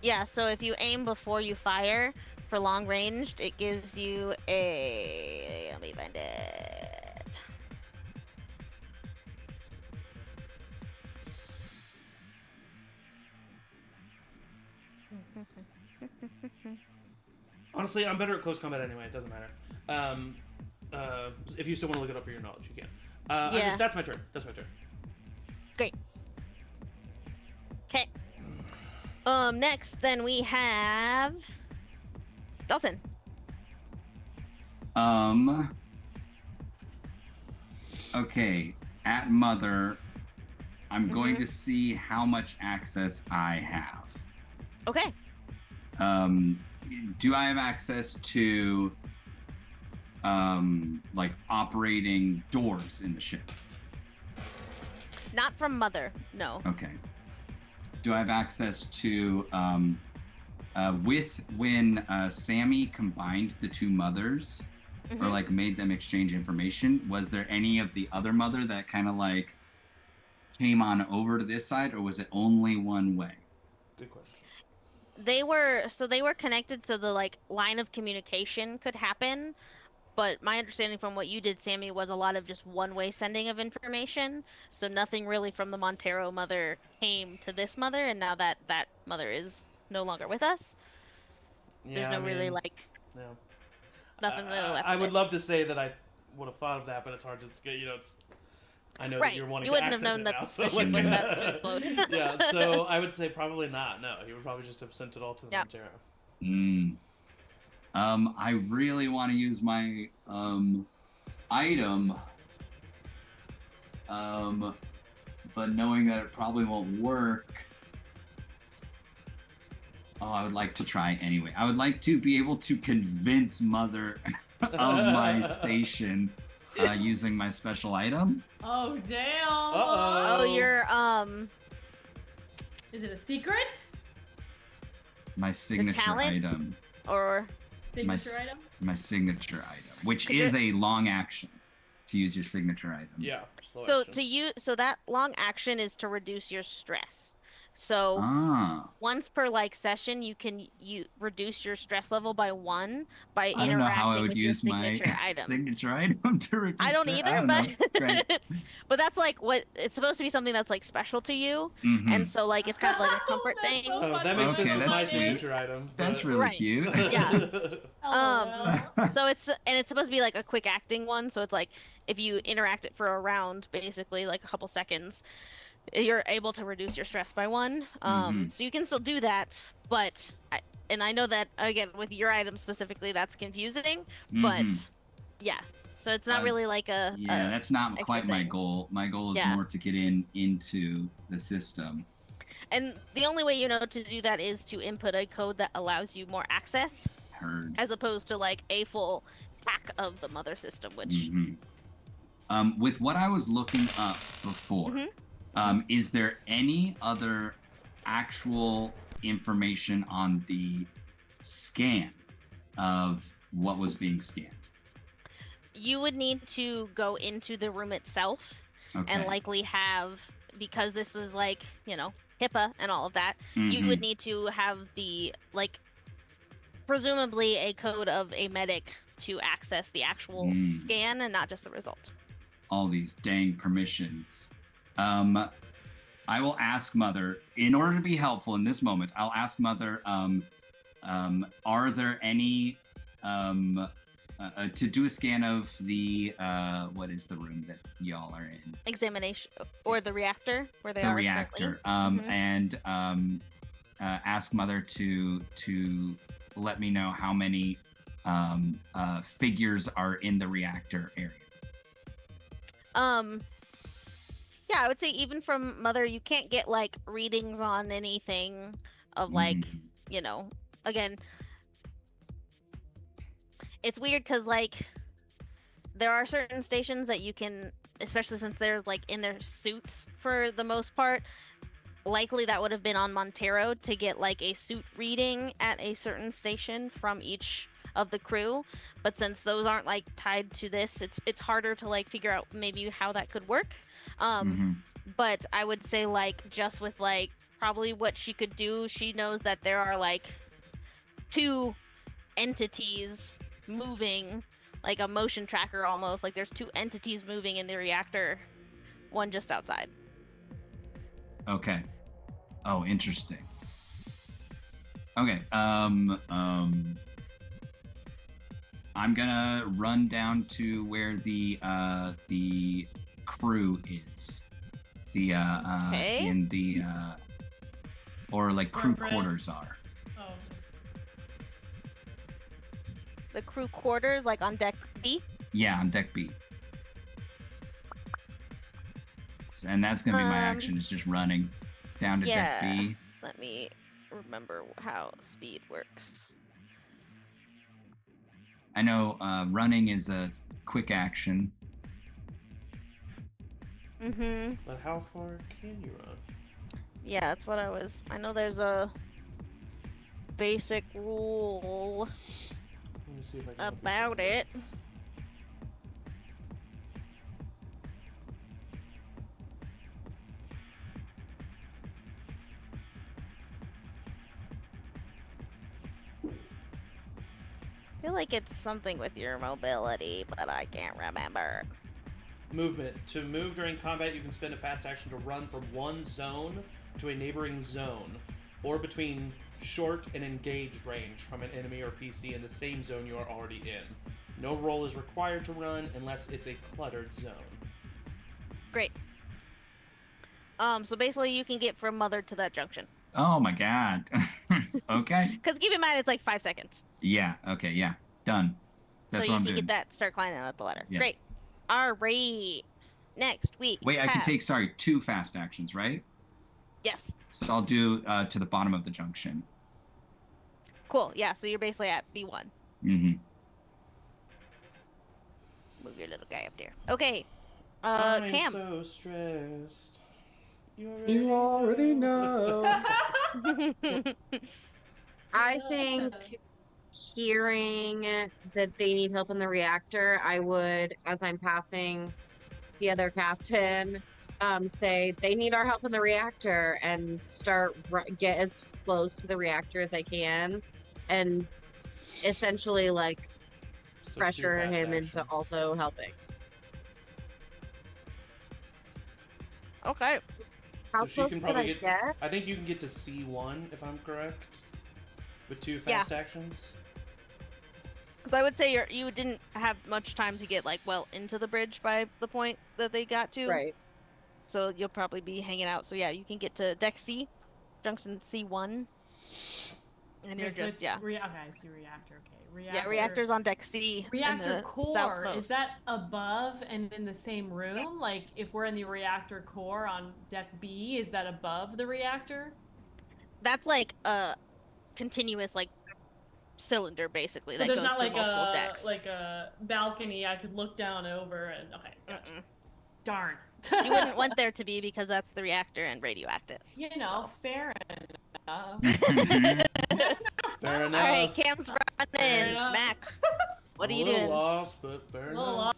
Yeah, so if you aim before you fire for long ranged, it gives you a... Let me find it. Honestly, I'm better at close combat anyway. It doesn't matter. If you still want to look it up for your knowledge, you can. Yeah. That's my turn. That's my turn. Great. Okay. Next, then we have Dalton. Okay. At Mother, I'm going to see how much access I have. Okay. Do I have access to like operating doors in the ship? Not from Mother, no. Okay. Do I have access to when Sammy combined the 2 mothers or like made them exchange information, was there any of the other mother that kind of like came on over to this side, or was it only one way? Good question. They were connected so the like line of communication could happen, but my understanding from what you did, Sammy, was a lot of just one-way sending of information, so nothing really from the Montero mother came to this mother, and now that that mother is no longer with us, there's no really like nothing really left. I would love to say that I would have thought of that, but it's hard to get, it's I know that you're wanting to access it now, so the ship was about to explode. yeah, so I would say probably not. No, he would probably just have sent it all to the Montero. I really want to use my item, but knowing that it probably won't work. Oh, I would like to try anyway. I would like to be able to convince Mother of my station using my special item. Oh damn! Uh-oh. Oh, you're Is it a secret? My signature talent? item. Or Signature item? My signature item, which is a long action to use your signature item. Yeah. So so that long action is to reduce your stress. So once per like session, you reduce your stress level by 1 by interacting I don't know how I would with use your my signature item. signature item to reduce I don't stress. either, but but that's like what it's supposed to be, something that's like special to you, and so like it's kind of like a comfort thing. So that makes sense with my sweet. signature item. That's really cute. Yeah. So it's supposed to be like a quick acting one. So it's like if you interact it for a round, basically like a couple seconds, you're able to reduce your stress by 1. So you can still do that, but I know that again with your item specifically, that's confusing. But yeah, so it's not really like that's not quite my goal. My goal is more to get into the system. And the only way to do that is to input a code that allows you more access. Heard. As opposed to like a full hack of the mother system, which. With what I was looking up before. Is there any other actual information on the scan of what was being scanned? You would need to go into the room itself Okay. and likely have, because this is like, HIPAA and all of that, you Mhm. would need to have the, like, presumably a code of a medic to access the actual scan and not just the result. All these dang permissions. I will ask Mother, in order to be helpful in this moment, I'll ask Mother, are there any, to do a scan of the, what is the room that y'all are in? Examination, or the reactor, where they The are reactor. currently. And ask Mother to let me know how many figures are in the reactor area. Yeah, I would say even from Mother, you can't get like readings on anything of like, again, it's weird because like there are certain stations that you can, especially since they're like in their suits for the most part, likely that would have been on Montero to get like a suit reading at a certain station from each of the crew. But since those aren't like tied to this, it's harder to like figure out maybe how that could work. But I would say like just with like probably what she could do, she knows that there are like two entities moving, like a motion tracker almost, like there's two entities moving in the reactor, one just outside. Okay. Oh, interesting. Okay. I'm gonna run down to where the crew is. The Okay. in the or like crew Right. quarters are. Oh. The crew quarters, like on deck B. Yeah, on deck B. And that's gonna be my action. Is just running down to deck B. Let me remember how speed works. I know running is a quick action. But how far can you run? Yeah, that's what I know there's a basic rule Let me see if I can about it. I feel like it's something with your mobility, but I can't remember. Movement. To move during combat, you can spend a fast action to run from one zone to a neighboring zone, or between short and engaged range from an enemy or PC in the same zone you are already in. No roll is required to run unless it's a cluttered zone. Great. So basically you can get from Mother to that junction. Oh my god. Okay. Because keep in mind, it's like 5 seconds. Yeah. Okay. Yeah. Done. That's so what you I'm can doing. get that, start climbing up the ladder. Yeah. Great. All right. Next week. Wait, I can take, sorry, 2 fast actions, right? Yes. So I'll do to the bottom of the junction. Cool. Yeah. So you're basically at B1. Mm-hmm. Move your little guy up there. Okay. I'm Cam. so stressed. You already know. I think hearing that they need help in the reactor, I would, as I'm passing the other captain, say they need our help in the reactor and get as close to the reactor as I can, and essentially like So 2 pressure fast him into actions. also helping. Okay. How So she close can can probably I get. get? I think you can get to C1 if I'm correct. With 2 fast actions. Because I would say you didn't have much time to get like well into the bridge by the point that they got to. Right. So you'll probably be hanging out. So yeah, you can get to deck C, junction C1. And you're Okay, so just, it's yeah. okay, I see reactor. Okay, Yeah, reactor's on deck C. Reactor in the core, southmost. is that above and in the same room? Like, if we're in the reactor core on deck B, is that above the reactor? That's like a continuous like cylinder basically So that there's goes not through like multiple decks. like a balcony I could look down over and okay. Gotcha. Darn. You wouldn't want there to be because that's the reactor and radioactive. You know, fair enough. Fair enough. All right, Cam's Fair running. enough. Mac. What I'm are a you little doing? lost, but fair Little enough.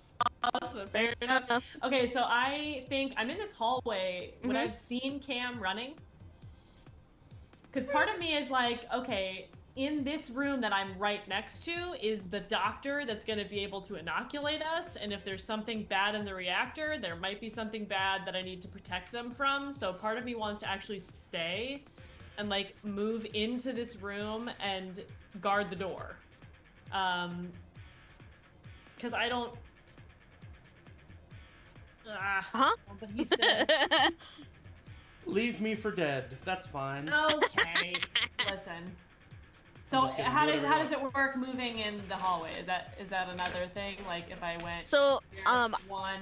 But fair enough. Okay, so I think I'm in this hallway. Would I have seen Cam running? Because part of me is like, okay, in this room that I'm right next to is the doctor that's going to be able to inoculate us. And if there's something bad in the reactor, there might be something bad that I need to protect them from. So part of me wants to actually stay and like move into this room and guard the door. Because I don't. But he said. Leave me for dead. That's fine. Okay, listen. So just gonna how do does whatever you it work moving in the hallway? Is that another thing? Like if I went So, here, 1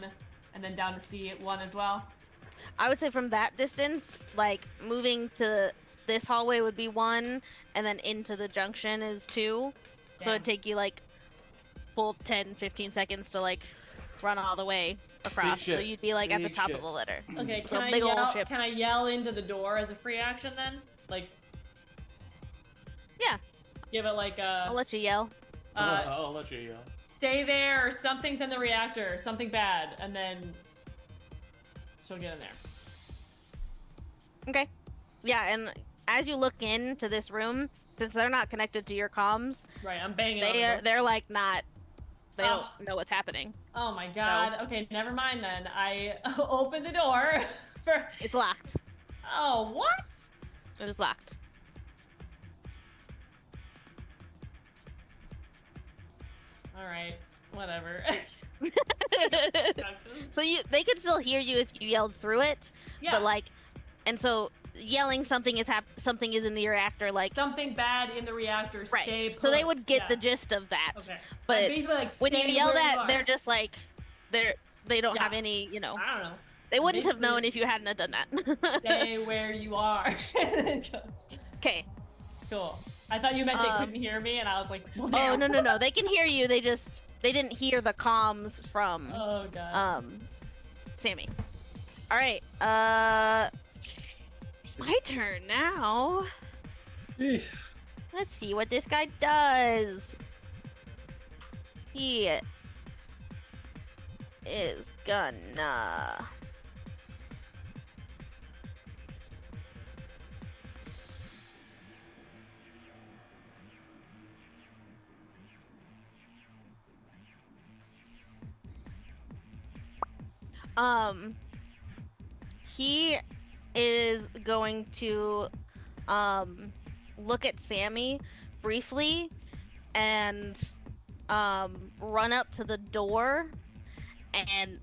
and then down to C 1 as well? I would say from that distance, like moving to this hallway would be 1, and then into the junction is 2. So Damn. it'd take you like full 10, 15 seconds to like run all the way across. So ship. you'd be like at the Big top ship. of the litter. Okay, So big ol' ship. can I yell into the door as a free action then? Like Yeah, give it like I'll a let you yell. I'll let you yell. stay there or something's in the reactor, something bad, and then she'll get in there. Okay. Yeah, and as you look into this room, since they're not connected to your comms, Right, I'm banging on the door. they're like not. They Oh. don't know what's happening. Oh my god. Okay, never mind then. I open the door for It's locked. Oh, what? It is locked. Alright, whatever. So they could still hear you if you yelled through it, Yeah. but like, and so yelling something is something is in the reactor, like Something bad in the reactor, right. stay put. So they would get Yeah. the gist of that. Okay. But basically like when you stay yell where that, are. they're just like they don't Yeah. have any, you know. I don't know. They wouldn't have Basically, known if you hadn't have done that. Stay where you are. Okay. Cool. I thought you meant they couldn't hear me, and I was like, well, Oh damn. no. They can hear you. They didn't hear the comms from Oh god. Sammy. All right. It's my turn now. Eeh. Let's see what this guy does. He is gonna he is going to look at Sammy briefly and run up to the door and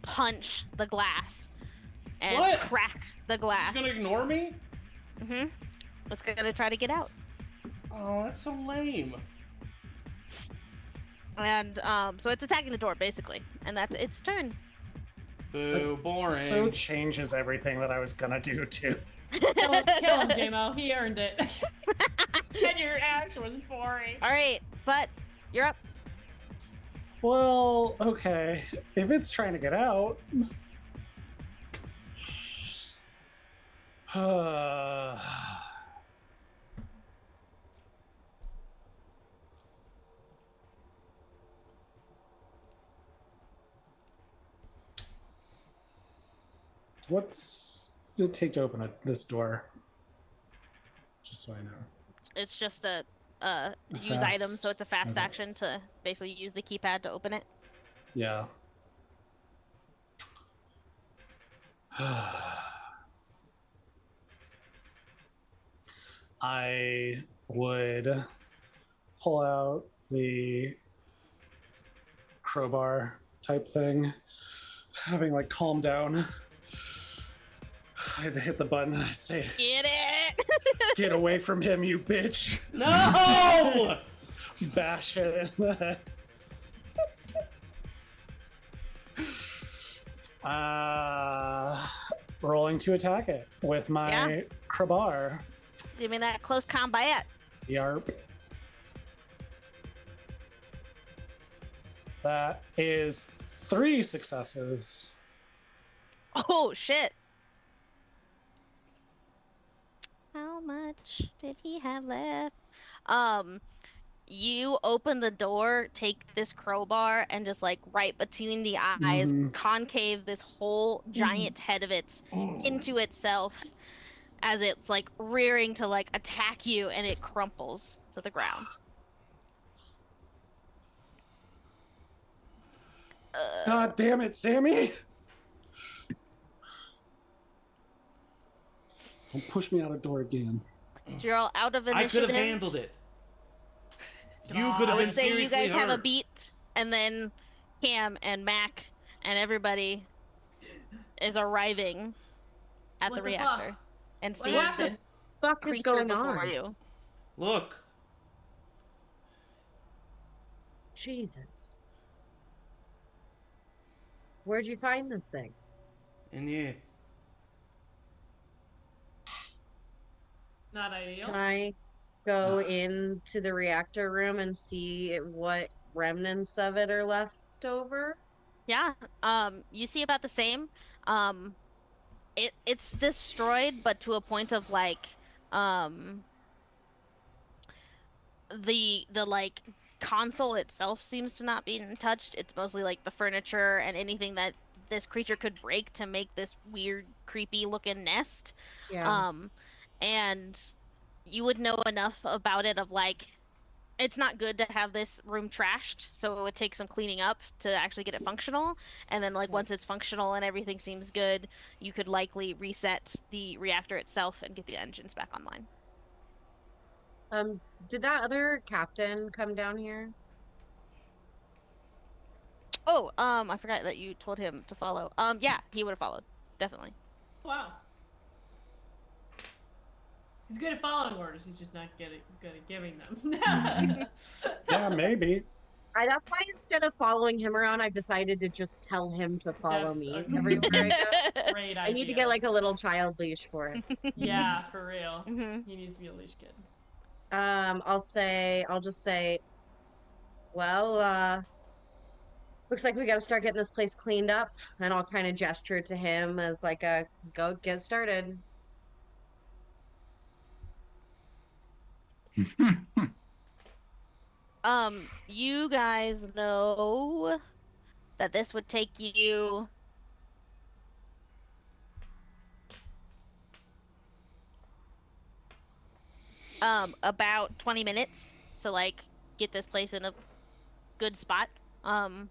punch the glass and What? crack the glass. He's gonna ignore me? Mm-hmm. It's gonna try to get out. Oh, that's so lame. And so it's attacking the door basically, and that's its turn. Boo, boring. So changes everything that I was gonna do too. Kill him, JMO. He earned it. And your action was boring. All right, but you're up. Well, okay. If it's trying to get out. What's it take to open this door? Just so I know. It's just a use fast- item, so it's a fast okay. action to basically use the keypad to open it. Yeah. I would pull out the crowbar type thing, having like calmed down. I'd hit the button and I'd say, Get it? "Get away from him, you bitch!" No! Bash it in the head. Rolling to attack it with my Yeah. crowbar. Give me that close combat. Yarp. That is 3 successes. Oh shit. How much did he have left? You open the door, take this crowbar, and just like right between the eyes, concave this whole giant head of its into itself as it's like rearing to like attack you, and it crumples to the ground. God damn it, Sammy! Don't push me out a door again. So you're all out of initiative. I could have handled it. You could I have been would say you seriously guys have a hurt. beat, and then Cam and Mac and everybody is arriving at What the the reactor fuck? and What seeing happened? this Fuck is creature going before on? you. Look. Jesus. Where'd you find this thing? And yeah. Not ideal. Can I go into the reactor room and see what remnants of it are left over? Yeah. You see about the same. It's destroyed, but to a point of like the like console itself seems to not be touched. It's mostly like the furniture and anything that this creature could break to make this weird, creepy looking nest. Yeah. And you would know enough about it of like it's not good to have this room trashed, so it would take some cleaning up to actually get it functional. And then like once it's functional and everything seems good, you could likely reset the reactor itself and get the engines back online. Did that other captain come down here? Oh, I forgot that you told him to follow. Yeah, he would have followed. Definitely. Wow. He's good at following orders. He's just not good at giving them. Yeah, maybe. That's why instead of following him around, I've decided to just tell him to follow That's me a everywhere I go. Great idea. I need to get like a little child leash for it. Yeah, for real. Mhm. He needs to be a leash kid. I'll just say, well, looks like we gotta start getting this place cleaned up, and I'll kind of gesture to him as like a go get started. You guys know that this would take you about 20 minutes to like get this place in a good spot and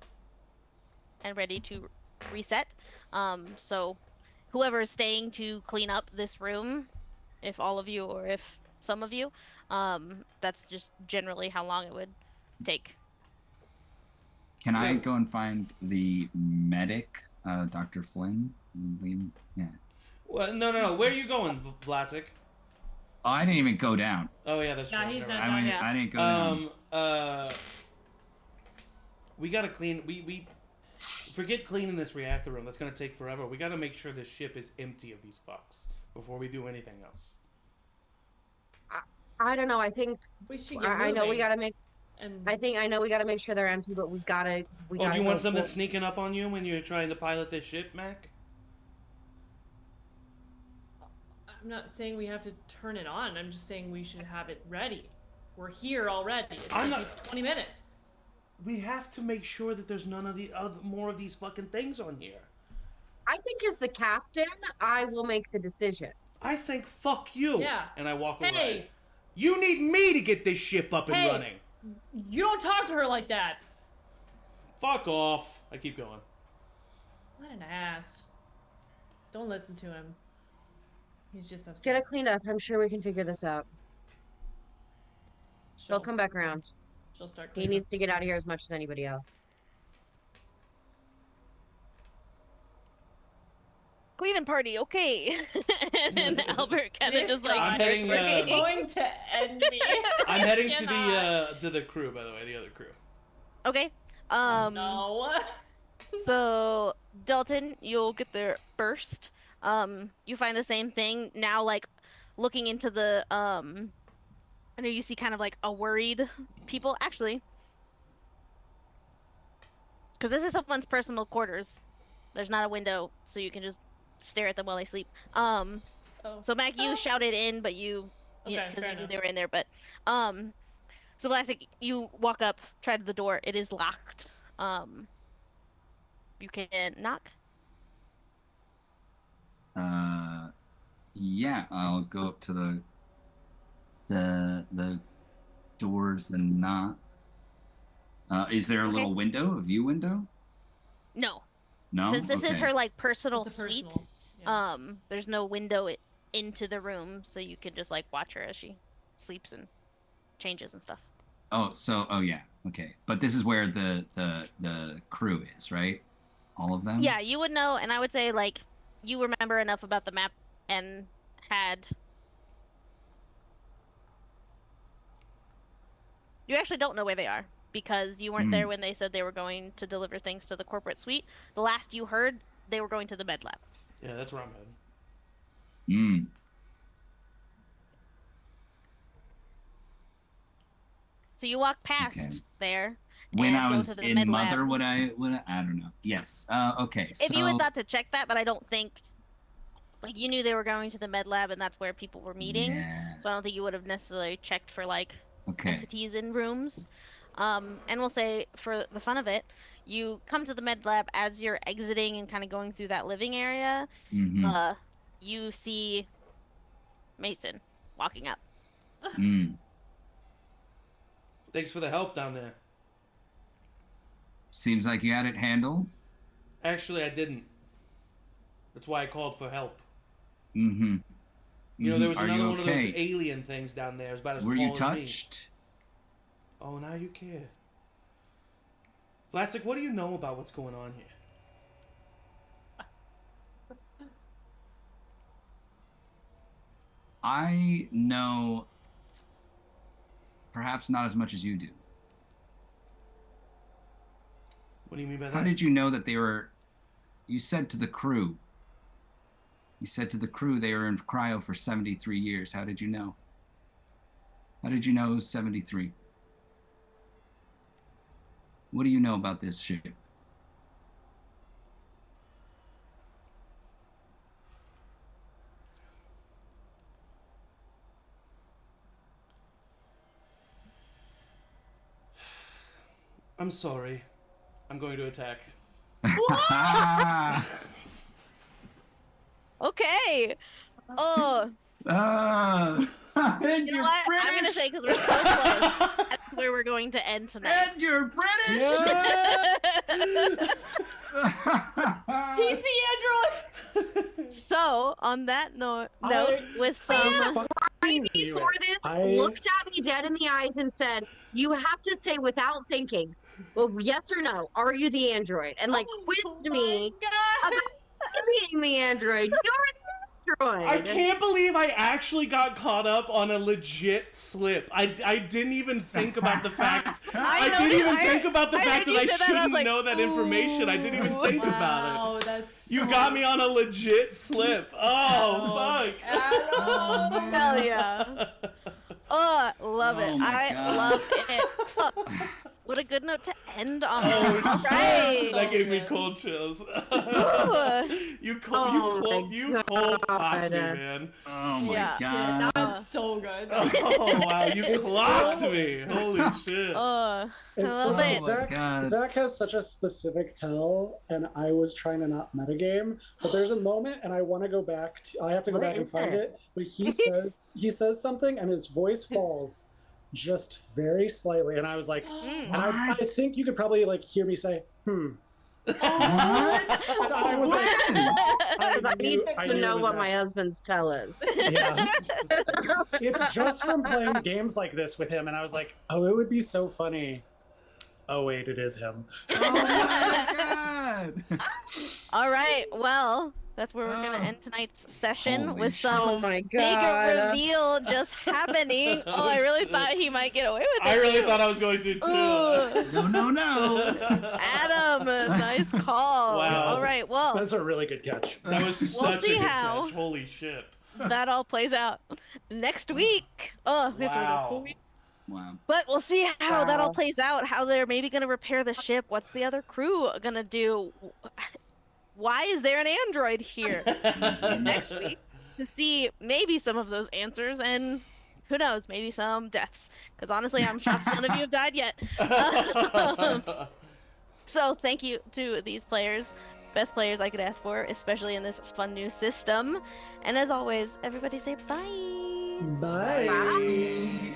ready to reset. So whoever is staying to clean up this room, if all of you or if some of you, that's just generally how long it would take. Can I go and find the medic, Dr. Flynn? Liam? Yeah. Well, no. Where are you going, Vlasic? Oh, I didn't even go down. Oh yeah, that's Nah, true. he's Never not mind. down. I didn't go down. We gotta clean. We forget cleaning this reactor room. That's gonna take forever. We gotta make sure this ship is empty of these fucks before we do anything else. I don't know. I think We should get I know we moving. gotta make. And I know we gotta make sure they're empty, but we gotta. Do you want something go- sneaking up on you when you're trying to pilot this ship, Mac? I'm not saying we have to turn it on. I'm just saying we should have it ready. We're here already. It's I'm gonna not- be 20 minutes. We have to make sure that there's none of the more of these fucking things on here. I think as the captain, I will make the decision. I think fuck you. Yeah. And I walk away. Hey, You need me to get this ship up and Hey. running. you don't talk to her like that. Fuck off. I keep going. What an ass. Don't listen to him. He's just upset. Get it cleaned up. I'm sure we can figure this out. They'll She'll- come back around. She'll start He cleaning needs to get out of here as much as anybody else. Cleaning party, okay. And then Albert kind of This just like guy I'm heading, starts is working. going to end me. I'm heading Cannot. to the crew, by the way, the other crew. Okay. No. So Dalton, you'll get there first. You find the same thing now, like looking into the I know you see kind of like a worried people actually, because this is someone's personal quarters. There's not a window, so you can just stare at them while they sleep. Oh. So Mac, you shouted in, but you Okay, because fair you knew enough. they were in there. But So Vlasic, you walk up, try the door. It is locked. You can knock. Yeah, I'll go up to the doors and knock. Is there a Okay. little window, a view window? No. No. Since this is Okay. her like personal It's a suite, personal, yeah. there's no window into the room, so you can just like watch her as she sleeps and changes and stuff. Oh yeah, okay. But this is where the crew is, right? All of them? Yeah, you would know, and I would say like you remember enough about the map and had. You actually don't know where they are because you weren't there when they said they were going to deliver things to the corporate suite. The last you heard, they were going to the med lab. Yeah, that's where I'm heading. Hmm. So you walk past there. When and I go was to the in med Mother, lab. would I don't know. Yes. Okay. If you had So thought to check that, but I don't think, like, you knew they were going to the med lab and that's where people were meeting. yeah. So I don't think you would have necessarily checked for like Okay. entities in rooms. And we'll say for the fun of it, you come to the med lab as you're exiting and kind of going through that living area. Mm-hmm. You see Mason walking up. Mm. Thanks for the help down there. Seems like you had it handled. Actually, I didn't. That's why I called for help. Mm-hmm. You know, there was Are another you one of those okay? alien things down there. It was about as Were tall you as me. touched? Oh, now you care. Vlasic, what do you know about what's going on here? I know perhaps not as much as you do. What do you mean by that? How did you know that they were... You said to the crew they were in cryo for 73 years. How did you know? How did you know it was 73? What do you know about this ship? I'm sorry. I'm going to attack. Okay. Oh, And you know what? I'm gonna say because we're so close. That's where we're going to end tonight. And you're British. He's the android. So, on that note, with some Right before this, looked at me dead in the eyes and said, "You have to say without thinking, well, yes or no, are you the android?" And like quizzed me God. about being the android. You're the android. I can't believe I actually got caught up on a legit slip. I didn't even think about the fact. I didn't even think about the fact that I shouldn't know that information. I didn't even think about it. Wow, that's You so got me on a legit slip. Oh, fuck. Adam. hell yeah. Oh, love it. Oh my I God. love it. What a good note to end on. Oh, All shit. right. That gave me Bullshit. cold chills. Ooh. you Oh cold my popped me, God. man. Oh my Yeah. God. That's so good. Oh, wow. You It's clocked so- me. Holy shit. I It's love Oh it. my God. Zach has such a specific tell, and I was trying to not metagame, but there's a moment, and I want to go back. I have to go What back and is find it? it. But he says something, and his voice falls just very slightly, and I was like, and I What? think you could probably like hear me say, "Hmm." What? And I was like, Because I need to knew know it was what Zach. my husband's tell is. Yeah. It's just from playing games like this with him, and I was like, oh, it would be so funny. Oh wait, it is him. Oh my God. All right. Well, that's where we're going to end tonight's session Holy with shit. some Oh my big god. reveal just happening. Oh, I really thought he might get away with it. I really too. thought I was going to, too. Ooh. No. Adam, nice call. Wow. All right. Well, That's a really good catch. That was We'll such see a good how. catch. Holy shit. that all plays out next week. Oh, we have to wait a full Wow. week. Wow. But we'll see how that all Wow. plays out. How they're maybe going to repair the ship. What's the other crew going to do? Why is there an android here? Next week to see maybe some of those answers and who knows? Maybe some deaths. Because honestly, I'm shocked none of you have died yet. So thank you to these players. Best players I could ask for, especially in this fun new system. And as always, everybody say bye. Bye. Bye.